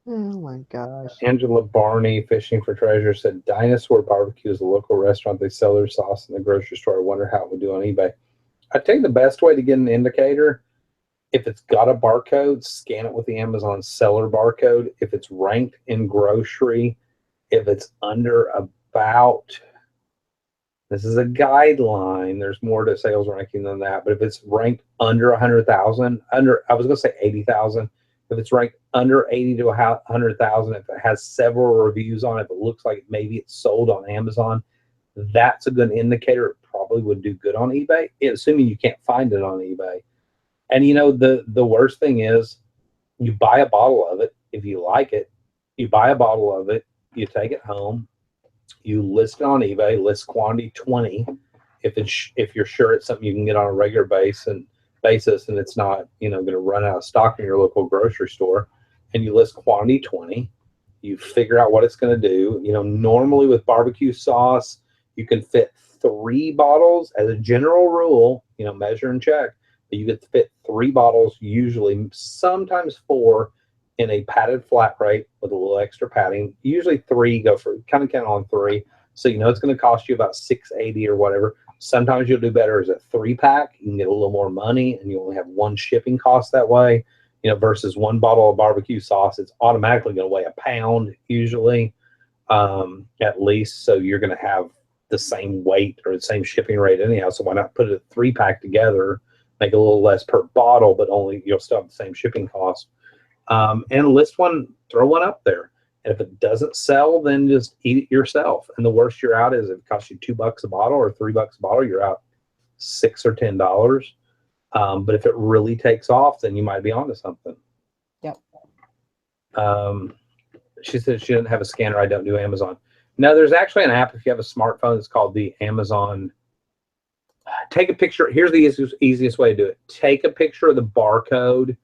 Speaker 1: Oh my gosh.
Speaker 2: Angela Barney, Fishing for Treasure, said Dinosaur Barbecue is a local restaurant. They sell their sauce in the grocery store. I wonder how it would do on eBay. I think the best way to get an indicator, if it's got a barcode, scan it with the Amazon seller barcode. If it's ranked in grocery, if it's under about, this is a guideline, there's more to sales ranking than that, but if it's ranked under 100,000, I was going to say 80,000, if it's ranked under 80 to 100,000, if it has several reviews on it, if it looks like maybe it's sold on Amazon, that's a good indicator. It probably would do good on eBay, assuming you can't find it on eBay. And the worst thing is, you buy a bottle of it. If you like it, you buy a bottle of it, you take it home, you list it on eBay, list quantity 20. If you're sure it's something you can get on a regular basis and it's not going to run out of stock in your local grocery store, and you list quantity 20, you figure out what it's going to do. Normally with barbecue sauce, you can fit 3 bottles as a general rule, measure and check, but you get to fit 3 bottles, usually sometimes 4, in a padded flat rate with a little extra padding. Usually 3, kind of count on 3. So it's going to cost you about $6.80 or whatever. Sometimes you'll do better as a 3-pack. You can get a little more money, and you only have 1 shipping cost that way. Versus 1 bottle of barbecue sauce, it's automatically going to weigh a pound usually. at least. So you're going to have the same weight or the same shipping rate anyhow. So why not put a 3-pack together, make a little less per bottle, but only you'll still have the same shipping cost. And list one, throw one up there. And if it doesn't sell, then just eat it yourself. And the worst you're out is if it costs you $2 a bottle or $3 a bottle, you're out $6 or $10. But if it really takes off, then you might be onto something.
Speaker 1: Yep.
Speaker 2: She said she doesn't have a scanner. I don't do Amazon. No, there's actually an app if you have a smartphone. It's called the Amazon. Take a picture. Here's the easiest way to do it. Take a picture of the barcode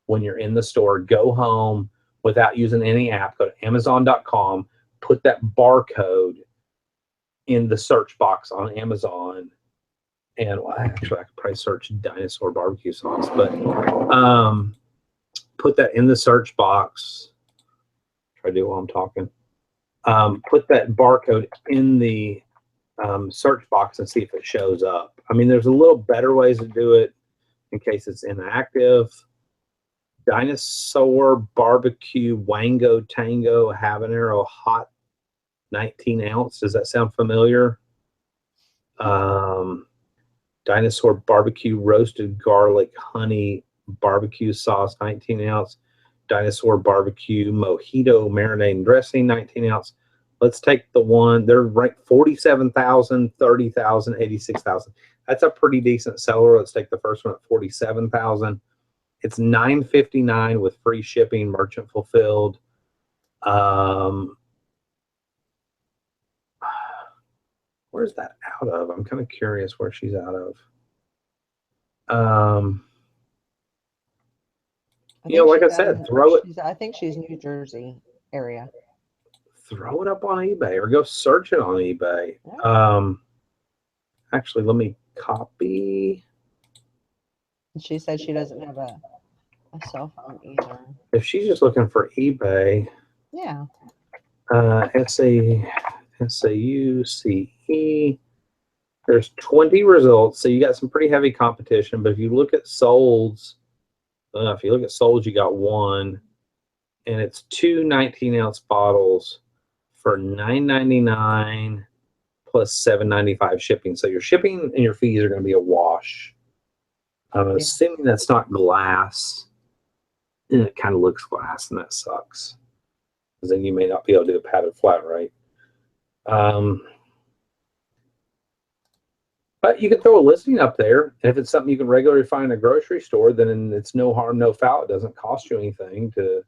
Speaker 2: when you're in the store. Go home without using any app. Go to Amazon.com. Put that barcode in the search box on Amazon. And well, actually, I could probably search dinosaur barbecue sauce, but put that in the search box. Try to do it while I'm talking. Put that barcode in the search box and see if it shows up. I mean, there's a little better ways to do it in case it's inactive. Dinosaur barbecue Wango Tango habanero hot 19 ounce. Does that sound familiar? Dinosaur barbecue roasted garlic honey barbecue sauce 19 ounce. Dinosaur barbecue mojito marinade and dressing 19 ounce. Let's take the one, they're ranked 47,000, 30,000, 86,000. That's a pretty decent seller. Let's take the first one at 47,000. It's $9.59 with free shipping, merchant fulfilled. Where's that out of? I'm kind of curious where she's out of. You know, like I said, throw it.
Speaker 1: I think she's New Jersey area.
Speaker 2: Throw it up on eBay or go search it on eBay. Yeah. Actually, let me copy.
Speaker 1: She said she doesn't have a cell phone either.
Speaker 2: If she's just looking for eBay.
Speaker 1: Yeah.
Speaker 2: SAUCE. There's 20 results, so you got some pretty heavy competition. But if you look at solds, you got one, and it's two 19-ounce bottles for $9.99 plus $7.95 shipping. So your shipping and your fees are going to be a wash. I'm assuming that's not glass, and it kind of looks glass, and that sucks. Because then you may not be able to do a padded flat right. But you can throw a listing up there, and if it's something you can regularly find in a grocery store, then it's no harm, no foul. It doesn't cost you anything to,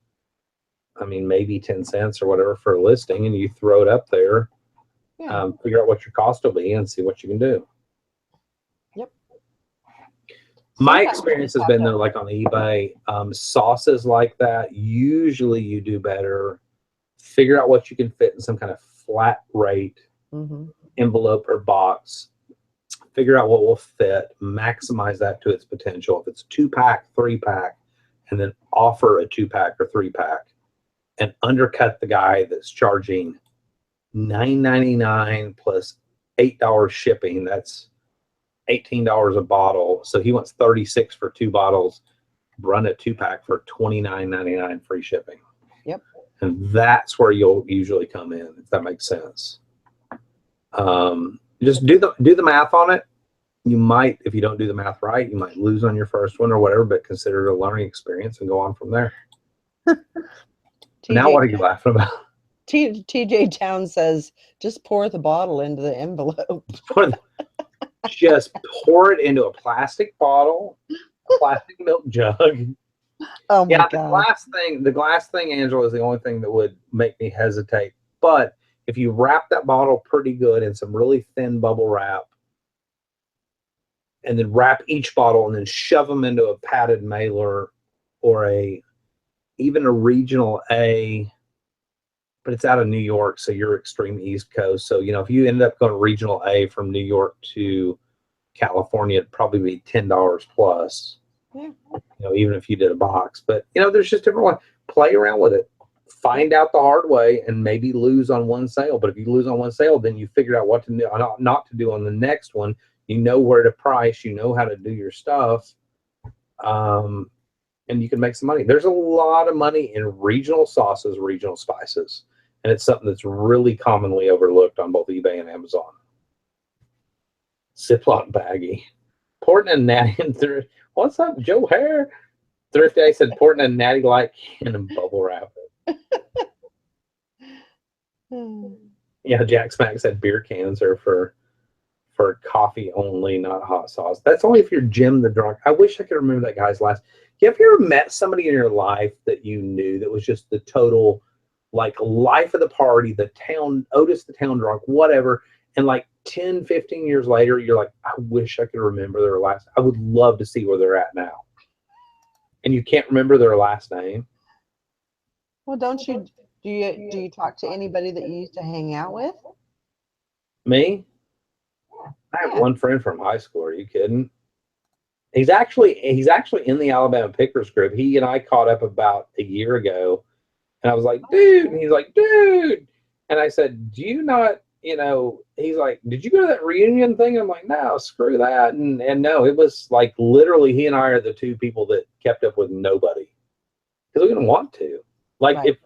Speaker 2: I mean, maybe 10 cents or whatever for a listing, and you throw it up there, figure out what your cost will be, and see what you can do.
Speaker 1: Yep.
Speaker 2: My experience has been, though, like on eBay, sauces like that, usually you do better. Figure out what you can fit in some kind of flat rate envelope or box. Figure out what will fit, maximize that to its potential. If it's 2-pack, 3-pack, and then offer a 2-pack or 3-pack and undercut the guy that's charging $9.99 plus $8 shipping. That's $18 a bottle. So he wants $36 for 2 bottles. Run a 2-pack for $29.99 free shipping.
Speaker 1: Yep.
Speaker 2: And that's where you'll usually come in, if that makes sense. Just do the math on it. You might, if you don't do the math right, you might lose on your first one or whatever, but consider it a learning experience and go on from there. Now what are you laughing about?
Speaker 1: TJ Town says, just pour the bottle into the envelope.
Speaker 2: Just pour it into a plastic bottle, a plastic milk jug.
Speaker 1: Oh my God.
Speaker 2: The glass thing, Angela, is the only thing that would make me hesitate. But if you wrap that bottle pretty good in some really thin bubble wrap, and then wrap each bottle and then shove them into a padded mailer or even a regional A, but it's out of New York, so you're extreme East Coast. So, you know, if you end up going regional A from New York to California, it'd probably be $10 plus. Yeah. You know, even if you did a box. But, you know, there's just different ways. Play around with it. Find out the hard way and maybe lose on one sale. But if you lose on one sale, then you figured out what to do, not to do on the next one. You know where to price. You know how to do your stuff. And you can make some money. There's a lot of money in regional sauces, regional spices. and it's something that's really commonly overlooked on both eBay and Amazon. Ziploc baggie. Porting a natty and thrift. What's up, Joe Hare? Thrift Day said porting a natty light can and bubble wrap it. Yeah, Jack Smack said beer cans are for coffee only, not hot sauce. That's only if you're Jim the drunk. I wish I could remember that guy's last. Have you ever met somebody in your life that you knew that was just the total, like, life of the party, the town, Otis the town drunk, whatever, and like 10, 15 years later, you're like, I wish I could remember their last. I would love to see where they're at now. And you can't remember their last name.
Speaker 1: Well, do you talk to anybody that you used to hang out with?
Speaker 2: Me? I have one friend from high school. Are you kidding? He's actually in the Alabama Pickers group. He and I caught up about a year ago, and I was like, dude, and he's like, dude, and I said, do you not, he's like, did you go to that reunion thing? I'm like, no, screw that. And no, it was like literally he and I are the two people that kept up with nobody because we didn't want to. Like, right.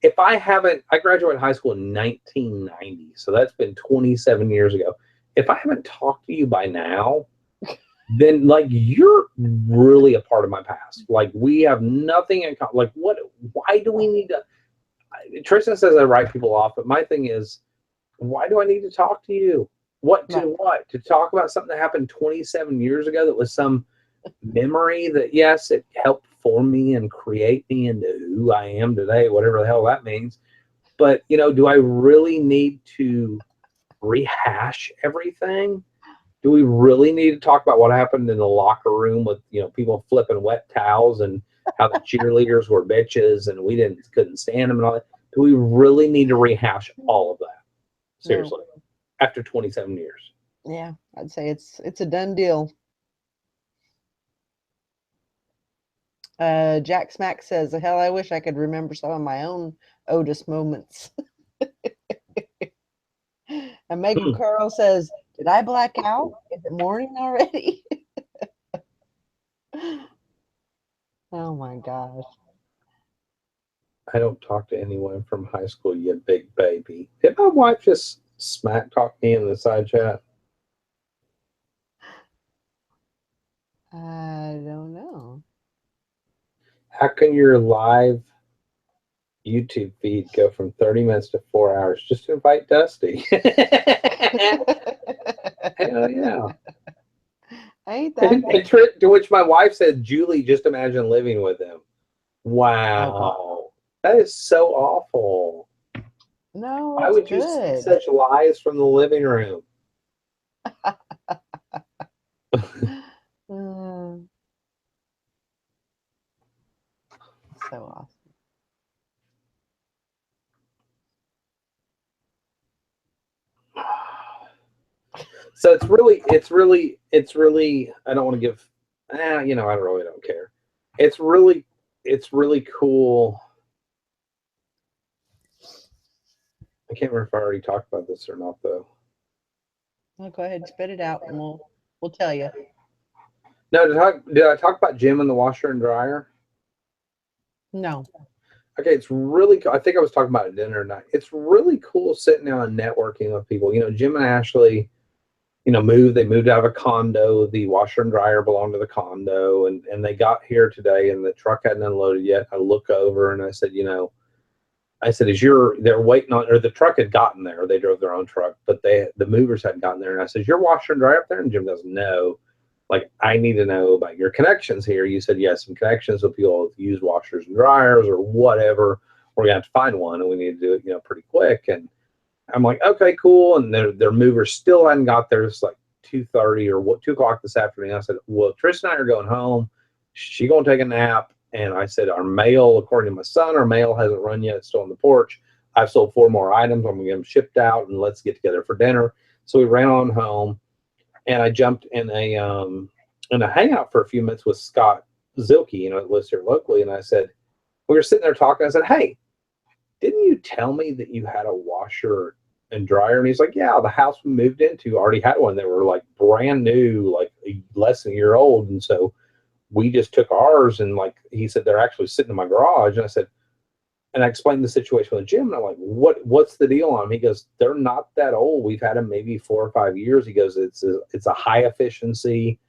Speaker 2: If I graduated high school in 1990, so that's been 27 years ago. If I haven't talked to you by now, then like you're really a part of my past. Like we have nothing in common. Like why do we need to? Tristan says I write people off, but my thing is, why do I need to talk to you? To talk about something that happened 27 years ago that was some memory that, yes, it helped form me and create me into who I am today, whatever the hell that means. But, do I really need to rehash everything? Do we really need to talk about what happened in the locker room with, people flipping wet towels and how the cheerleaders were bitches and we couldn't stand them and all that? Do we really need to rehash all of that? Seriously, no. After 27 years.
Speaker 1: Yeah, I'd say it's a done deal. Jack Smack says, hell, I wish I could remember some of my own Otis moments. And Megan Carl says, did I black out? Is it morning already? Oh my gosh.
Speaker 2: I don't talk to anyone from high school, you big baby. Did my wife just smack talk me in the side chat?
Speaker 1: I don't know.
Speaker 2: How can your live YouTube feed go from 30 minutes to 4 hours? Just invite Dusty. Hell yeah.
Speaker 1: Ain't that
Speaker 2: to which my wife said, Julie, just imagine living with him. Wow. Oh. That is so awful.
Speaker 1: No,
Speaker 2: why would you say such lies from the living room?
Speaker 1: So awesome.
Speaker 2: So it's really, I don't want to give, I really don't care. It's really cool. I can't remember if I already talked about this or not, though.
Speaker 1: Well, go ahead and spit it out, and we'll tell you.
Speaker 2: No, did I talk about Jim and the washer and dryer?
Speaker 1: No.
Speaker 2: Okay, it's really cool. I think I was talking about it dinner night. It's really cool sitting down and networking with people. Jim and Ashley, they moved out of a condo. The washer and dryer belonged to the condo, and they got here today, and the truck hadn't unloaded yet. I look over and I said, they're waiting on, or the truck had gotten there. They drove their own truck, but the movers hadn't gotten there. And I said, your washer and dryer up there? And Jim goes, no. Like, I need to know about your connections here. You said, yes, some connections with people who use washers and dryers or whatever. We're going to have to find one, and we need to do it, pretty quick. And I'm like, okay, cool. And their movers still hadn't got there. It's like 2:30 or 2 o'clock this afternoon. I said, well, Tristan and I are going home. She's going to take a nap. And I said, our mail, according to my son, our mail hasn't run yet. It's still on the porch. I've sold 4 more items. I'm going to get them shipped out, and let's get together for dinner. So we ran on home, and I jumped in a hangout for a few minutes with Scott Zilke, that lives here locally. And I said, we were sitting there talking. I said, hey, didn't you tell me that you had a washer and dryer? And he's like, yeah, the house we moved into already had one. They were like brand new, like less than a year old. And so we just took ours, and like he said, they're actually sitting in my garage. And I said, And I explained the situation with Jim, and I'm like, what's the deal on him? He goes, they're not that old. We've had them maybe 4 or 5 years. He goes, it's a high efficiency.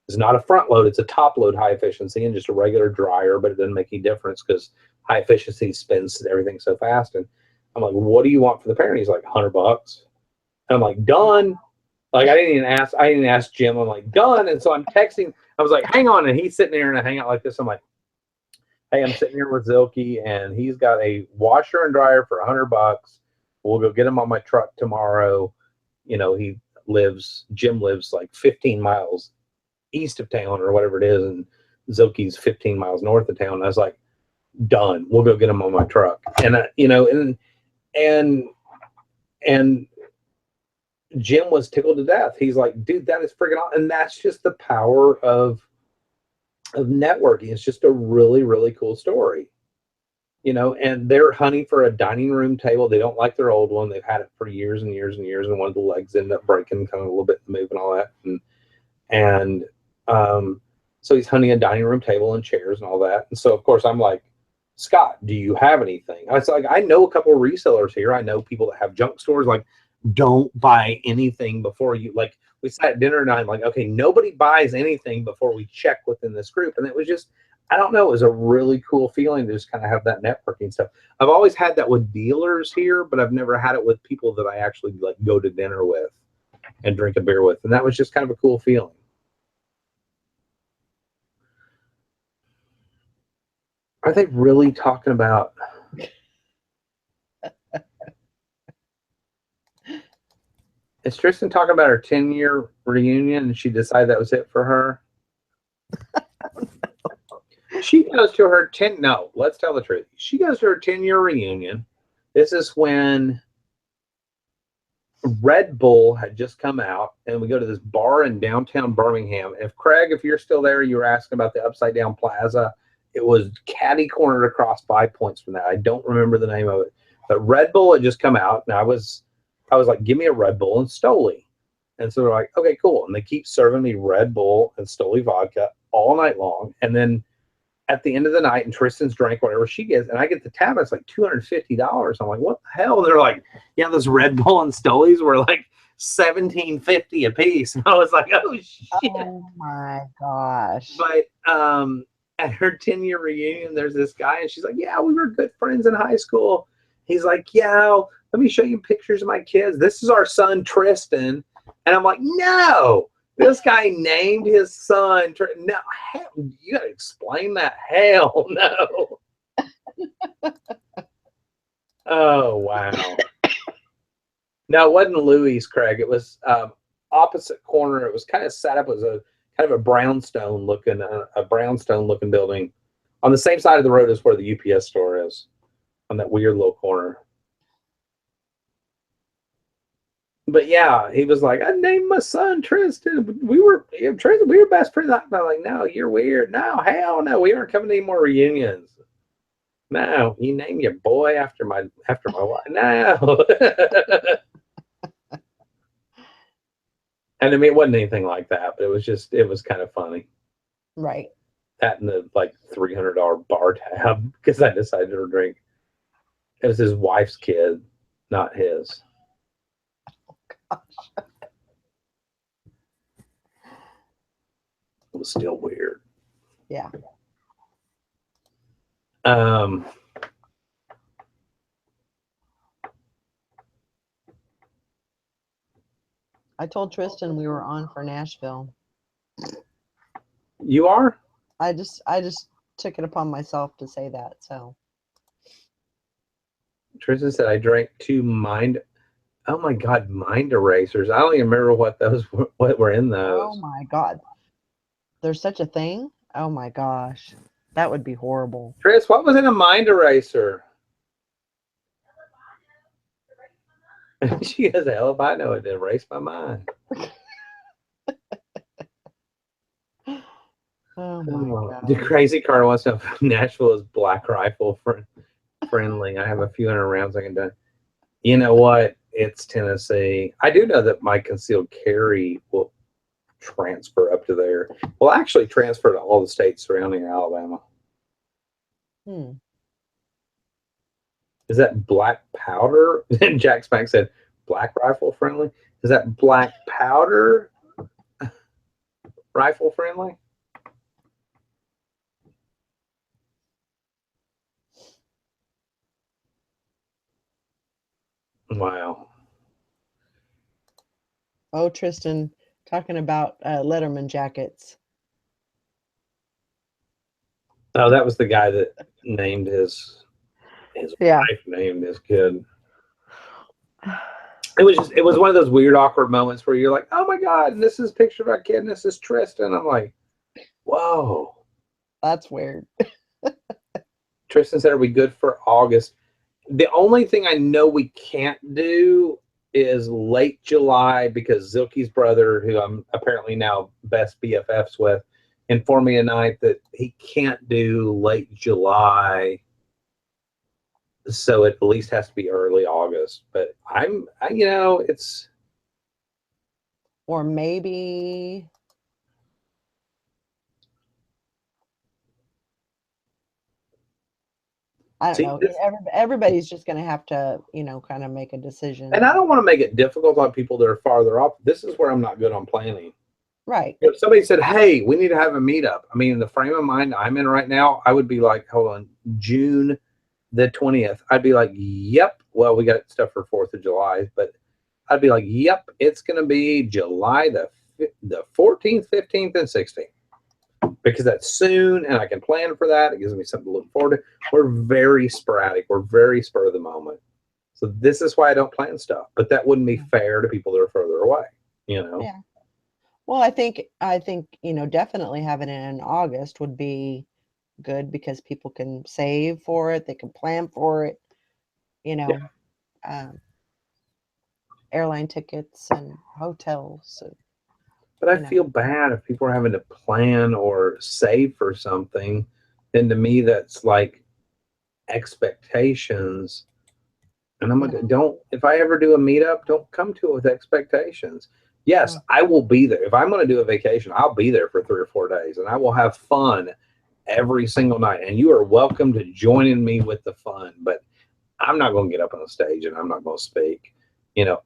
Speaker 2: It's not a front load, it's a top load high efficiency and just a regular dryer, but it doesn't make any difference because high efficiency spins everything so fast. And I'm like, what do you want for the parent? He's like, $100. And I'm like, done. Like I didn't even ask Jim. I'm like, done. And so I'm texting. I was like, hang on. And he's sitting there in a hangout like this. I'm like, hey, I'm sitting here with Zilke, and he's got a washer and dryer for $100. We'll go get him on my truck tomorrow. You know, Jim lives like 15 miles east of town or whatever it is, and Zilke's 15 miles north of town. I was like, done. We'll go get him on my truck. And you know, and Jim was tickled to death. He's like, dude, that is freaking awesome. And that's just the power of networking. It's just a really, really cool story. You know, and they're hunting for a dining room table. They don't like their old one. They've had it for years and years and years, and one of the legs ended up breaking kind of a little bit in the move and all that. And so he's hunting a dining room table and chairs and all that. And so, of course, I'm like, Scott, do you have anything? I was like, I know a couple of resellers here. I know people that have junk stores. Like, don't buy anything before you, like, we sat at dinner and I'm like, okay, nobody buys anything before we check within this group. And it was just, I don't know, it was a really cool feeling to just kind of have that networking stuff. I've always had that with dealers here, but I've never had it with people that I actually like go to dinner with and drink a beer with. And that was just kind of a cool feeling. Are they really talking about? Is Tristan talking about her 10-year reunion and she decided that was it for her? She goes to her no, let's tell the truth. She goes to her 10-year reunion. This is when Red Bull had just come out, and we go to this bar in downtown Birmingham. If Craig, if you're still there, you were asking about the Upside Down Plaza. It was catty cornered across 5 points from that. I don't remember the name of it, but Red Bull had just come out, and I was like, give me a Red Bull and Stoli. And so they're like, okay, cool. And they keep serving me Red Bull and Stoli vodka all night long. And then at the end of the night, and Tristan's drank whatever she gets, and I get the tab, it's like $250. I'm like, what the hell? And they're like, yeah, those Red Bull and Stolis were like $17.50 a piece. And I was like, oh shit.
Speaker 1: Oh my gosh.
Speaker 2: But at her 10-year reunion, there's this guy, and she's like, yeah, we were good friends in high school. He's like, yeah, let me show you pictures of my kids. This is our son, Tristan. And I'm like, no. This guy named his son. No, hell, you got to explain that. Hell no. Oh, wow. No, it wasn't Louis, Craig. It was opposite corner. It was kind of set up as a kind of a brownstone looking building on the same side of the road as where the UPS store is, on that weird little corner. But yeah, he was like, I named my son Tristan. We were best friends. I'm like, no, you're weird. No, hell no, we aren't coming to any more reunions. No, you name your boy after my wife. No. And I mean, it wasn't anything like that, but it was kind of funny.
Speaker 1: Right.
Speaker 2: That and the like $300 bar tab because I decided to drink. It was his wife's kid, not his. It was still weird.
Speaker 1: Yeah. I told Tristan we were on for Nashville.
Speaker 2: You are?
Speaker 1: I just took it upon myself to say that. So
Speaker 2: Tristan said I drank 2 mind. Oh my God, mind erasers. I don't even remember what were in those.
Speaker 1: Oh my God. There's such a thing? Oh my gosh. That would be horrible.
Speaker 2: Tris, what was in a mind eraser? She goes, hell if I know it, erase my mind.
Speaker 1: Oh my God.
Speaker 2: The crazy car wants to know if Nashville is black rifle friendly. I have a few hundred rounds I can do. You know what? It's Tennessee. I do know that my concealed carry will transfer up to there. Well, actually transfer to all the states surrounding Alabama. Is that black powder? And Jack Smack said, black rifle friendly? Is that black powder rifle friendly? Wow.
Speaker 1: Oh, Tristan, talking about Letterman jackets.
Speaker 2: Oh, that was the guy that named his
Speaker 1: Yeah.
Speaker 2: wife named his kid. It was one of those weird, awkward moments where you're like, oh my God, and this is a picture of our kid, and this is Tristan. I'm like, whoa.
Speaker 1: That's weird.
Speaker 2: Tristan said, are we good for August? The only thing I know we can't do is late July because Zilke's brother, who I'm apparently now best BFFs with, informed me tonight that he can't do late July. So it at least has to be early August. But it's.
Speaker 1: Or maybe I don't
Speaker 2: See,
Speaker 1: know. Everybody's just going to have to, kind of make a decision.
Speaker 2: and I don't want to make it difficult on people that are farther off. This is where I'm not good on planning.
Speaker 1: Right.
Speaker 2: If somebody said, hey, we need to have a meetup, I mean, in the frame of mind I'm in right now, I would be like, hold on, June the 20th. I'd be like, yep. Well, we got stuff for 4th of July, but I'd be like, yep, it's going to be July the 14th, 15th, and 16th. Because that's soon, and I can plan for that. It gives me something to look forward to. We're very sporadic. We're very spur of the moment. So this is why I don't plan stuff. But that wouldn't be fair to people that are further away,
Speaker 1: Yeah. Well, I think, definitely having it in August would be good because people can save for it. They can plan for it,
Speaker 2: Yeah.
Speaker 1: um, airline tickets and hotels.
Speaker 2: But I feel bad if people are having to plan or save for something. Then to me, that's like expectations. And I'm like, if I ever do a meetup, don't come to it with expectations. Yes, I will be there. If I'm going to do a vacation, I'll be there for 3 or 4 days and I will have fun every single night. And you are welcome to joining me with the fun. But I'm not going to get up on the stage and I'm not going to speak.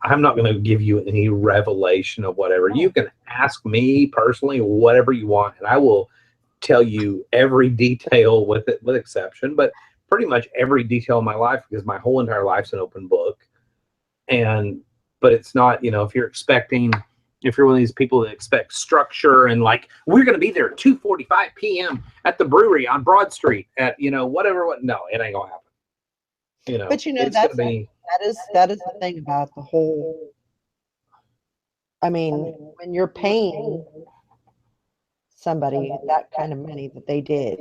Speaker 2: I'm not going to give you any revelation of whatever. You can ask me personally whatever you want, and I will tell you every detail with exception, but pretty much every detail of my life because my whole entire life's an open book. But it's not, if you're one of these people that expect structure and like we're going to be there at 2:45 p.m. at the brewery on Broad Street at whatever. No, it ain't gonna happen.
Speaker 1: But that is the thing about the whole. I mean, when you're paying somebody that kind of money that they did.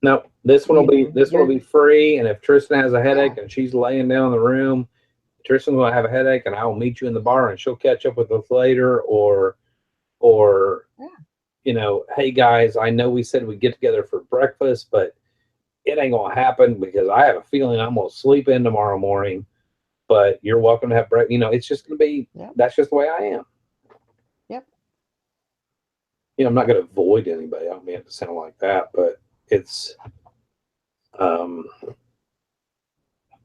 Speaker 2: No, this one will be free. And if Tristan has a headache and she's laying down in the room, Tristan's gonna have a headache, and I will meet you in the bar, and she'll catch up with us later. Or hey guys, I know we said we'd get together for breakfast, but it ain't gonna happen because I have a feeling I'm gonna sleep in tomorrow morning. But you're welcome to have breakfast. It's just gonna be. That's just the way I am.
Speaker 1: Yep.
Speaker 2: I'm not gonna avoid anybody. I don't mean it to sound like that, but it's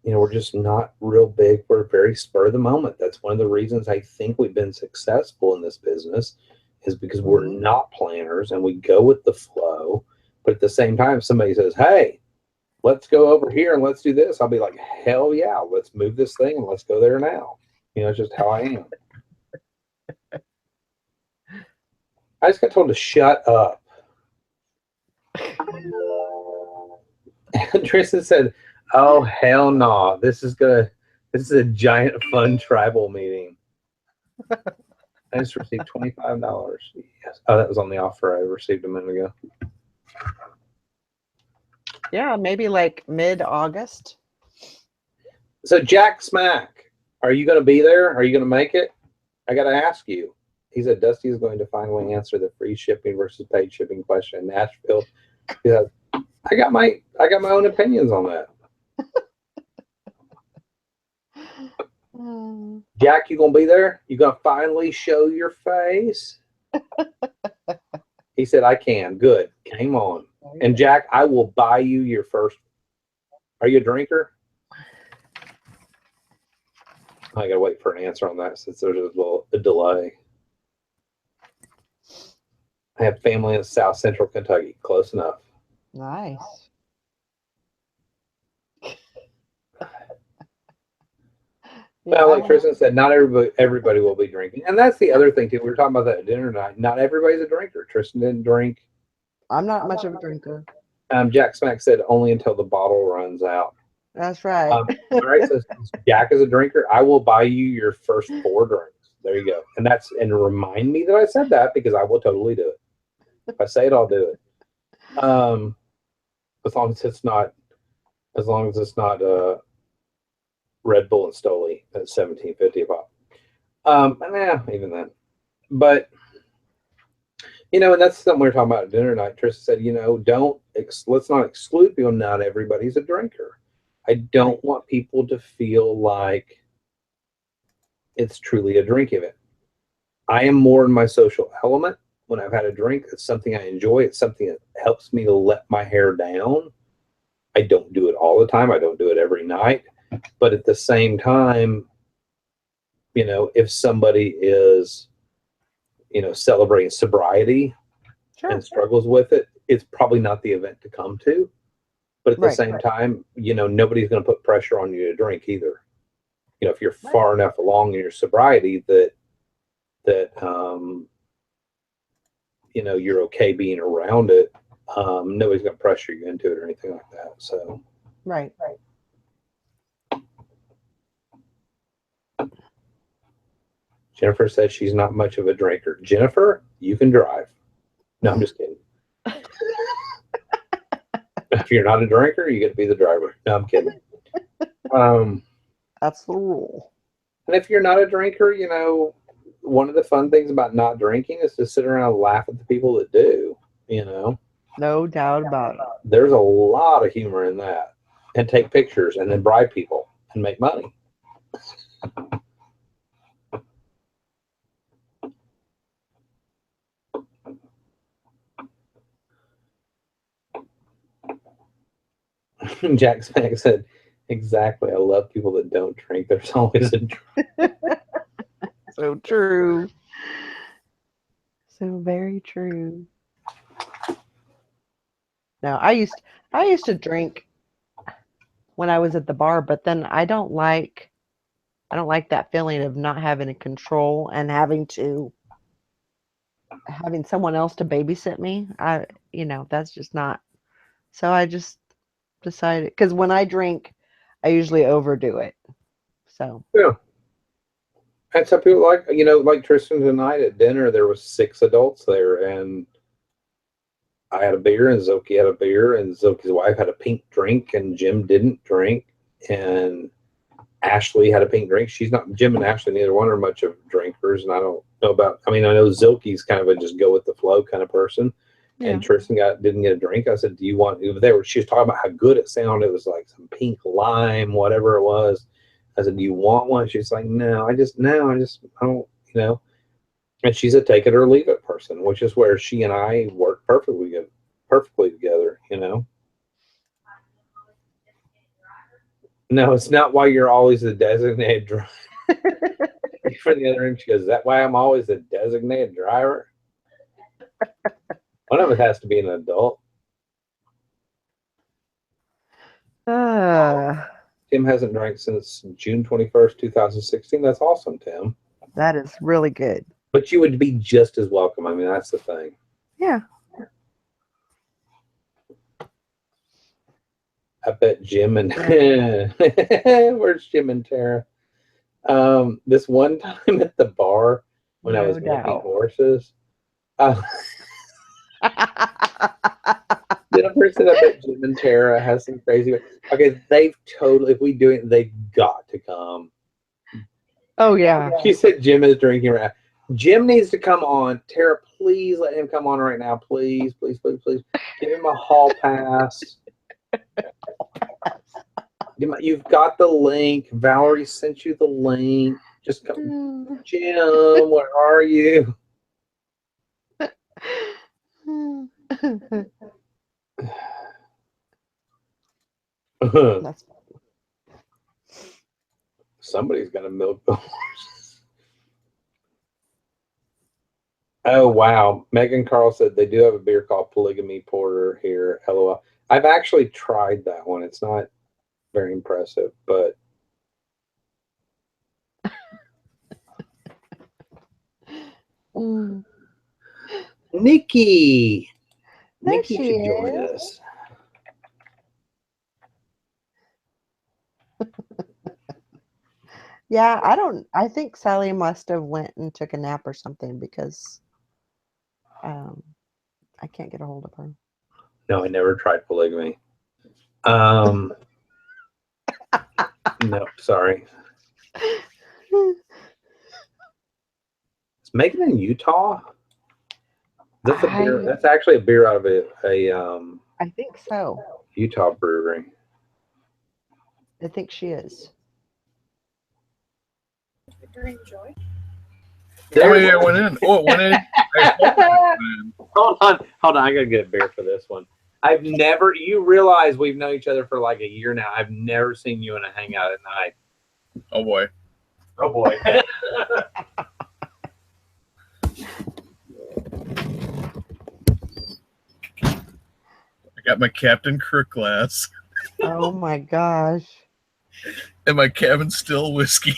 Speaker 2: we're just not real big. We're very spur of the moment. That's one of the reasons I think we've been successful in this business is because we're not planners and we go with the flow. But at the same time, if somebody says, hey, let's go over here and let's do this, I'll be like, hell yeah, let's move this thing and let's go there now. It's just how I am. I just got told to shut up. And Tristan said, oh, hell no. This is a giant fun tribal meeting. I just received $25. Yes. Oh, that was on the offer I received a minute ago.
Speaker 1: Yeah, maybe like mid-August.
Speaker 2: So Jack Smack, are you going to be there? Are you going to make it? I got to ask you. He said Dusty is going to finally answer the free shipping versus paid shipping question in Nashville. Yeah, I got my own opinions on that. Jack, you gonna be there? You gonna finally show your face? He said, I can. Good. Game on. And Jack, I will buy you your first. Are you a drinker? I gotta wait for an answer on that since there's a delay. I have family in South Central Kentucky. Close enough.
Speaker 1: Nice. Yeah,
Speaker 2: Well, like Tristan said, not everybody will be drinking, and that's the other thing too. We were talking about that at dinner tonight. Not everybody's a drinker. Tristan didn't drink.
Speaker 1: I'm not much of a drinker.
Speaker 2: Jack Smack said only until the bottle runs out.
Speaker 1: That's right.
Speaker 2: All right, so Jack is a drinker. I will buy you your first 4 drinks. There you go. And remind me that I said that because I will totally do it. If I say it, I'll do it. As long as it's not Red Bull and Stoli at $17.50 a pop. Even then. But and that's something we were talking about at dinner tonight. Tristan said, let's not exclude people. Not everybody's a drinker. I don't want people to feel like it's truly a drink event. I am more in my social element when I've had a drink. It's something I enjoy. It's something that helps me to let my hair down. I don't do it all the time. I don't do it every night. But at the same time, if somebody is, celebrating sobriety and struggles with it, it's probably not the event to come to. But at the same time, nobody's going to put pressure on you to drink either. If you're far enough along in your sobriety that you're okay being around it, nobody's going to pressure you into it or anything like that. So
Speaker 1: Right.
Speaker 2: Jennifer says she's not much of a drinker. Jennifer, you can drive. No, I'm just kidding. If you're not a drinker, you get to be the driver. No, I'm kidding.
Speaker 1: That's the rule.
Speaker 2: And if you're not a drinker, one of the fun things about not drinking is to sit around and laugh at the people that do.
Speaker 1: No doubt about it.
Speaker 2: There's a lot of humor in that. And take pictures and then bribe people and make money. Jack Smack said, exactly. I love people that don't drink. There's always a drink.
Speaker 1: So true. So very true. No, I used to drink when I was at the bar, but then I don't like that feeling of not having control and having someone else to babysit me. That's just not. So I just decided, because when I drink, I usually overdo it. So
Speaker 2: yeah. And some people like Tristan tonight at dinner, there was 6 adults there, and I had a beer, and Zoki had a beer, and Zoki's wife had a pink drink, and Jim didn't drink, and Ashley had a pink drink. Jim and Ashley, neither one are much of drinkers, and I don't know I know Zoki's kind of a just go with the flow kind of person. Yeah. And Tristan didn't get a drink. I said, do you want, she was talking about how good it sounded. It was like some pink lime, whatever it was. I said, do you want one? She's like, no, I don't, and she's a take it or leave it person, which is where she and I work perfectly together, No, it's not why you're always the designated driver. For the other end, she goes, is that why I'm always the designated driver? One of us has to be an adult. Tim hasn't drank since June 21st, 2016. That's awesome, Tim.
Speaker 1: That is really good.
Speaker 2: But you would be just as welcome. I mean, that's the thing.
Speaker 1: Yeah.
Speaker 2: I bet Jim and where's Jim and Tara? This one time at the bar when I was milking horses, Jennifer said, I bet Jim and Tara has some crazy. Okay, if we do it, they've got to come.
Speaker 1: Oh yeah.
Speaker 2: She said Jim is drinking right now. Jim needs to come on. Tara, please let him come on right now. Please, please, please, please. Give him a hall pass. You've got the link. Valerie sent you the link. Just come. Jim, where are you? Somebody's got to milk the horses. Oh, wow. Megan Carl said they do have a beer called Polygamy Porter here. LOL. I've actually tried that one. It's not very impressive, but Nikki.
Speaker 1: There
Speaker 2: Nikki
Speaker 1: she
Speaker 2: should join
Speaker 1: is.
Speaker 2: us.
Speaker 1: Yeah, I think Sally must have went and took a nap or something because I can't get a hold of her.
Speaker 2: No, I never tried polygamy. No, sorry. It's making in Utah. That's a beer. That's actually a beer out of a
Speaker 1: I think so.
Speaker 2: Utah brewery.
Speaker 1: I think she is.
Speaker 3: Enjoy.
Speaker 4: Oh yeah, it went in. Oh, it went in.
Speaker 2: Hold on. I gotta get a beer for this one. I've never. You realize we've known each other for like a year now. I've never seen you in a hangout at night.
Speaker 4: Oh boy.
Speaker 2: Oh boy.
Speaker 4: I got my Captain Crook glass.
Speaker 1: Oh my gosh.
Speaker 4: And my Cabin Still whiskey.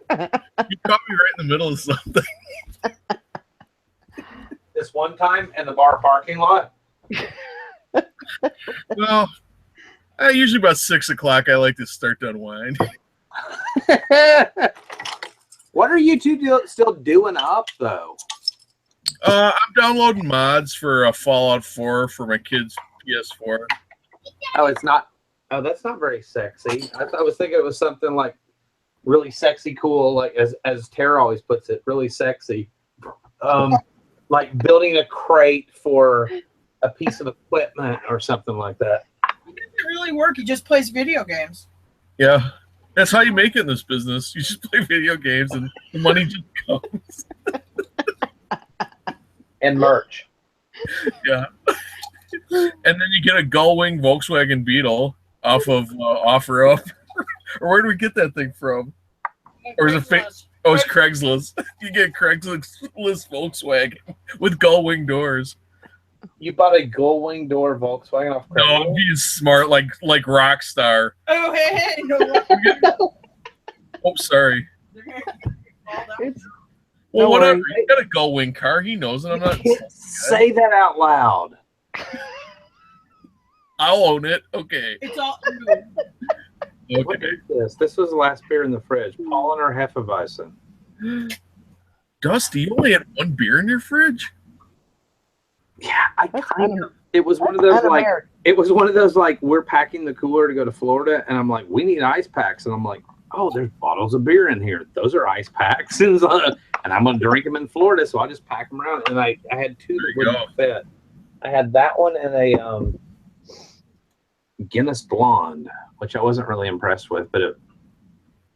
Speaker 4: You caught me right in the middle of something.
Speaker 2: This one time in the bar parking lot.
Speaker 4: Well, usually about 6 o'clock, I like to start to unwind.
Speaker 2: What are you two still doing up though?
Speaker 4: I'm downloading mods for Fallout 4 for my kids' PS4.
Speaker 2: Oh, it's not. Oh, that's not very sexy. I was thinking it was something like really sexy, cool, like as Tara always puts it, really sexy. Like building a crate for a piece of equipment or something like that.
Speaker 3: It doesn't really work. He just plays video games.
Speaker 4: Yeah, that's how you make it in this business. You just play video games and the money just comes.
Speaker 2: And merch.
Speaker 4: Yeah. And then you get a Gullwing Volkswagen Beetle off of OfferUp. Or where do we get that thing from? Or is it fake? Oh, it's Craigslist. You get Craigslist Volkswagen with Gullwing doors.
Speaker 2: You bought a Gullwing door Volkswagen off Craigslist?
Speaker 4: No, I'm being smart, like Rockstar.
Speaker 3: Oh, hey, no.
Speaker 4: Oh, sorry. Well, whatever. You got a Gullwing car. He knows it. I'm not.
Speaker 2: Can't say that out loud.
Speaker 4: I'll own it. Okay.
Speaker 3: It's all.
Speaker 2: What is this? This was the last beer in the fridge. Pollen or Hefeweizen?
Speaker 4: Dusty, you only had one beer in your fridge?
Speaker 2: Yeah, I kind of. It was one of those like. It was one of those like we're packing the cooler to go to Florida, and I'm like, we need ice packs, and I'm like, oh, there's bottles of beer in here. Those are ice packs, and I'm gonna drink them in Florida, so I'll just pack them around. And I had two that wouldn't fit. I had that one and a Guinness Blonde, which I wasn't really impressed with, but it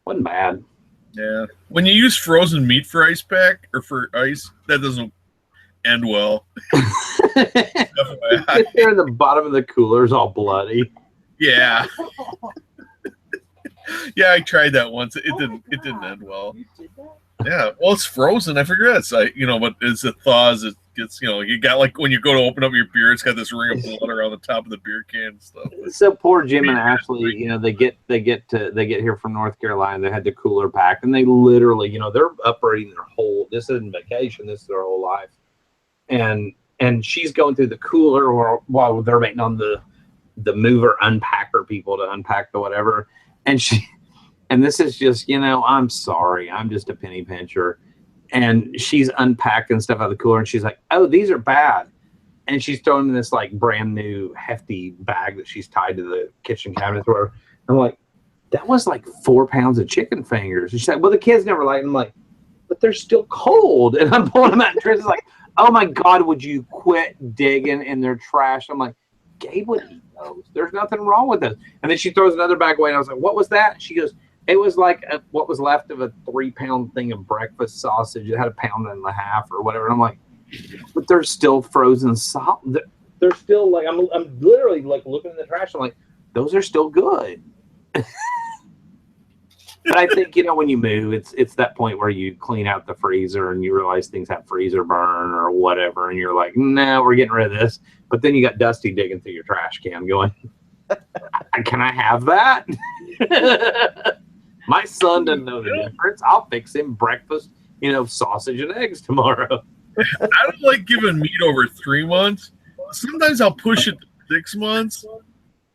Speaker 2: wasn't bad.
Speaker 4: Yeah. When you use frozen meat for ice pack or for ice, that doesn't end well.
Speaker 2: There in the bottom of the cooler is all bloody.
Speaker 4: Yeah. Yeah, I tried that once. It didn't end well. Yeah. Well, it's frozen. I figure that's but as it thaws, it gets you got like when you go to open up your beer, it's got this ring of blood around the top of the beer can and stuff.
Speaker 2: So poor Jim and Ashley, they get here from North Carolina. They had the cooler packed, and they literally, they're operating their whole. This isn't vacation. This is their whole life, and she's going through the cooler while they're waiting on the mover unpacker people to unpack the whatever, and this is just, I'm sorry, I'm just a penny pincher. And she's unpacking stuff out of the cooler, and she's like, oh, these are bad. And she's throwing in this like brand new hefty bag that she's tied to the kitchen cabinet or whatever. I'm like, that was like 4 pounds of chicken fingers. And she's like, well, the kids never liked them. I'm like, but they're still cold. And I'm pulling them out, and Trish is like, oh my God, would you quit digging in their trash? I'm like, Gabe would eat those. There's nothing wrong with this. And then she throws another bag away, and I was like, what was that? She goes, it was like what was left of a 3-pound thing of breakfast sausage. It had a pound and a half or whatever. And I'm like, but they're still frozen solid. They're still like, I'm literally like looking in the trash. I'm like, those are still good. But I think, when you move, it's that point where you clean out the freezer and you realize things have freezer burn or whatever, and you're like, no, we're getting rid of this. But then you got Dusty digging through your trash can going, can I have that? My son doesn't know the difference. I'll fix him breakfast, sausage and eggs tomorrow.
Speaker 4: I don't like giving meat over 3 months. Sometimes I'll push it to 6 months,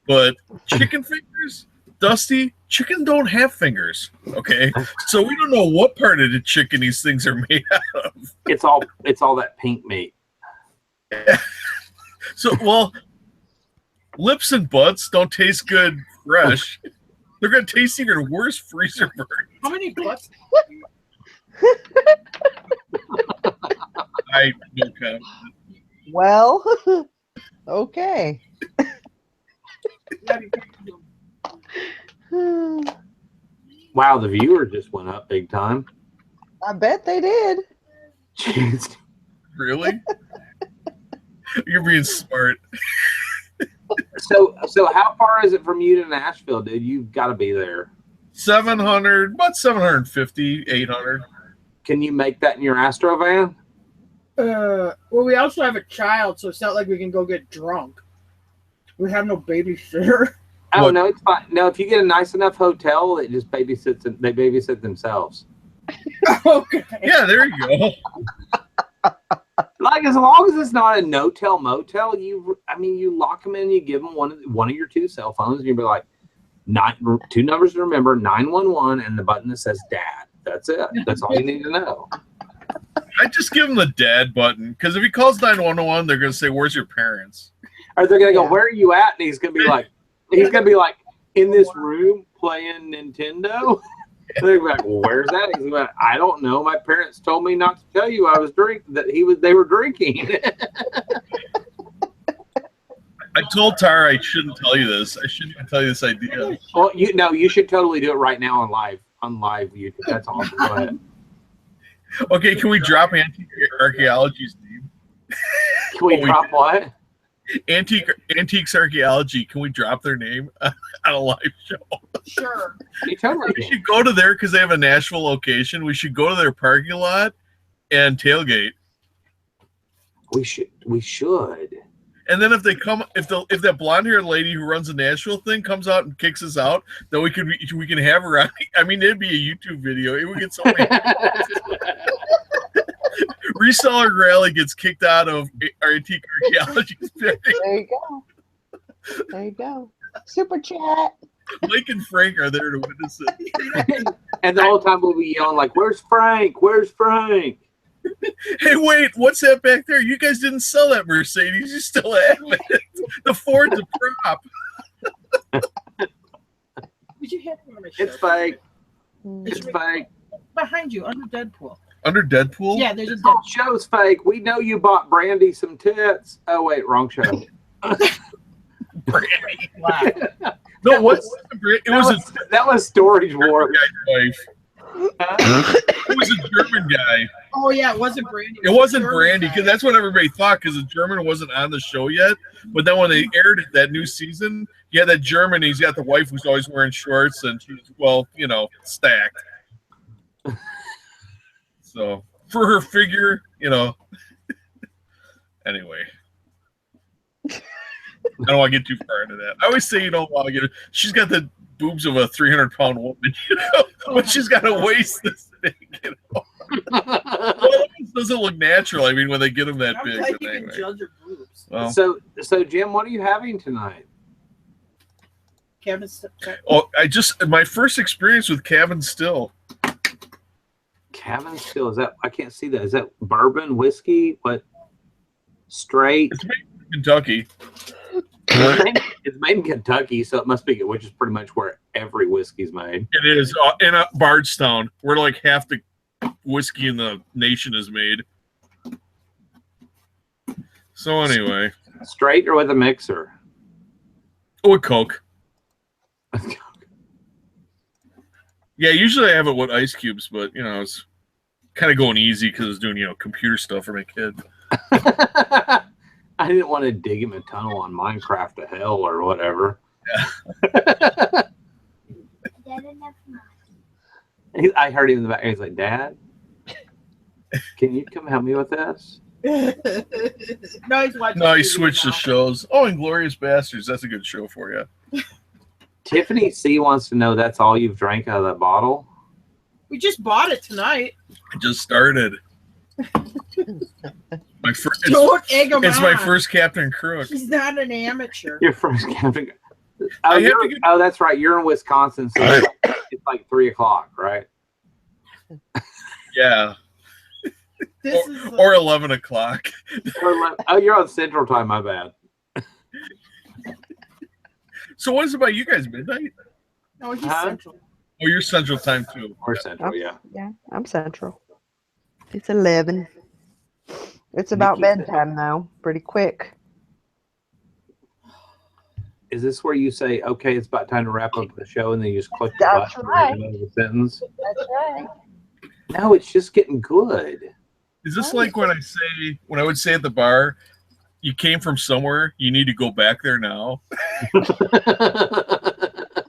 Speaker 4: but chicken fingers, Dusty, chicken don't have fingers, okay? So we don't know what part of the chicken these things are made out of.
Speaker 2: It's all that pink meat.
Speaker 4: So, lips and butts don't taste good fresh. They're going to taste even worse freezer burn.
Speaker 3: How many butts?
Speaker 4: I no comment.
Speaker 1: Well, okay.
Speaker 2: Wow, the viewer just went up big time.
Speaker 1: I bet they did.
Speaker 2: Jeez.
Speaker 4: Really? You're being smart.
Speaker 2: So how far is it from you to Nashville, dude? You've got to be there.
Speaker 4: 700, about 750, 800.
Speaker 2: Can you make that in your Astro van?
Speaker 3: Well, we also have a child, so it's not like we can go get drunk. We have no babysitter.
Speaker 2: Oh,
Speaker 4: What?
Speaker 2: no, it's fine. No, if you get a nice enough hotel, they babysit themselves.
Speaker 3: Okay.
Speaker 4: Yeah, there you go.
Speaker 2: Like, as long as it's not a no-tell motel, you lock them in, you give them one of your 2 cell phones, and you be like, 2 numbers to remember, 911, and the button that says dad. That's it. That's all you need to know.
Speaker 4: I just give him the dad button, because if he calls 911, they're going to say, "Where's your parents?"
Speaker 2: Or they're gonna go,
Speaker 1: Yeah.
Speaker 2: "Where are you at?" And he's gonna be like, in this room playing Nintendo. They're like, "Well, where's that?" He's like, "I don't know. My parents told me not to tell you they were drinking."
Speaker 4: I told Tara I shouldn't tell you this. I shouldn't even tell you this idea.
Speaker 2: Well, you should totally do it right now on live YouTube. That's awesome. Go ahead.
Speaker 4: Okay, can we drop Antique Archaeology's name?
Speaker 2: Can we drop what?
Speaker 4: Antiques Archaeology. Can we drop their name on a live show?
Speaker 3: Sure.
Speaker 2: You totally
Speaker 4: We
Speaker 2: can.
Speaker 4: should go to there because they have a Nashville location. We should go to their parking lot and tailgate.
Speaker 2: We should.
Speaker 4: And then if they come, if that blonde-haired lady who runs the Nashville thing comes out and kicks us out, then we can have her on. I mean, it'd be a YouTube video. It would get so many. Reseller Rally gets kicked out of our Antique Archaeology.
Speaker 1: There you go. There you go. Super chat.
Speaker 4: Mike and Frank are there to witness it.
Speaker 2: And the whole time we'll be yelling like, "Where's Frank? Where's Frank?"
Speaker 4: Hey, wait, what's that back there? You guys didn't sell that Mercedes. You still have it. The Ford's a prop.
Speaker 3: Would you have one of my
Speaker 2: It's
Speaker 3: shirts?
Speaker 2: fake.
Speaker 1: Mm.
Speaker 2: It's fake.
Speaker 3: Behind you, under Deadpool.
Speaker 4: Under Deadpool?
Speaker 3: Yeah, there's a
Speaker 2: This whole
Speaker 3: Deadpool.
Speaker 2: show's fake. We know you bought Brandy some tits. Oh wait, wrong show.
Speaker 4: Brandy.
Speaker 3: Black.
Speaker 4: No, what's it was
Speaker 2: That was Storage
Speaker 4: a
Speaker 2: War.
Speaker 4: guy's wife. It was a German guy.
Speaker 3: Oh yeah, it wasn't Brandy.
Speaker 4: It wasn't
Speaker 3: German
Speaker 4: Brandy
Speaker 3: guy.
Speaker 4: because that's what everybody thought because the German wasn't on the show yet. But then when they aired it that new season, yeah, that German, he's got the wife who's always wearing shorts and she's, well, stacked. So for her figure, anyway. I don't want to get too far into that. I always say you don't want to get. She's got the boobs of a 300-pound woman, but she's got a waist this big. Well, it doesn't look natural. I mean, when they get them that
Speaker 3: I'm
Speaker 4: big.
Speaker 3: glad
Speaker 4: But
Speaker 3: you can
Speaker 4: anyway.
Speaker 3: judge your boobs.
Speaker 4: Well,
Speaker 2: So Jim, what are you having tonight?
Speaker 3: Kevin,
Speaker 4: my first experience with Cabin Still.
Speaker 2: Cabin Still, is that? I can't see that. Is that bourbon, whiskey? What? Straight?
Speaker 4: It's made in Kentucky.
Speaker 2: It's made in Kentucky, so it must be, which is pretty much where every whiskey's made.
Speaker 4: It is in Bardstown, where like half the whiskey in the nation is made. So anyway,
Speaker 2: Straight or with a mixer?
Speaker 4: with Coke. Yeah, usually I have it with ice cubes, but it's kind of going easy because I was doing computer stuff for my kid.
Speaker 2: I didn't want to dig him a tunnel on Minecraft to hell or whatever. I heard him in the back. He's like, Dad, can you come help me with this?
Speaker 3: No, he's watching.
Speaker 4: No, he
Speaker 3: TV
Speaker 4: switched
Speaker 3: now.
Speaker 4: the shows. Oh, Inglorious Bastards. That's a good show for you.
Speaker 2: Tiffany C wants to know that's all you've drank out of that bottle.
Speaker 3: We just bought it tonight.
Speaker 4: I just started. My first.
Speaker 3: Don't egg him
Speaker 4: It's
Speaker 3: on.
Speaker 4: my first Captain Crook.
Speaker 3: He's not an amateur.
Speaker 2: Your first camping.
Speaker 4: I have to get-
Speaker 2: Oh, that's right. You're in Wisconsin, so it's like 3:00, right?
Speaker 4: Yeah.
Speaker 3: This is
Speaker 4: Or 11 o'clock.
Speaker 2: Oh, you're on Central Time. My bad.
Speaker 4: So what is it about you guys? Midnight?
Speaker 3: no, he's
Speaker 2: Huh?
Speaker 3: central.
Speaker 4: Oh, you're Central Time too.
Speaker 2: We're Central, yeah.
Speaker 1: Yeah, I'm Central. It's 11. It's about
Speaker 2: Nikki's
Speaker 1: bedtime though. Pretty quick.
Speaker 2: Is this where you say, "Okay, it's about time to wrap up the show," and then you just click the
Speaker 1: That's
Speaker 2: button
Speaker 1: right.
Speaker 2: in the middle of the sentence?
Speaker 1: That's right.
Speaker 2: No, it's just getting good.
Speaker 4: Is this like when I would say at the bar, you came from somewhere, you need to go back there now?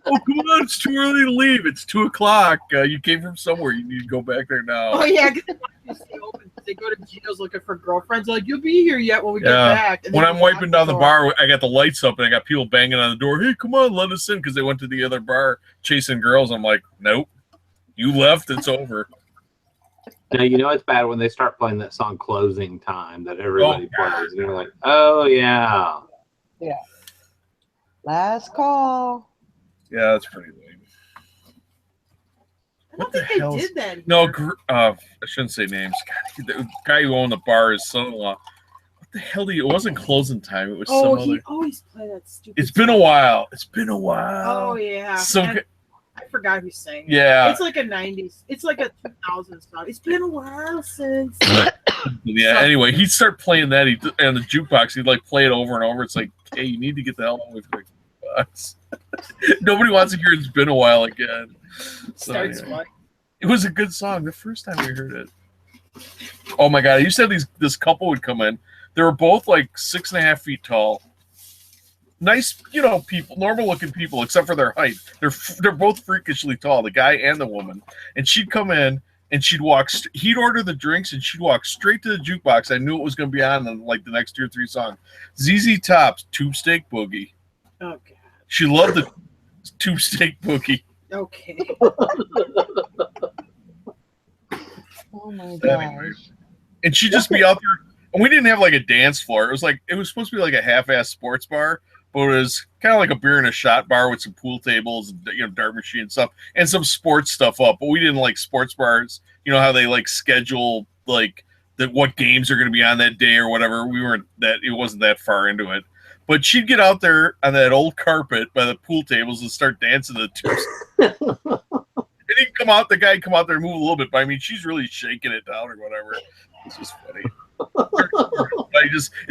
Speaker 4: Oh, come on, it's too early to leave. It's 2 o'clock. You came from somewhere, you need to go back there now.
Speaker 3: Oh yeah, because they stay open. They go to Gino's looking for girlfriends. Like, you'll be here yet when we get
Speaker 4: Yeah.
Speaker 3: back. And
Speaker 4: When
Speaker 3: then
Speaker 4: I'm
Speaker 3: we lock
Speaker 4: wiping down the
Speaker 3: door.
Speaker 4: bar, I got the lights up and I got people banging on the door. Hey, come on, let us in, because they went to the other bar chasing girls. I'm like, nope, you left. It's over.
Speaker 2: Now, you know it's bad when they start playing that song "Closing Time" that everybody plays, and you're like, "Oh yeah."
Speaker 1: Last call.
Speaker 4: Yeah, that's pretty lame.
Speaker 3: I don't
Speaker 4: What the
Speaker 3: think
Speaker 4: hell
Speaker 3: they
Speaker 4: is-
Speaker 3: did that.
Speaker 4: No, I shouldn't say names. God, the guy who owned the bar, his son-in-law. What the hell? It wasn't Closing Time. It was
Speaker 3: Oh,
Speaker 4: some
Speaker 3: he
Speaker 4: other.
Speaker 3: always play that stupid.
Speaker 4: It's been a
Speaker 3: song.
Speaker 4: while. It's been a while.
Speaker 3: Oh yeah.
Speaker 4: So
Speaker 3: And
Speaker 4: good.
Speaker 3: I forgot who sang it.
Speaker 4: Yeah.
Speaker 3: It's like a '90s. It's like a 2000s song. It's been a while since.
Speaker 4: Yeah. Anyway, he'd start playing that. And the jukebox. He'd like play it over and over. It's like, hey, you need to get the hell away from the jukebox. Nobody wants to hear "It's Been a While" again. So,
Speaker 3: Starts
Speaker 4: anyway.
Speaker 3: what?
Speaker 4: It was a good song the first time we heard it. Oh my god! You said this couple would come in. They were both like 6.5 feet tall. Nice, people, normal looking people, except for their height. They're both freakishly tall, the guy and the woman. And she'd come in and she'd walk. He'd order the drinks and she'd walk straight to the jukebox. I knew it was going to be on in like the next 2 or 3 songs. ZZ Top's Tube Steak Boogie.
Speaker 3: Oh
Speaker 4: She loved the Tube Steak Boogie.
Speaker 3: god. Okay.
Speaker 1: Oh my
Speaker 4: Anyway.
Speaker 1: gosh.
Speaker 4: And she'd just be out there. And we didn't have like a dance floor. It was supposed to be like a half-ass sports bar, but it was kind of like a beer and a shot bar with some pool tables and dart machine and stuff and some sports stuff up. But we didn't like sports bars. You know how they like schedule like what games are going to be on that day or whatever. It wasn't that far into it. But she'd get out there on that old carpet by the pool tables and start dancing the tubes. And he'd come out, the guy come out there and move a little bit, but I mean, she's really shaking it down or whatever. It's just funny.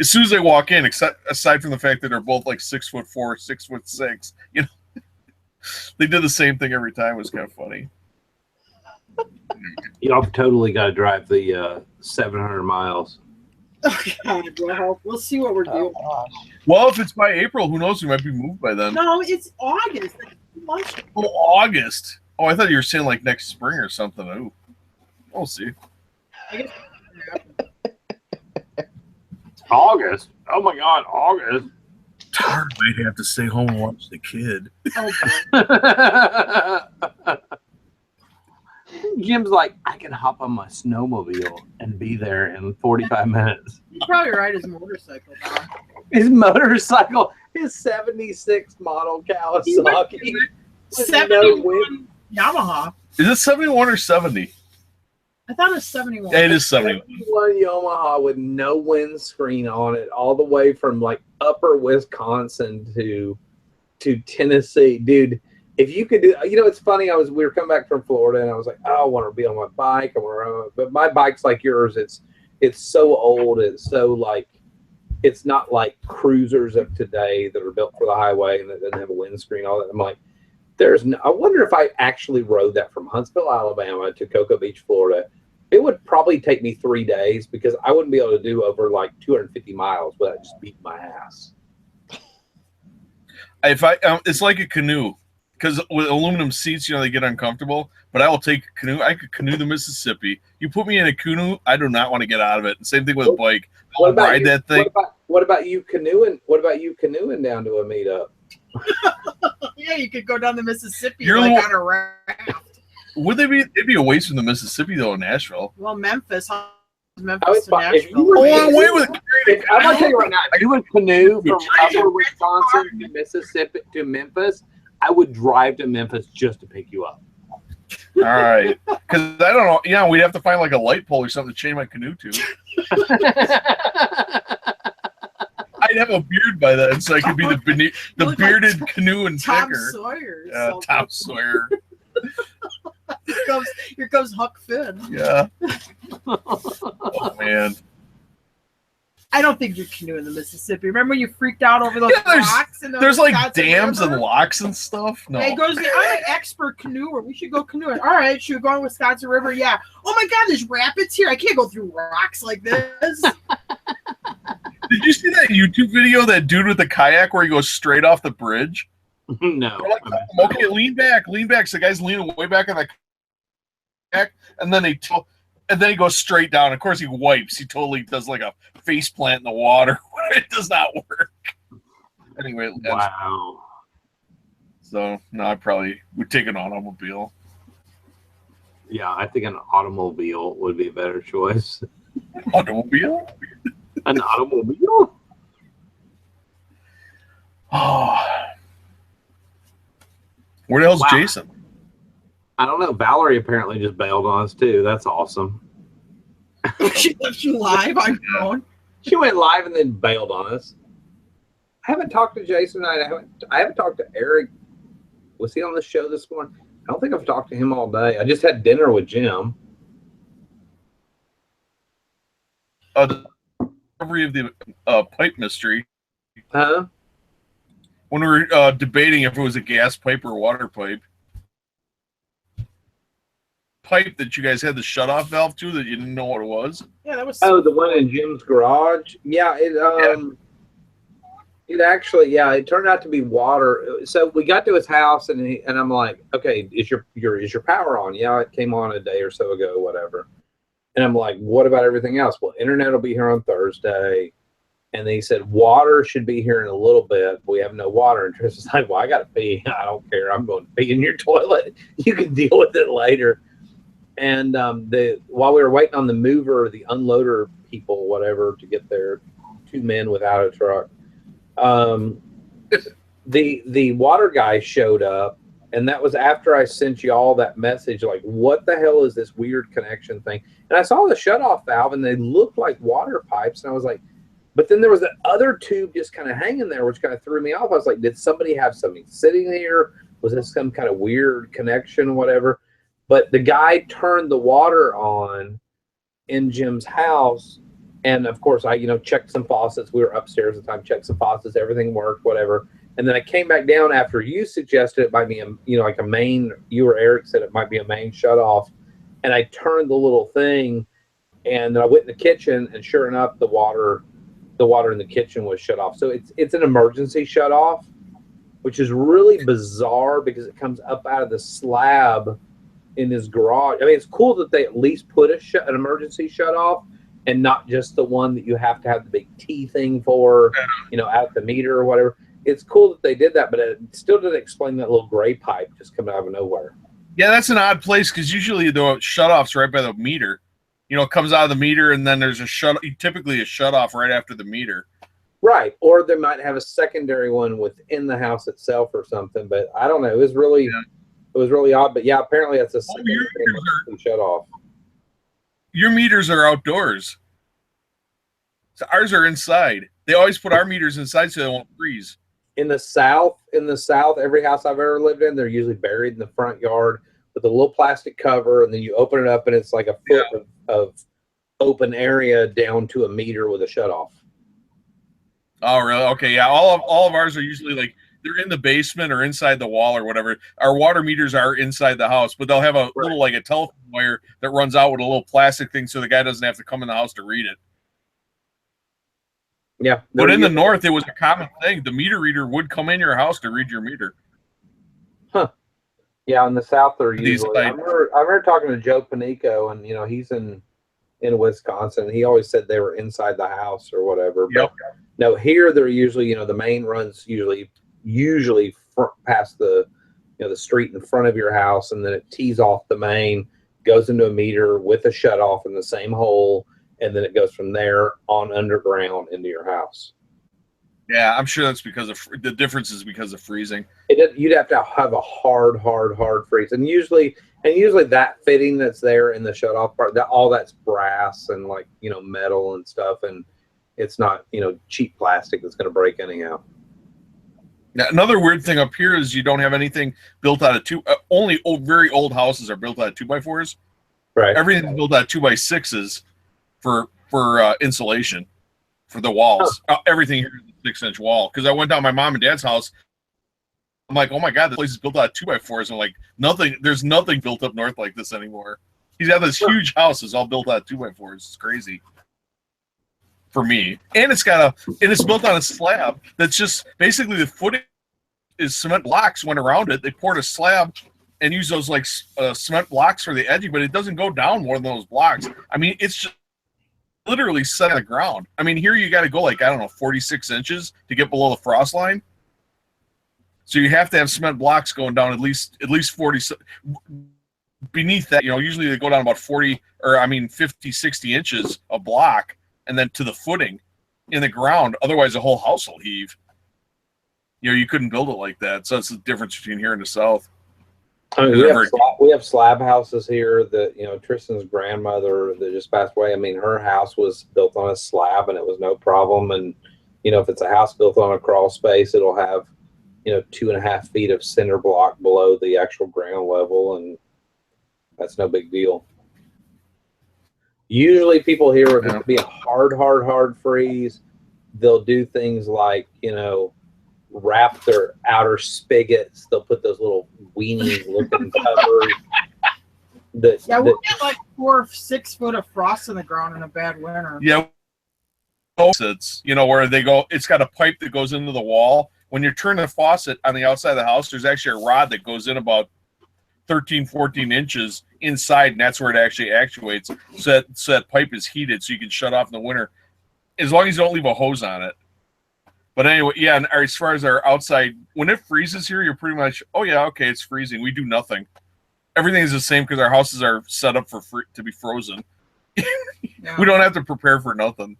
Speaker 4: As soon as they walk in, aside from the fact that they're both like 6'4", 6'6", they did the same thing every time. It was kind of funny.
Speaker 2: Y'all totally got to drive the 700 miles.
Speaker 3: Oh god. Well, we'll see what we're doing.
Speaker 1: Oh gosh.
Speaker 4: Well, if it's by April, who knows? We might be moved by then.
Speaker 3: No, it's August. That's too much.
Speaker 4: Oh, August. Oh, I thought you were saying like next spring or something. Oh, we'll see.
Speaker 3: I guess
Speaker 2: August. Oh my God, August.
Speaker 4: Tard might have to stay home and watch the kid.
Speaker 3: oh, boy.
Speaker 2: Jim's like, I can hop on my snowmobile and be there in 45 minutes.
Speaker 3: He'd probably ride his motorcycle down.
Speaker 2: His motorcycle, his 76 model Kawasaki. with no
Speaker 3: 71
Speaker 2: wind.
Speaker 3: Yamaha.
Speaker 4: Is it 71 or 70?
Speaker 3: I thought it was 71.
Speaker 4: Yeah, it is 71.
Speaker 2: 71 Yamaha with no windscreen on it, all the way from like upper Wisconsin to Tennessee. Dude, if you could do, it's funny. We were coming back from Florida and I was like, oh, I want to be on my bike. But my bike's like yours. It's so old. It's so like, it's not like cruisers of today that are built for the highway and that doesn't have a windscreen, all that. I'm like, I wonder if I actually rode that from Huntsville, Alabama to Cocoa Beach, Florida. It would probably take me 3 days because I wouldn't be able to do over like 250 miles without just beating my ass.
Speaker 4: It's like a canoe. because with aluminum seats, they get uncomfortable. But I will take a canoe. I could canoe the Mississippi. You put me in a canoe, I do not want to get out of it. And same thing with a bike. I'll ride that thing.
Speaker 2: What about you canoeing? What about you canoeing down to a meetup?
Speaker 3: Yeah, you could go down the Mississippi
Speaker 4: You're
Speaker 3: on a raft.
Speaker 4: Would they be? It'd be a waste from the Mississippi though in Nashville.
Speaker 3: Well, Memphis to
Speaker 2: If you
Speaker 3: Nashville.
Speaker 2: were
Speaker 4: I'm way with.
Speaker 2: I'm gonna tell you right now, if you would canoe from upper Wisconsin to Mississippi to Memphis, I would drive to Memphis just to pick you up.
Speaker 4: All right, because I don't know. Yeah, we'd have to find like a light pole or something to chain my canoe to. I'd have a beard by then, so I could be the bearded canoe and
Speaker 3: Tom
Speaker 4: picker.
Speaker 3: Sawyer.
Speaker 4: Yeah, Tom Sawyer.
Speaker 3: Here comes Huck Finn.
Speaker 4: Yeah. Oh man.
Speaker 3: I don't think you're canoeing the Mississippi. Remember when you freaked out over those rocks? And
Speaker 4: there's like dams and locks and stuff. No.
Speaker 3: Hey, I'm an expert canoeer. We should go canoeing. All right, should we go on Wisconsin River? Yeah. Oh my God, there's rapids here. I can't go through rocks like this.
Speaker 4: Did you see that YouTube video, that dude with the kayak where he goes straight off the bridge?
Speaker 2: No.
Speaker 4: Like, okay, lean back. So the guy's leaning way back on the kayak, and then he goes straight down. Of course, he wipes. He totally does like a face plant in the water. It does not work. Anyway,
Speaker 2: wow.
Speaker 4: So no, I probably would take an automobile.
Speaker 2: Yeah, I think an automobile would be a better choice.
Speaker 4: Automobile?
Speaker 2: An automobile?
Speaker 4: Oh. Where the hell's Jason?
Speaker 2: I don't know. Valerie apparently just bailed on us too. That's awesome.
Speaker 3: She left you live on your own.
Speaker 2: She went live and then bailed on us. I haven't talked to Jason. I haven't talked to Eric. Was he on the show this morning? I don't think I've talked to him all day. I just had dinner with Jim.
Speaker 4: The discovery of the pipe mystery.
Speaker 2: Huh?
Speaker 4: When we were debating if it was a gas pipe or a water pipe. Pipe that you guys had the shutoff valve to that you didn't know what it was.
Speaker 3: Yeah, that was.
Speaker 2: Oh, the one in Jim's garage. Yeah, it actually, it turned out to be water. So we got to his house, and I'm like, okay, is your power on? Yeah, it came on a day or so ago, whatever. And I'm like, what about everything else? Well, internet will be here on Thursday. And he said, water should be here in a little bit. But we have no water. And Trish was like, well, I got to pee. I don't care. I'm going to pee in your toilet. You can deal with it later. And while we were waiting on the mover, the unloader people, whatever, to get there, 2 men without a truck, the water guy showed up. And that was after I sent you all that message, like, what the hell is this weird connection thing? And I saw the shutoff valve, and they looked like water pipes. And I was like, but then there was that other tube just kind of hanging there, which kind of threw me off. I was like, did somebody have something sitting here? Was this some kind of weird connection, whatever? But the guy turned the water on in Jim's house. And, of course, I, checked some faucets. We were upstairs at the time, checked some faucets. Everything worked, whatever. And then I came back down after you suggested it might be, like a main, you or Eric said it might be a main shutoff. And I turned the little thing, and then I went in the kitchen, and sure enough, the water in the kitchen was shut off. So it's an emergency shut off, which is really bizarre because it comes up out of the slab in his garage. I mean, it's cool that they at least put an emergency shut off and not just the one that you have to have the big T thing for, out the meter or whatever. It's cool that they did that, but it still didn't explain that little gray pipe just coming out of nowhere.
Speaker 4: Yeah, that's an odd place because usually the shutoff's right by the meter. It comes out of the meter, and then there's typically a shutoff right after the meter.
Speaker 2: Right, or they might have a secondary one within the house itself or something. But I don't know. It was really odd. But yeah, apparently that's a secondary shutoff.
Speaker 4: Your meters are outdoors. So ours are inside. They always put our meters inside so they won't freeze.
Speaker 2: In the south, every house I've ever lived in, they're usually buried in the front yard with a little plastic cover, and then you open it up, and it's like a foot of open area down to a meter with a shutoff.
Speaker 4: Oh, really? Okay, yeah. All of ours are usually like they're in the basement or inside the wall or whatever. Our water meters are inside the house, but they'll have a little like a telephone wire that runs out with a little plastic thing, so the guy doesn't have to come in the house to read it.
Speaker 2: Yeah,
Speaker 4: but in the north, it was a common thing. The meter reader would come in your house to read your meter.
Speaker 2: Huh. Yeah, in the South, they're
Speaker 4: These
Speaker 2: usually. I remember talking to Joe Panico, and he's in Wisconsin. He always said they were inside the house or whatever. But
Speaker 4: Yep.
Speaker 2: no, here they're usually, the main runs usually past the the street in front of your house, and then it tees off the main, goes into a meter with a shut off in the same hole, and then it goes from there on underground into your house.
Speaker 4: Yeah, I'm sure that's because of the difference is because of freezing.
Speaker 2: You'd have to have a hard freeze, and usually that fitting that's there in the shut off part, all that's brass and metal and stuff, and it's not cheap plastic that's going to break anyhow.
Speaker 4: Now, another weird thing up here is you don't have anything built out of only very old houses are built out of 2x4s.
Speaker 2: Right.
Speaker 4: Everything's built out of 2x6s for insulation for the walls. Everything here is a 6-inch wall. Because I went down my mom and dad's house, I'm like, oh my god, this place is built out of 2x4s. I'm like, there's nothing built up north like this anymore. He's got this huge house that's all built out of 2x4s. It's crazy. For me, and it's built on a slab that's just basically the footing is cement blocks went around it. They poured a slab and used those cement blocks for the edging, but it doesn't go down more than those blocks. I mean, it's just literally set on the ground. I mean, here you got to go 46 inches to get below the frost line. So you have to have cement blocks going down at least 40 beneath that. Usually they go down about 50, 60 inches a block. And then to the footing in the ground. Otherwise, the whole house will heave. You couldn't build it like that. So that's the difference between here and the South.
Speaker 2: I mean, we have slab houses here that, Tristan's grandmother that just passed away, I mean, her house was built on a slab and it was no problem. And, if it's a house built on a crawl space, it'll have, 2.5 feet of cinder block below the actual ground level. And that's no big deal. Usually people here, if it's be a hard freeze, they'll do things like, wrap their outer spigots. They'll put those little weenie looking covers.
Speaker 3: We'll get 4 or 6 foot of frost in the ground in a bad winter.
Speaker 4: Yeah. It's, where they go, it's got a pipe that goes into the wall. When you turn the faucet on the outside of the house, there's actually a rod that goes in about 13, 14 inches inside, and that's where it actually actuates. So that pipe is heated, so you can shut off in the winter, as long as you don't leave a hose on it. But anyway, yeah, and as far as our outside, when it freezes here, you're pretty much, oh yeah, okay, it's freezing. We do nothing. Everything is the same because our houses are set up to be frozen. We don't have to prepare for nothing.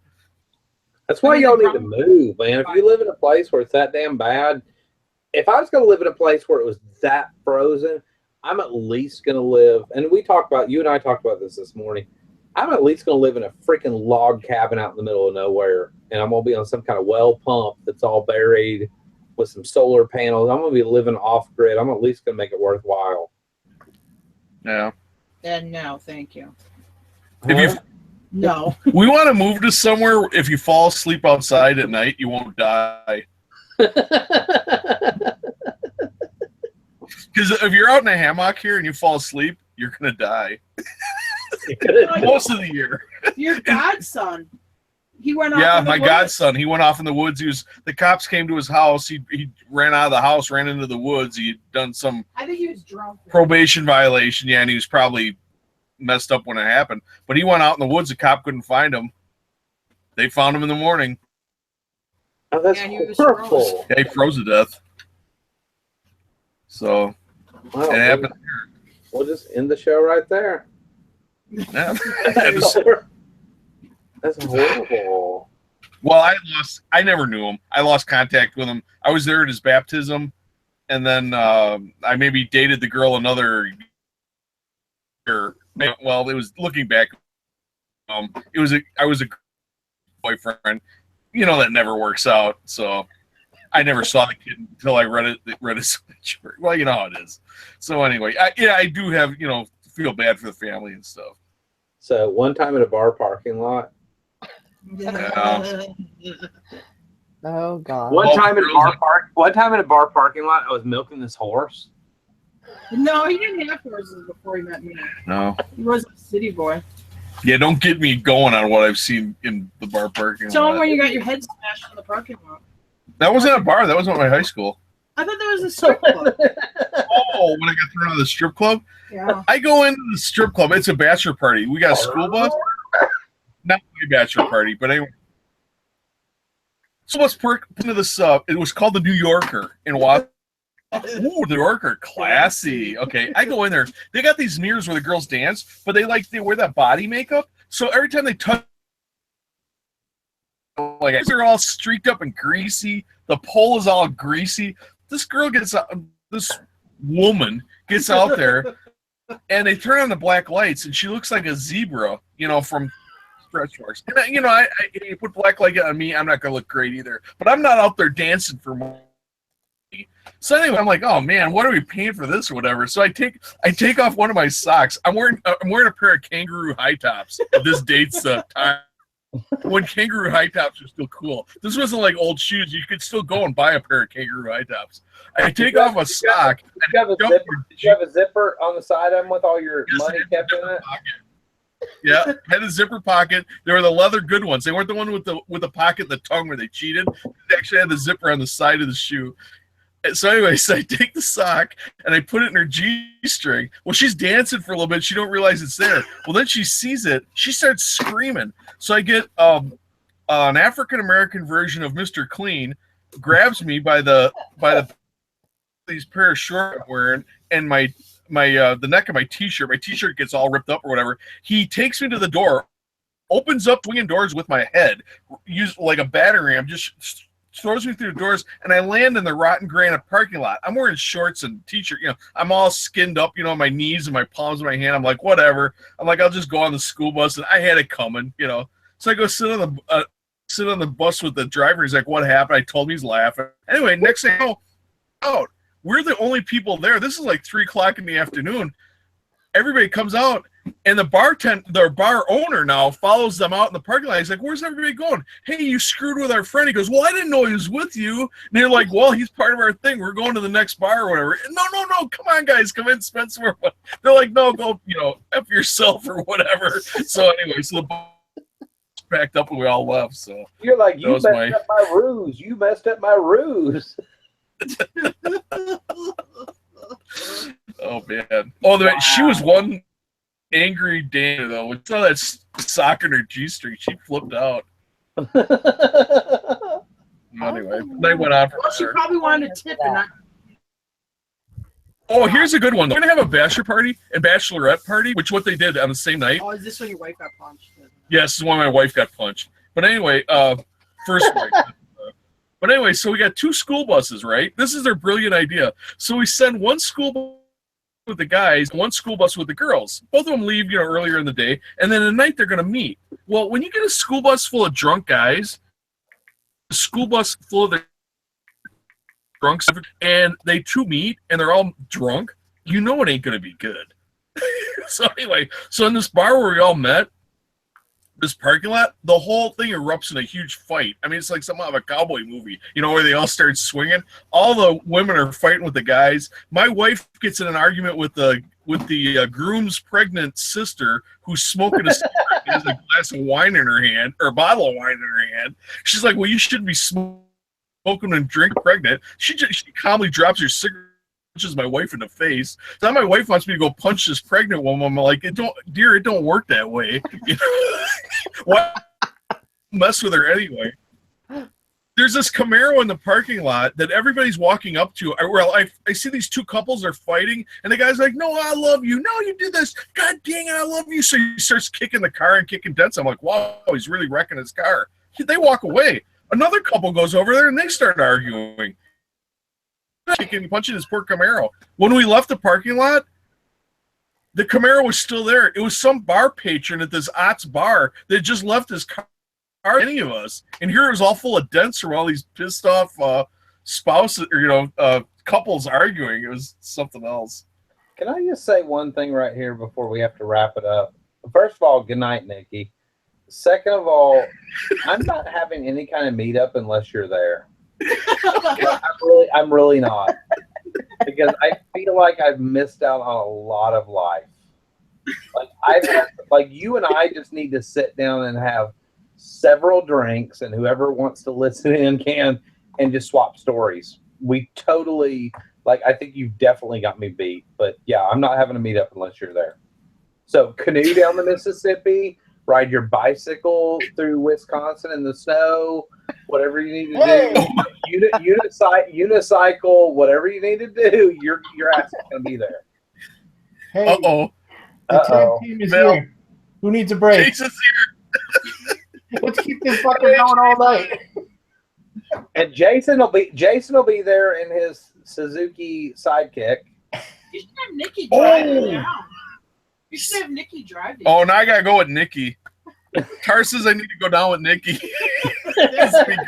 Speaker 2: That's why y'all need to move, man. If you live in a place where it's that damn bad, if I was going to live in a place where it was that frozen, I'm at least going to live, and you and I talked about this morning, I'm at least going to live in a freaking log cabin out in the middle of nowhere, and I'm going to be on some kind of well pump that's all buried with some solar panels. I'm going to be living off grid. I'm at least going to make it worthwhile.
Speaker 4: Yeah.
Speaker 3: And no, thank you.
Speaker 4: No. We want to move to somewhere, if you fall asleep outside at night, you won't die. Because if you're out in a hammock here and you fall asleep, you're going to die. Most of the year.
Speaker 3: Your godson. He went off.
Speaker 4: Yeah, my godson. He went off in the woods. The cops came to his house. He ran out of the house, ran into the woods. He had done some.
Speaker 3: I think he was drunk.
Speaker 4: Probation violation. Yeah, and he was probably messed up when it happened. But he went out in the woods. The cop couldn't find him. They found him in the morning.
Speaker 2: Oh, that's horrible.
Speaker 4: Yeah, he froze to death. So it happened here.
Speaker 2: We'll just end the show right there.
Speaker 4: Yeah.
Speaker 2: That's horrible.
Speaker 4: Well, I never knew him. I lost contact with him. I was there at his baptism, and then I maybe dated the girl another year. Well, it was looking back. I was a boyfriend. That never works out. So I never saw the kid until I read his signature. Well, you know how it is. So anyway, I do have feel bad for the family and stuff.
Speaker 2: So one time at a bar parking lot.
Speaker 1: Oh God!
Speaker 2: One time in a bar parking lot, I was milking this horse.
Speaker 3: No, he didn't have horses before he met me.
Speaker 4: No,
Speaker 3: he was a city boy.
Speaker 4: Yeah, don't get me going on what I've seen in the bar parking lot.
Speaker 3: Tell him when you got your head smashed in the parking lot.
Speaker 4: That wasn't a bar. That was at my high school.
Speaker 3: I thought that was a strip club.
Speaker 4: Oh, when I got thrown out of the strip club?
Speaker 3: Yeah.
Speaker 4: I go into the strip club. It's a bachelor party. We got a school bus. Not my bachelor party, but anyway. So let's perk into this. It was called the New Yorker in Washington. Ooh, New Yorker, classy. Okay, I go in there. They got these mirrors where the girls dance, but they wear that body makeup. So every time they touch, like they're all streaked up and greasy. The pole is all greasy. This girl gets out. This woman gets out there, and they turn on the black lights, and she looks like a zebra, from stretch marks. And you put black light on me, I'm not gonna look great either. But I'm not out there dancing for money. So anyway, I'm like, oh man, what are we paying for this or whatever? So I take off one of my socks. I'm wearing a pair of kangaroo high tops. This dates time when kangaroo high tops are still cool. This wasn't like old shoes. You could still go and buy a pair of kangaroo high tops. I take off a sock.
Speaker 2: Did you have a zipper on the side of them with all your money kept in it?
Speaker 4: Yeah, had a zipper pocket. They were the leather good ones. They weren't the one with the pocket, the tongue where they cheated. They actually had the zipper on the side of the shoe. And so anyways, I take the sock and I put it in her G-string. Well, she's dancing for a little bit. She don't realize it's there. Well, then she sees it. She starts screaming. So I get an African-American version of Mr. Clean, grabs me by these pair of shorts I'm wearing, and the neck of my t-shirt. My t-shirt gets all ripped up or whatever. He takes me to the door, opens up swinging doors with my head, used like a battering ram, just throws me through the doors, and I land in the rotten granite parking lot. I'm wearing shorts and t-shirt. I'm all skinned up, my knees and my palms of my hand. I'm like, whatever. I'm like, I'll just go on the school bus, and I had it coming, So I go sit on the bus with the driver. He's like, what happened? I told him. He's laughing. Anyway, next thing I know, out. We're the only people there. This is like 3:00 in the afternoon. Everybody comes out, and their bar owner now follows them out in the parking lot. He's like, where's everybody going? Hey, you screwed with our friend. He goes, well, I didn't know he was with you. And they're like, well, he's part of our thing. We're going to the next bar or whatever. And no. Come on, guys. Come in, spend some more money. They're like, no, go, F yourself or whatever. So anyway, so the bar packed up and we all left. So
Speaker 2: you're like, you messed up my ruse. You messed up my ruse.
Speaker 4: Oh man! Oh, she was one angry Dana though. We saw that sock in her G-string. She flipped out. Anyway, they went on for
Speaker 3: She probably wanted to tip and not.
Speaker 4: Oh, here's a good one. We're gonna have a bachelor party and bachelorette party, which what they did on the same night.
Speaker 3: Oh, is this when your wife got punched?
Speaker 4: Yes, this is when my wife got punched. But anyway, first wife. But anyway, so we got 2 school buses, right? This is their brilliant idea. So we send one school bus with the guys, one school bus with the girls. Both of them leave, earlier in the day, and then at night they're going to meet. Well, when you get a school bus full of drunk guys, a school bus full of the drunks, and they 2 meet, and they're all drunk, it ain't going to be good. So anyway, so in this bar where we all met, this parking lot, the whole thing erupts in a huge fight. I mean, it's like something out of a cowboy movie, where they all start swinging. All the women are fighting with the guys. My wife gets in an argument with the groom's pregnant sister who's smoking a cigarette and has a glass of wine in her hand, or a bottle of wine in her hand. She's like, well, you shouldn't be smoking and drink pregnant. She calmly drops her cigarette, punches my wife in the face. So now my wife wants me to go punch this pregnant woman. I'm like, it don't work that way. Why mess with her anyway? There's this Camaro in the parking lot that everybody's walking up to. I see these 2 couples are fighting, and the guy's like, no, I love you. No, you did this. God dang it, I love you. So he starts kicking the car and kicking dents. I'm like, wow, he's really wrecking his car. They walk away. Another couple goes over there, and they start arguing. Kicking, punching his poor Camaro. When we left the parking lot, the Camaro was still there. It was some bar patron at this Ott's bar that just left his car. Any of us, and here it was all full of dents from all these pissed off spouses, couples arguing. It was something else.
Speaker 2: Can I just say one thing right here before we have to wrap it up? First of all, good night, Nikki. Second of all, I'm not having any kind of meetup unless you're there. I'm really not, because I feel like I've missed out on a lot of life. Like you and I just need to sit down and have several drinks, and whoever wants to listen in can, and just swap stories. We totally Like, I think you've definitely got me beat. But yeah, I'm not having a meetup unless you're there. So canoe down the Mississippi, ride your bicycle through Wisconsin in the snow, whatever you need to do. Unicycle, whatever you need to do, your ass is gonna be there.
Speaker 5: Hey,
Speaker 4: Uh-oh.
Speaker 5: the tag team is
Speaker 4: Mel.
Speaker 5: here. Who needs a break?
Speaker 4: Jason's here.
Speaker 5: Let's keep this fucking going all night.
Speaker 2: And Jason will be there in his Suzuki Sidekick.
Speaker 3: You should have Nikki drive it down. You should have Nikki drive it.
Speaker 4: Oh, now I gotta go with Nikki. Tar says I need to go down with Nikki. This would be great.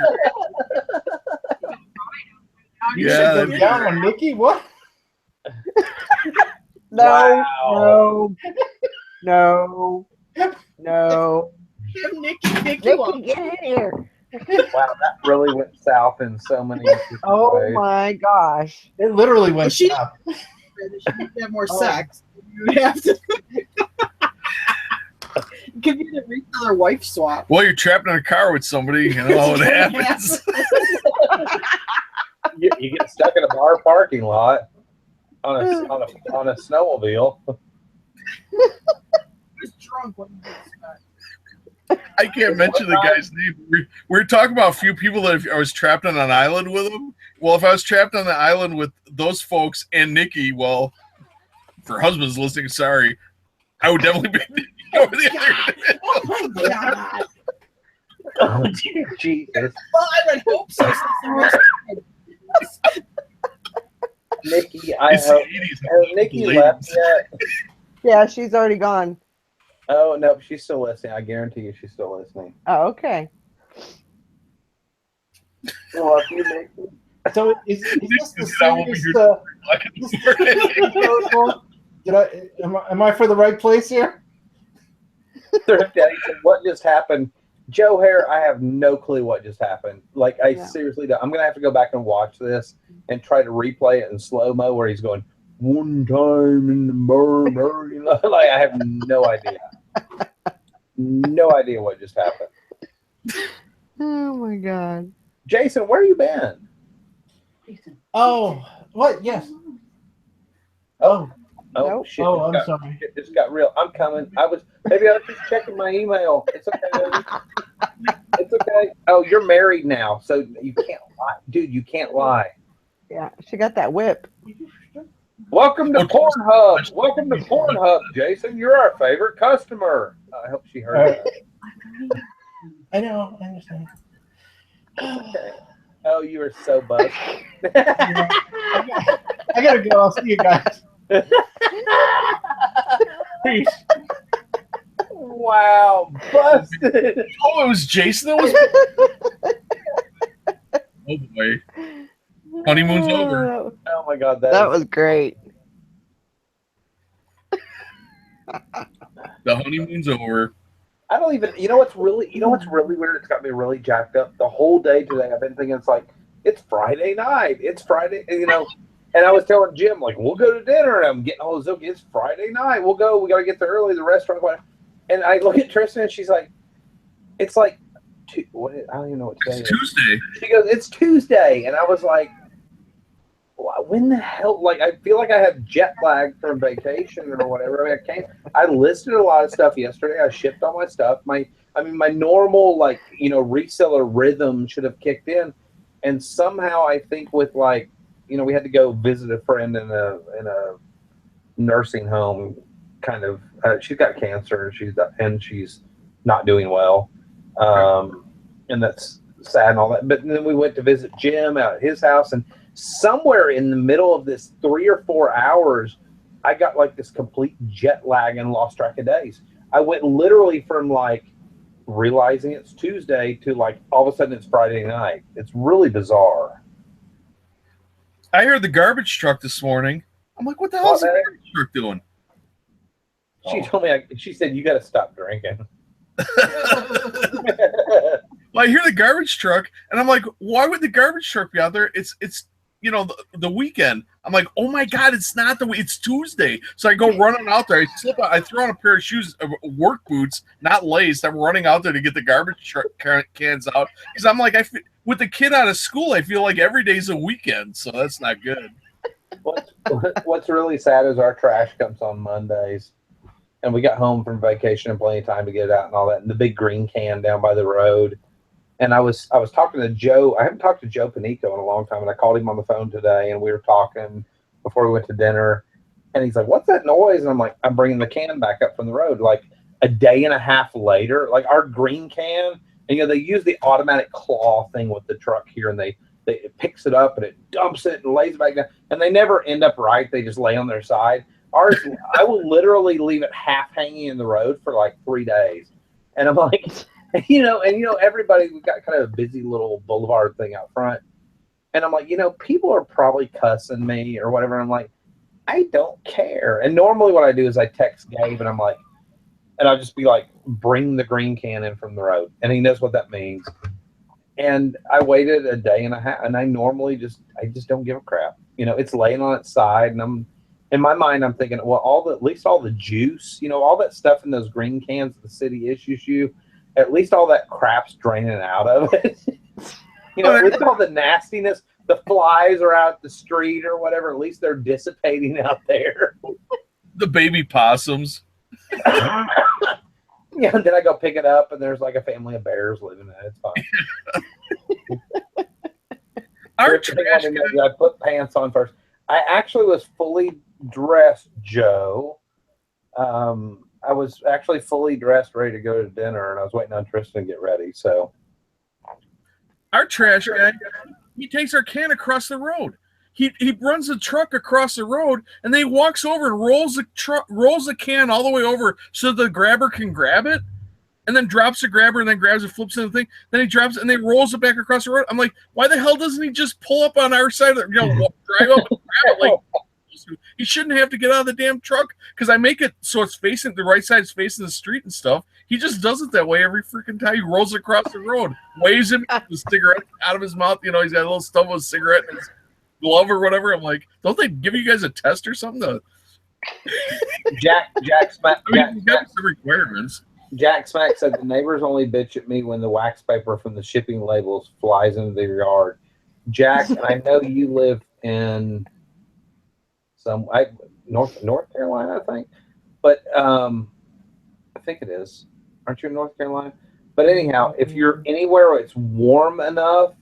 Speaker 5: You
Speaker 4: Yeah,
Speaker 5: should go down on Nikki? What?
Speaker 1: No,
Speaker 2: Wow.
Speaker 1: no, no.
Speaker 3: Have Nikki pick
Speaker 1: Nikki,
Speaker 3: you up.
Speaker 1: get in here.
Speaker 2: Wow, that really went south in so many different
Speaker 1: Oh
Speaker 2: ways.
Speaker 1: my gosh.
Speaker 5: It literally went
Speaker 3: She-
Speaker 5: south.
Speaker 3: She needs to have more sex. You would have to give you the reseller wife swap.
Speaker 4: Well, you're trapped in a car with somebody, you know what happens.
Speaker 2: You get stuck in a bar parking lot on a snowmobile.
Speaker 3: Who's drunk when you get stuck?
Speaker 4: I can't mention the guy's name. We're talking about a few people that if I was trapped on an island with them. Well, if I was trapped on the island with those folks and Nikki, well, for husbands listening, sorry, I would definitely be Nikki over the other.
Speaker 3: Oh my god.
Speaker 2: Oh, Jesus.
Speaker 3: Well, I would hope so.
Speaker 2: Nikki, I
Speaker 4: It's the
Speaker 2: hope.
Speaker 4: 80s.
Speaker 2: Has Nikki left yet?
Speaker 1: Yeah, she's already gone.
Speaker 2: Oh, no, she's still listening. I guarantee you she's still listening.
Speaker 1: Oh, okay.
Speaker 2: Love you, Nikki.
Speaker 5: So is this the
Speaker 4: That won't be
Speaker 5: serious?
Speaker 4: your-
Speaker 5: Am I for the right place here?
Speaker 2: Daddy said, what just happened? Joe Hare, I have no clue what just happened. Like, I
Speaker 1: Yeah.
Speaker 2: seriously don't. I'm going to have to go back and watch this and try to replay it in slow-mo where he's going, one time in the murmur, you know? Like, I have no idea. No idea what just happened.
Speaker 1: Oh my god.
Speaker 2: Jason, where you been?
Speaker 5: Oh, what? Yes. Oh,
Speaker 2: Oh,
Speaker 1: Nope.
Speaker 2: shit.
Speaker 5: oh, I'm
Speaker 2: it
Speaker 5: sorry.
Speaker 2: just got real. I'm coming. I was just checking my email. It's okay, baby. It's okay. Oh, you're married now, so you can't lie. Dude, you can't lie.
Speaker 1: Yeah, she got that whip.
Speaker 2: Welcome to Pornhub. Welcome to Pornhub, Jason. You're our favorite customer. I hope she heard that.
Speaker 5: I know. I understand.
Speaker 2: Okay. Oh, you are so buzzed.
Speaker 5: I gotta go. I'll see you guys. Peace.
Speaker 2: Wow, busted.
Speaker 4: Oh, it was Jason that was. Oh boy, honeymoon's over.
Speaker 2: Oh my God,
Speaker 1: That was great.
Speaker 4: The honeymoon's over.
Speaker 2: I don't even. You know what's really weird? It's got me really jacked up. The whole day today, I've been thinking it's Friday night. It's Friday, you know. And I was telling Jim, like, we'll go to dinner. And I'm getting all this. It's Friday night. We'll go. We got to get there early. The restaurant. And I look at Tristan, and she's like, it's like, I don't even know what today
Speaker 4: It's
Speaker 2: is.
Speaker 4: Tuesday.
Speaker 2: She goes, it's Tuesday. And I was like, when the hell? Like, I feel like I have jet lag from vacation or whatever. I mean, I listed a lot of stuff yesterday. I shipped all my stuff. My normal, like, you know, reseller rhythm should have kicked in. And somehow I think with, like, you know, we had to go visit a friend in a nursing home. Kind of, she's got cancer and she's not doing well, and that's sad and all that. But then we went to visit Jim out at his house, and somewhere in the middle of this 3 or 4 hours, I got like this complete jet lag and lost track of days. I went literally from like realizing it's Tuesday to like all of a sudden it's Friday night. It's really bizarre.
Speaker 4: I heard the garbage truck this morning. I'm like, what the hell is the
Speaker 2: man?
Speaker 4: garbage truck doing?
Speaker 2: She told me, she said, you got to stop drinking.
Speaker 4: Well, I hear the garbage truck, and I'm like, why would the garbage truck be out there? It's you know, the weekend. I'm like, oh my God, it's not it's Tuesday. So I go running out there. I throw on a pair of shoes, work boots, not laced. I'm running out there to get the garbage truck cans out because I'm like, with the kid out of school, I feel like every day's a weekend, so that's not good.
Speaker 2: What's really sad is our trash comes on Mondays, and we got home from vacation and plenty of time to get it out and all that. And the big green can down by the road. And I was talking to Joe. I haven't talked to Joe Panico in a long time, and I called him on the phone today, and we were talking before we went to dinner. And he's like, "What's that noise?" And I'm like, "I'm bringing the can back up from the road." Like a day and a half later, like our green can, and they use the automatic claw thing with the truck here, and they it picks it up and it dumps it and lays it back down, and they never end up right. They just lay on their side. Ours, I will literally leave it half hanging in the road for like 3 days, and I'm like. Everybody, we've got kind of a busy little boulevard thing out front. And I'm like, people are probably cussing me or whatever. I'm like, I don't care. And normally what I do is I text Gabe and I'm like, and I'll just be like, bring the green can in from the road. And he knows what that means. And I waited a day and a half, and I just don't give a crap. It's laying on its side, and in my mind, I'm thinking, well, at least all the juice, all that stuff in those green cans that the city issues you, at least all that crap's draining out of it. At least all the nastiness, the flies are out the street or whatever, at least they're dissipating out there.
Speaker 4: The baby possums.
Speaker 2: Yeah, and then I go pick it up, and there's like a family of bears living in it. It's fine.
Speaker 4: Our trash
Speaker 2: I put pants on first. I actually was fully dressed, Joe. I was actually fully dressed, ready to go to dinner, and I was waiting on Tristan to get ready. So,
Speaker 4: our trash guy, he takes our can across the road. He runs the truck across the road, and then he walks over and rolls the can all the way over so the grabber can grab it, and then drops the grabber, and then grabs it, flips in the thing. Then he drops it, and then rolls it back across the road. I'm like, why the hell doesn't he just pull up on our side of the, drive up and grab it? Like, he shouldn't have to get out of the damn truck, because I make it so it's facing the right side is facing the street and stuff. He just does it that way every freaking time. He rolls across the road, waves him the cigarette out of his mouth. He's got a little stub of cigarette in his glove or whatever. I'm like, don't they give you guys a test or something?
Speaker 2: Jack Smack.
Speaker 4: You got some requirements.
Speaker 2: Jack Smack said the neighbors only bitch at me when the wax paper from the shipping labels flies into their yard. Jack, I know you live in North Carolina, I think, but I think it is. Aren't you in North Carolina? But anyhow, if you're anywhere where it's warm enough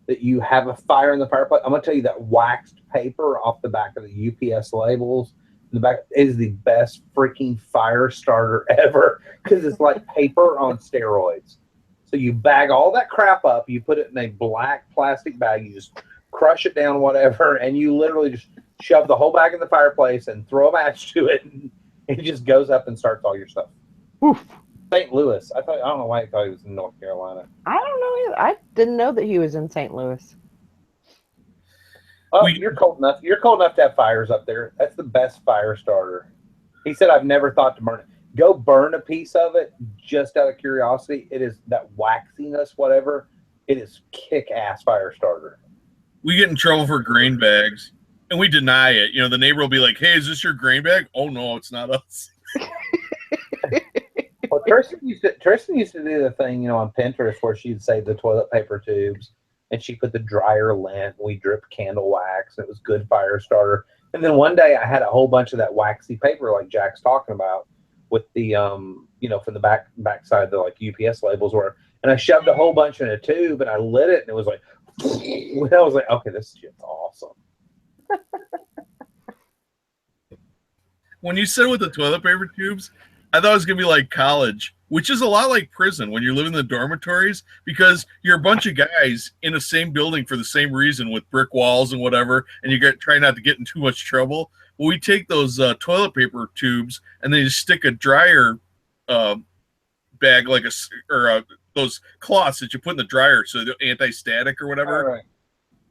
Speaker 2: that you have a fire in the fireplace, I'm gonna tell you that waxed paper off the back of the UPS labels in the back is the best freaking fire starter ever, because it's like paper on steroids. So you bag all that crap up, you put it in a black plastic bag, you just crush it down, whatever, and you literally just shove the whole bag in the fireplace and throw a match to it, and it just goes up and starts all your stuff.
Speaker 1: Oof.
Speaker 2: St. Louis. I don't know why I thought he was in North Carolina.
Speaker 1: I don't know either. I didn't know that he was in St. Louis.
Speaker 2: Oh, you're cold enough. You're cold enough to have fires up there. That's the best fire starter. He said, I've never thought to burn it. Go burn a piece of it just out of curiosity. It is that waxiness, whatever. It is kick-ass fire starter.
Speaker 4: We get in trouble for grain bags, and we deny it. The neighbor will be like, hey, is this your grain bag? Oh, no, it's not us.
Speaker 2: Well, Tristan used to do the thing, on Pinterest where she'd save the toilet paper tubes, and she put the dryer lint. We dripped candle wax. It was good fire starter. And then one day I had a whole bunch of that waxy paper like Jack's talking about with the from the back side, the like UPS labels were, and I shoved a whole bunch in a tube and I lit it, and it was like, I was like, okay, this shit's awesome.
Speaker 4: When you said with the toilet paper tubes, I thought it was going to be like college, which is a lot like prison when you're living in the dormitories, because you're a bunch of guys in the same building for the same reason with brick walls and whatever, and you try not to get in too much trouble. Well, we take those toilet paper tubes and then you stick a dryer bag, like those cloths that you put in the dryer, so the anti-static or whatever.
Speaker 2: All right.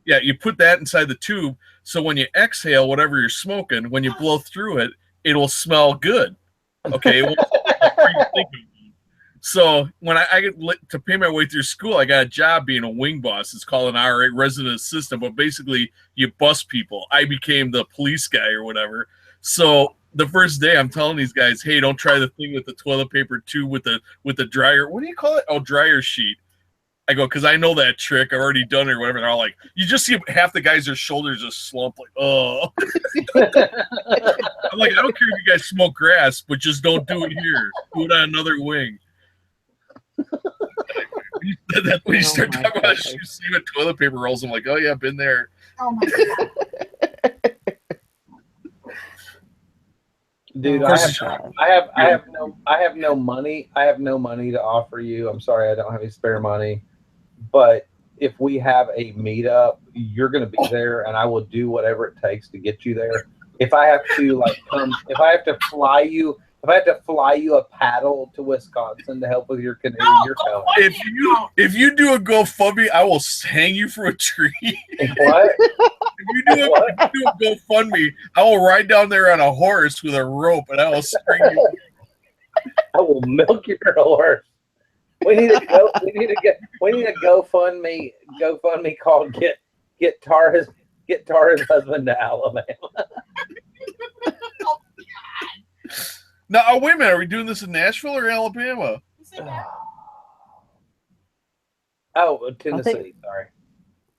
Speaker 4: Yeah, you put that inside the tube, so when you exhale whatever you're smoking, when you blow through it, it'll smell good. Okay. So when I get to pay my way through school, I got a job being a wing boss. It's called an RA, resident assistant, but basically you bust people. I became the police guy or whatever. So the first day I'm telling these guys, hey, don't try the thing with the toilet paper tube with the dryer. What do you call it? Oh, dryer sheet. I go, because I know that trick. I've already done it or whatever. They're all like, you just see half the guys, their shoulders just slump like, oh. I'm like, I don't care if you guys smoke grass, but just don't do it here. Do it on another wing. When you start
Speaker 1: my
Speaker 4: talking about
Speaker 1: gosh.
Speaker 4: shoe sleeve and toilet paper rolls, I'm like, oh yeah, been there.
Speaker 3: Oh my god.
Speaker 2: Dude,
Speaker 1: Oh
Speaker 2: I
Speaker 1: my
Speaker 2: have
Speaker 1: gosh.
Speaker 2: I have no money. I have no money to offer you. I'm sorry, I don't have any spare money. But if we have a meetup, you're going to be there, and I will do whatever it takes to get you there. If I have to if I have to fly you a paddle to Wisconsin to help with your canoe, you're coming.
Speaker 4: If you do a GoFundMe, I will hang you from a tree.
Speaker 2: What?
Speaker 4: If you do a GoFundMe, I will ride down there on a horse with a rope, and I will string you.
Speaker 2: I will milk your horse. We need a GoFundMe called get Tara's husband to Alabama.
Speaker 4: Now, wait a minute. Are we doing this in Nashville or Alabama?
Speaker 2: Oh, Tennessee. Sorry.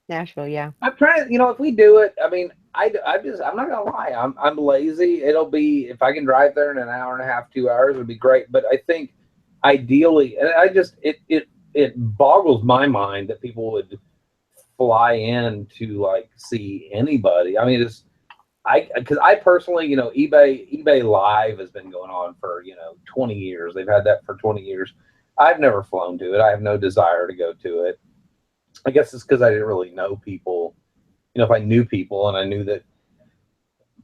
Speaker 1: Nashville, yeah.
Speaker 2: I'm trying to, if we do it, I mean, I'm not gonna lie, I'm lazy. It'll be, if I can drive there in an hour and a half, 2 hours, it'd be great. But I think ideally, and it boggles my mind that people would fly in to like see anybody. I mean, because I personally, eBay Live has been going on for 20 years. They've had that for 20 years. I've never flown to it. I have no desire to go to it. I guess it's because I didn't really know people. If I knew people and I knew that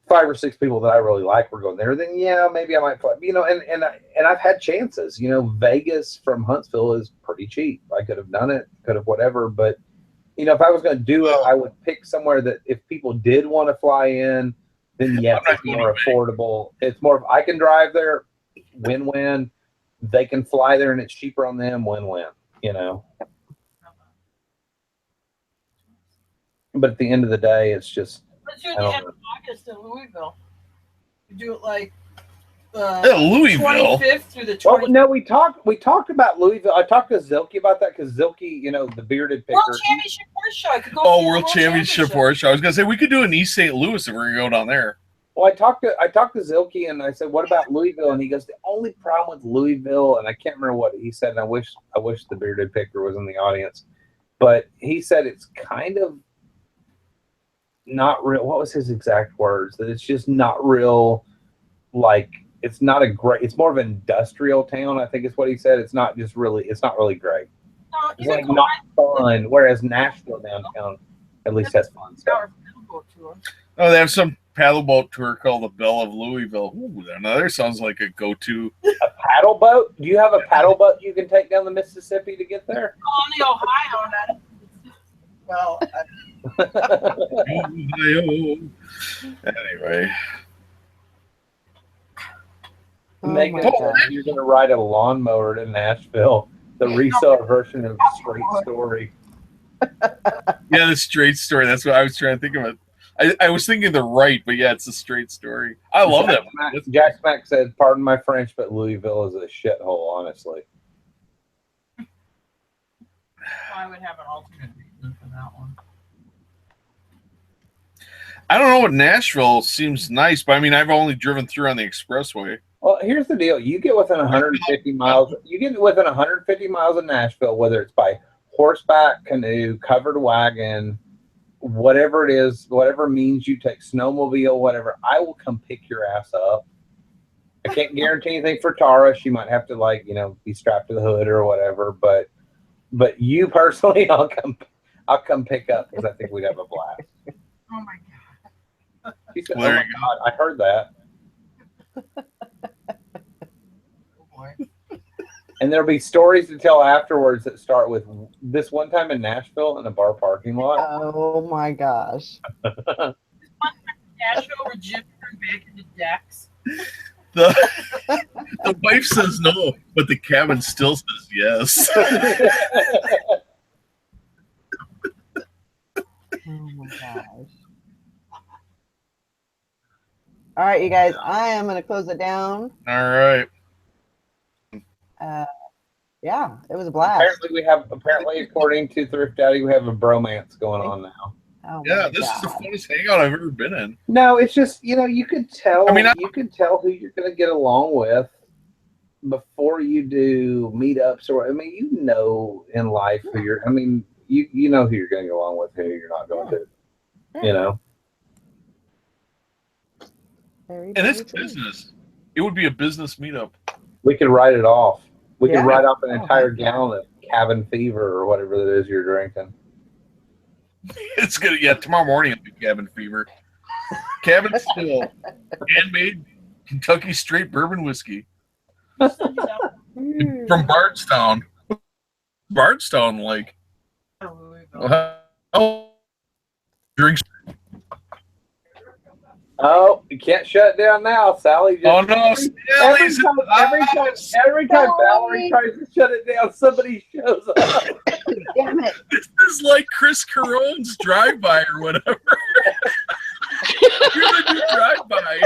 Speaker 2: 5 or 6 people that I really like were going there, then yeah, maybe I might fly. And I've had chances. Vegas from Huntsville is pretty cheap. I could have done it, could have whatever. But if I was going to do it, I would pick somewhere that if people did want to fly in, then yes, it's more affordable. It's more of I can drive there, win-win. They can fly there and it's cheaper on them, win-win. But at the end of the day, it's just.
Speaker 3: Let's do the end of August in Louisville. You do it like
Speaker 4: Louisville.
Speaker 3: 25th through the 20th.
Speaker 2: Well, no, we talked about Louisville. I talked to Zilke about that because Zilke, the bearded picker.
Speaker 3: World Championship Horse Show. I could go
Speaker 4: World Championship Horse Show. I was gonna say we could do an East St. Louis if we're gonna go down there.
Speaker 2: Well, I talked to Zilke and I said, "What about Louisville?" And he goes, "The only problem with Louisville," and I can't remember what he said. And I wish the bearded picker was in the audience, but he said it's kind of not real. What was his exact words? That it's just not real. Like it's not it's more of an industrial town. I think is what he said. It's not really great.
Speaker 3: No,
Speaker 2: it's like not fun. Whereas Nashville downtown at least has fun stuff.
Speaker 4: Oh, they have some paddle boat tour called the Belle of Louisville. Ooh, that sounds like a go-to.
Speaker 2: A paddle boat? Do you have a paddle boat you can take down the Mississippi to get there?
Speaker 3: On the Ohio, well.
Speaker 4: Anyway.
Speaker 2: Megan, you're going to ride a lawnmower to Nashville, the reseller version of Straight Story.
Speaker 4: Yeah, the Straight Story. That's what I was trying to think of it. I was thinking the right, but yeah, it's a Straight Story. I love that.
Speaker 2: Jack Smack said, "Pardon my French, but Louisville is a shithole, honestly."
Speaker 3: I would have an alternate reason for that one.
Speaker 4: I don't know what Nashville seems nice, but I mean, I've only driven through on the expressway.
Speaker 2: Well, here's the deal: you get within 150 miles. You get within 150 miles of Nashville, whether it's by horseback, canoe, covered wagon, whatever it is, whatever means you take, snowmobile, whatever. I will come pick your ass up. I can't guarantee anything for Tara. She might have to be strapped to the hood or whatever. But you personally, I'll come pick up because I think we'd have a blast.
Speaker 3: Oh my god!
Speaker 2: She said, "Oh my god, I heard that." And there'll be stories to tell afterwards that start with this one time in Nashville in a bar parking lot.
Speaker 1: Oh my gosh.
Speaker 3: Nashville where Jim turned back into Dex.
Speaker 4: The wife says no, but the cabin still says yes.
Speaker 1: Oh my gosh. All right, you guys, I am going to close it down.
Speaker 4: All right.
Speaker 1: Yeah, it was a blast.
Speaker 2: Apparently, according to Thrift Daddy, we have a bromance going on now.
Speaker 1: Oh
Speaker 4: Yeah,
Speaker 1: my
Speaker 4: this is the
Speaker 1: God.
Speaker 4: funnest hangout I've ever been in.
Speaker 2: No, it's just, you could tell.
Speaker 4: I mean,
Speaker 2: you could tell who you're going to get along with before you do meetups, or in life who you're. I mean, you know who you're going to get along with, who you're not going to.
Speaker 1: Yeah.
Speaker 2: You know.
Speaker 1: Very,
Speaker 4: And it's
Speaker 1: very true.
Speaker 4: business. It would be a business meetup.
Speaker 2: We could write it off. We could
Speaker 1: Yeah.
Speaker 2: write off an
Speaker 1: Oh,
Speaker 2: entire
Speaker 1: heck yeah.
Speaker 2: gallon of cabin fever or whatever it is you're drinking.
Speaker 4: It's gonna tomorrow morning it'll be cabin fever. Cabin Still, handmade Kentucky straight bourbon whiskey from Bardstown. Bardstown, like drinks.
Speaker 2: Oh, you can't shut it down now, Sally.
Speaker 4: Oh no, Sally's
Speaker 2: Every time Valerie tries to shut it down, somebody shows up.
Speaker 1: Damn it.
Speaker 4: This is like Chris Carone's drive-by or whatever. You're the new drive-by.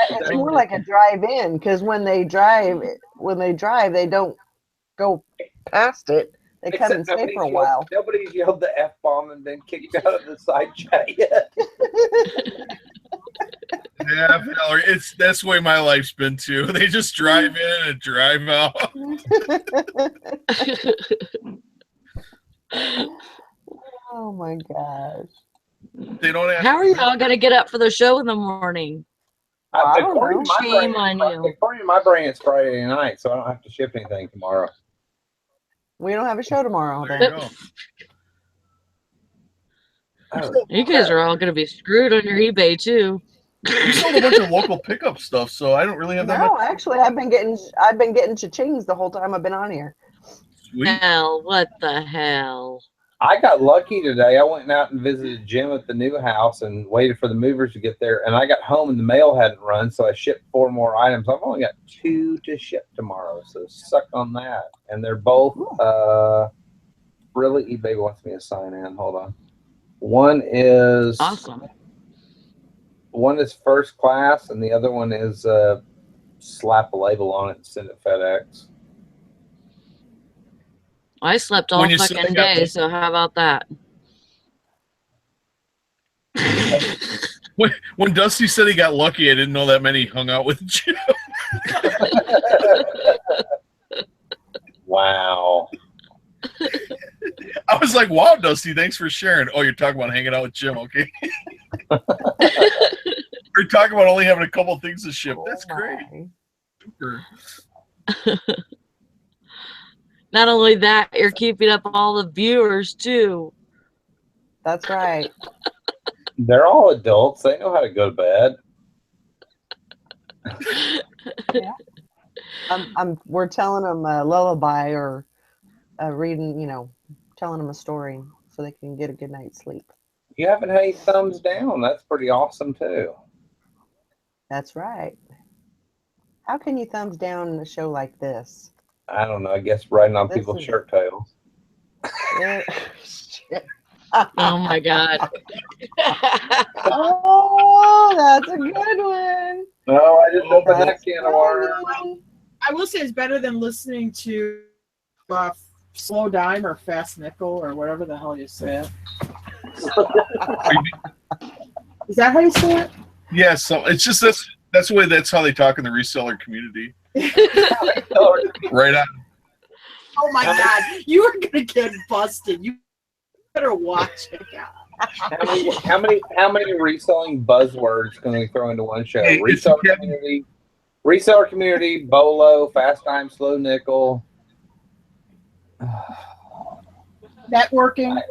Speaker 1: It's more like a drive-in because when they drive, they don't go past it. They come and stay for a while.
Speaker 2: Nobody's yelled the F-bomb and been kicked out of the side chat yet.
Speaker 4: Yeah, Valerie, that's the way my life's been too. They just drive in and drive out.
Speaker 1: Oh my gosh.
Speaker 4: They don't have
Speaker 6: How are y'all gonna get up for the show in the morning?
Speaker 1: I don't
Speaker 2: According
Speaker 1: know.
Speaker 2: to my
Speaker 6: Shame
Speaker 2: brain,
Speaker 6: on you.
Speaker 2: according to my brain, it's Friday night, so I don't have to ship anything tomorrow.
Speaker 1: We don't have a show tomorrow.
Speaker 4: There
Speaker 1: Then.
Speaker 4: you go.
Speaker 2: Oh,
Speaker 6: You guys are all gonna be screwed on your eBay too.
Speaker 4: We sold a bunch of local pickup stuff, so I don't really have that
Speaker 1: No,
Speaker 4: much.
Speaker 1: actually, I've been getting cha-chings the whole time I've been on here.
Speaker 4: Sweet.
Speaker 6: Hell, what the hell?
Speaker 2: I got lucky today. I went out and visited Jim at the new house and waited for the movers to get there. And I got home and the mail hadn't run, so I shipped 4 more items. I've only got 2 to ship tomorrow, so suck on that. And they're both really. eBay wants me to sign in. Hold on. One is
Speaker 6: Awesome.
Speaker 2: One is first class, and the other one is slap a label on it and send it FedEx.
Speaker 6: I slept all
Speaker 4: When you say
Speaker 6: fucking
Speaker 4: that-
Speaker 6: day, so how about that?
Speaker 4: When Dusty said he got lucky, I didn't know that many hung out with Jim.
Speaker 2: Wow.
Speaker 4: I was like, wow, Dusty, thanks for sharing. Oh, you're talking about hanging out with Jim, okay? We're talking about only having a couple things to ship. That's great.
Speaker 1: my.
Speaker 4: Super.
Speaker 6: Not only that, you're keeping up all the viewers too.
Speaker 1: That's right.
Speaker 2: They're all adults. They know how to go to bed.
Speaker 1: We're telling them a lullaby or reading, telling them a story so they can get a good night's sleep.
Speaker 2: You haven't had any thumbs down. That's pretty awesome, too.
Speaker 1: That's right. How can you thumbs down a show like this?
Speaker 2: I don't know. I guess riding on
Speaker 1: This
Speaker 2: people's
Speaker 1: is-
Speaker 2: shirt tails.
Speaker 1: Shit.
Speaker 6: Oh my god.
Speaker 1: Oh, that's a good one.
Speaker 2: No, I just opened that
Speaker 1: That's
Speaker 2: can of worms.
Speaker 1: funny.
Speaker 3: I will say it's better than listening to Slow Dime or Fast Nickel or whatever the hell you say it. Is that how you say it?
Speaker 4: Yeah, so it's just that's how they talk in the reseller community. Right on.
Speaker 3: Oh my God, you are gonna get busted. You better watch it.
Speaker 2: How many reselling buzzwords can we throw into one show?
Speaker 4: Hey, it's
Speaker 2: Reseller community, Bolo, Fast Time, Slow Nickel,
Speaker 3: Networking.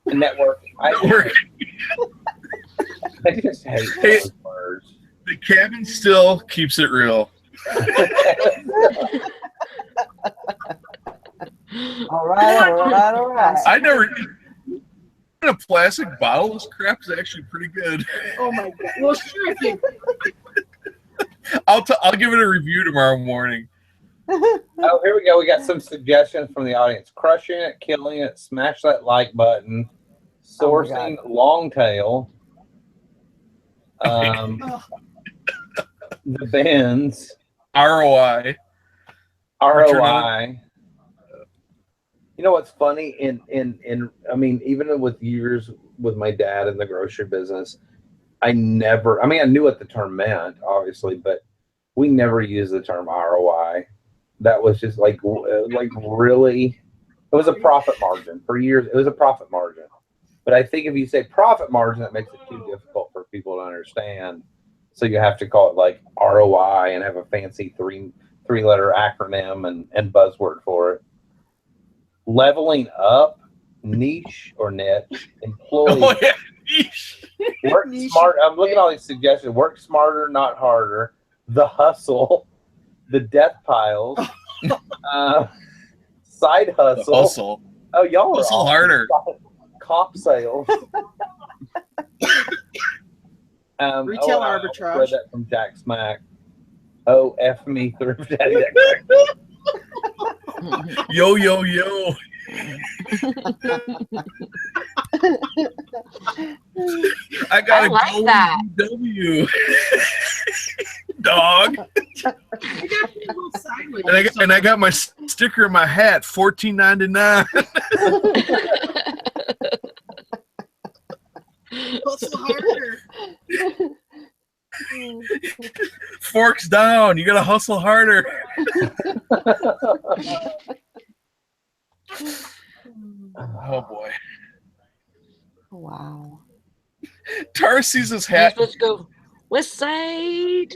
Speaker 2: Network.
Speaker 4: Network.
Speaker 2: I just hate
Speaker 4: Hey.
Speaker 2: buzzwords.
Speaker 4: The cabin still keeps it real.
Speaker 1: All right.
Speaker 4: I never. A plastic bottle of this crap is actually pretty good.
Speaker 3: Oh my God. Well, sure, if you
Speaker 4: I'll give it a review tomorrow morning.
Speaker 2: Oh, here we go. We got some suggestions from the audience. Crushing it, killing it, smash that like button, sourcing long tail, The Benz
Speaker 4: ROI.
Speaker 2: ROI. You know what's funny? I mean, even with years with my dad in the grocery business, I knew what the term meant, obviously, but we never used the term ROI. That was just like really, it was a profit margin for years. It was a profit margin. But I think if you say profit margin, that makes it too difficult for people to understand. So you have to call it like ROI and have a fancy three-letter acronym and buzzword for it. Leveling up, niche or niche, employee.
Speaker 4: Oh, yeah. Yeesh.
Speaker 2: Work smart. I'm looking at all these suggestions. Work smarter, not harder. The hustle, the death piles, side hustle.
Speaker 4: The hustle.
Speaker 2: Oh, y'all are
Speaker 4: Hustle
Speaker 2: awesome.
Speaker 4: harder.
Speaker 2: Comp sales.
Speaker 3: Retail
Speaker 2: I
Speaker 3: arbitrage.
Speaker 2: read that from Jack Smack. Oh, F me through daddy.
Speaker 4: Yo, yo, yo. I gotta
Speaker 6: like
Speaker 4: go
Speaker 6: that.
Speaker 4: W. Dog. And I got my sticker in my hat, $14.99.
Speaker 3: Hustle harder.
Speaker 4: Forks down. You gotta hustle harder. Oh boy.
Speaker 1: Wow.
Speaker 4: Tar sees his
Speaker 6: You're
Speaker 4: hat.
Speaker 6: supposed to go West Side.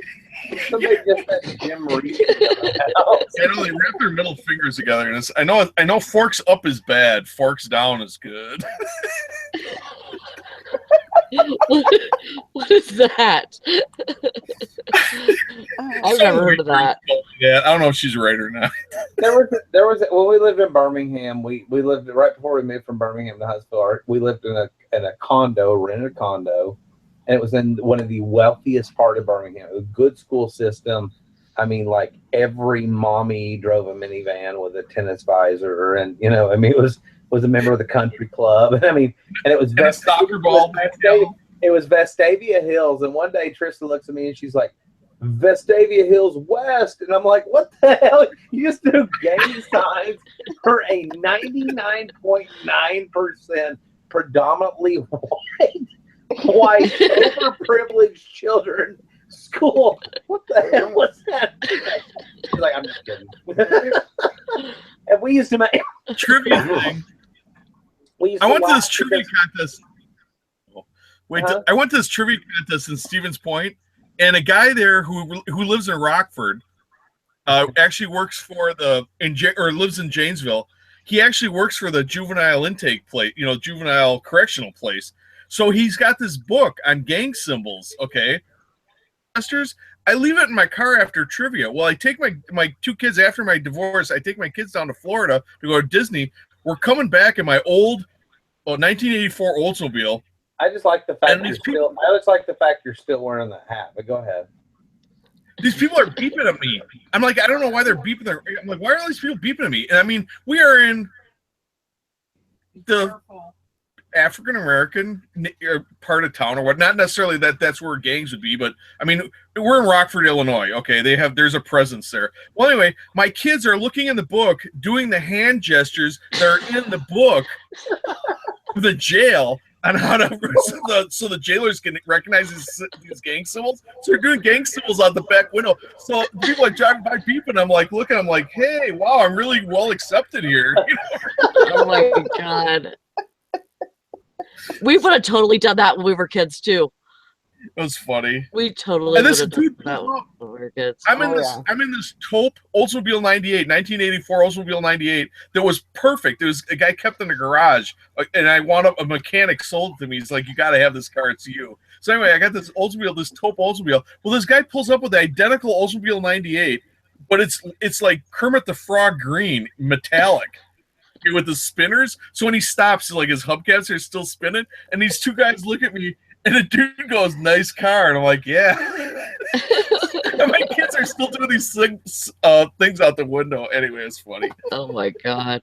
Speaker 2: Somebody just said Jim Reese.
Speaker 4: I know they wrap their middle fingers together, and I know forks up is bad. Forks down is good.
Speaker 6: What is that? I've never heard of that.
Speaker 4: Yeah, I don't know if she's right or not.
Speaker 2: There was when we lived in Birmingham. We lived right before we moved from Birmingham to Huntsville. We lived in a condo, rented a condo, and it was in one of the wealthiest part of Birmingham. A good school system. I mean, like every mommy drove a minivan with a tennis visor, and it was a member of the country club. And it was
Speaker 4: And a soccer ball.
Speaker 2: It was Vestavia Hills. And one day Tristan looks at me and she's like, Vestavia Hills West. And I'm like, what the hell? You just threw gang signs for a 99.9% predominantly white, overprivileged children school. What the hell was that? She's like, I'm just kidding. And we used to make
Speaker 4: Trivia thing. I went to this trivia contest. Wait, I went to this trivia contest in Stevens Point, and a guy there who lives in Rockford actually works for lives in Janesville. He actually works for the juvenile intake place, juvenile correctional place. So he's got this book on gang symbols. Okay, masters. I leave it in my car after trivia. Well, I take my two kids after my divorce. I take my kids down to Florida to go to Disney. We're coming back in my old 1984 Oldsmobile.
Speaker 2: I just like the fact you're still wearing that hat. But go ahead.
Speaker 4: These people are beeping at me. I'm like, I don't know why they're beeping. I'm like, why are all these people beeping at me? And I mean, we are in the African American part of town, or what? Not necessarily that's where gangs would be, but I mean, we're in Rockford, Illinois. Okay, there's a presence there. Well, anyway, my kids are looking in the book, doing the hand gestures that are in the book for the jail on how to so the jailers can recognize these gang symbols. So they're doing gang symbols out the back window. So people are driving by beeping. I'm like looking. I'm like, hey, wow, I'm really well accepted here.
Speaker 6: Oh my god. We would have totally done that when we were kids too.
Speaker 4: It was funny.
Speaker 6: We totally
Speaker 4: And
Speaker 6: would
Speaker 4: this
Speaker 6: have done
Speaker 4: dude,
Speaker 6: that when we were kids.
Speaker 4: I'm in this taupe Oldsmobile 98, 1984 Oldsmobile 98 that was perfect. It was a guy kept in the garage, and I wound up a mechanic sold it to me. He's like, you got to have this car. It's you. So anyway, I got this Oldsmobile, this taupe Oldsmobile. Well, this guy pulls up with the identical Oldsmobile 98, but it's like Kermit the Frog green, metallic. With the spinners, so when he stops, like his hubcaps are still spinning, and these two guys look at me, and the dude goes, "Nice car," and I'm like, "Yeah." And my kids are still doing these things out the window. Anyway, it's funny.
Speaker 6: Oh my god.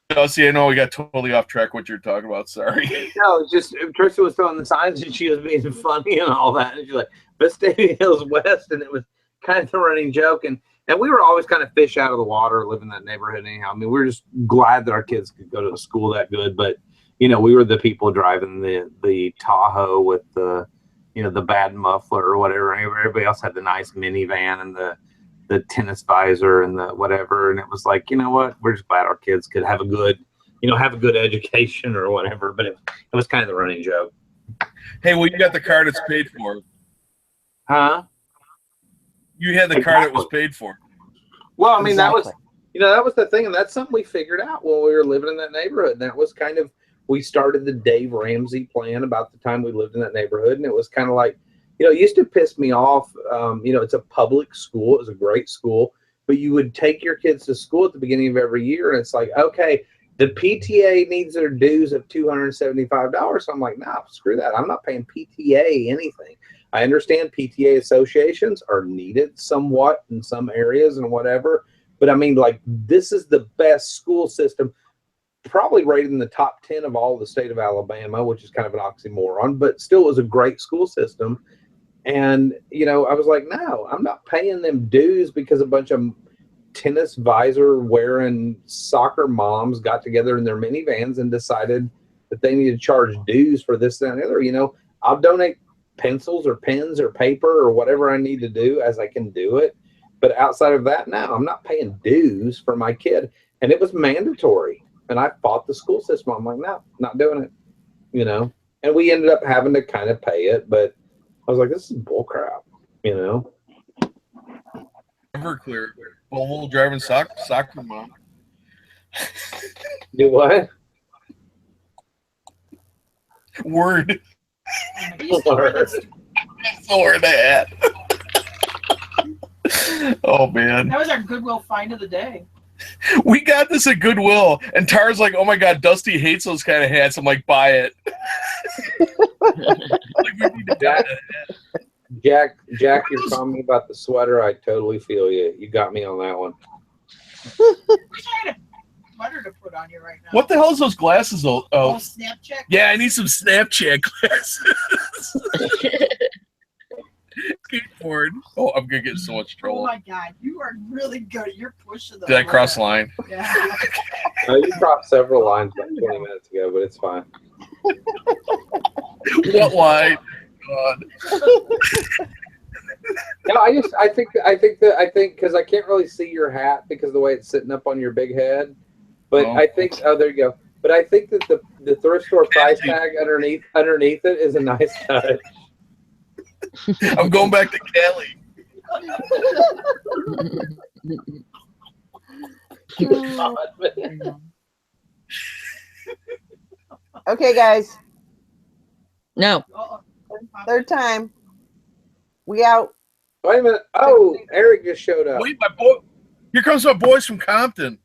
Speaker 4: Dusty, I know we got totally off track what you're talking about. Sorry.
Speaker 2: No, it's just Trisha was throwing the signs and she was being funny and all that. And she's like, Vestavia Hills West. And it was kind of the running joke. And we were always kind of fish out of the water living in that neighborhood anyhow. I mean, we were just glad that our kids could go to the school that good. But, you know, we were the people driving the Tahoe with the, you know, the bad muffler or whatever. Everybody else had the nice minivan and the tennis visor and the whatever. And it was like, you know what? We're just glad our kids could have a good, you know, have a good education or whatever. But it was kind of the running joke.
Speaker 4: Hey, well, you got the car that's paid for.
Speaker 2: Huh?
Speaker 4: You had the car that was paid for.
Speaker 2: Well, I mean,
Speaker 1: Exactly.
Speaker 2: that was, you know, that was the thing. And that's something we figured out when we were living in that neighborhood. And that was kind of, we started the Dave Ramsey plan about the time we lived in that neighborhood. And it was kind of like, you know, it used to piss me off. You know, it's a public school. It was a great school. But you would take your kids to school at the beginning of every year. And it's like, okay, the PTA needs their dues of $275. So I'm like, no, screw that. I'm not paying PTA anything. I understand PTA associations are needed somewhat in some areas and whatever. But I mean, like, this is the best school system, probably rated in the top 10 of all the state of Alabama, which is kind of an oxymoron, but still was a great school system. And, you know, I was like, no, I'm not paying them dues because a bunch of tennis visor wearing soccer moms got together in their minivans and decided that they need to charge dues for this, that, and the other. You know, I'll donate pencils or pens or paper or whatever I need to do as I can do it. But outside of that, no, I'm not paying dues for my kid. And it was mandatory. And I fought the school system. I'm like, no, not doing it. You know, and we ended up having to kind of pay it. But I was like, this is bullcrap, you know.
Speaker 4: Everclear. Volvo driving soccer mom.
Speaker 2: Do what?
Speaker 4: Word.
Speaker 3: I used to wear that stupid-
Speaker 4: So where they at? Oh man.
Speaker 3: That was our Goodwill find of the day.
Speaker 4: We got this at Goodwill, and Tara's like, "Oh my god, Dusty hates those kind of hats." I'm like, "Buy it." Like, we need to buy that.
Speaker 2: Jack, you're calling me about the sweater. I totally feel you. You got me on that one.
Speaker 3: Wish I had a sweater to put on you right now.
Speaker 4: What the hell is those glasses? Oh,
Speaker 3: Snapchat?
Speaker 4: yeah, I need some Snapchat glasses. Skateboard. Oh, I'm gonna get in so much
Speaker 3: Oh
Speaker 4: trouble.
Speaker 3: my god, you are really good. You're pushing the
Speaker 4: Did I cross the line?
Speaker 3: Yeah.
Speaker 2: You crossed several lines about 20 minutes ago, but it's fine.
Speaker 4: What line? God.
Speaker 2: No, I think because I can't really see your hat because of the way it's sitting up on your big head. But
Speaker 4: Oh.
Speaker 2: I think there you go. But I think that the thrift store price tag underneath it is a nice touch.
Speaker 4: I'm going back to Cali.
Speaker 1: Okay, guys.
Speaker 6: No.
Speaker 3: Uh-oh.
Speaker 1: Third time. We out.
Speaker 2: Wait a minute. Oh, Eric just showed up.
Speaker 4: Wait, my boy. Here comes my boys from Compton.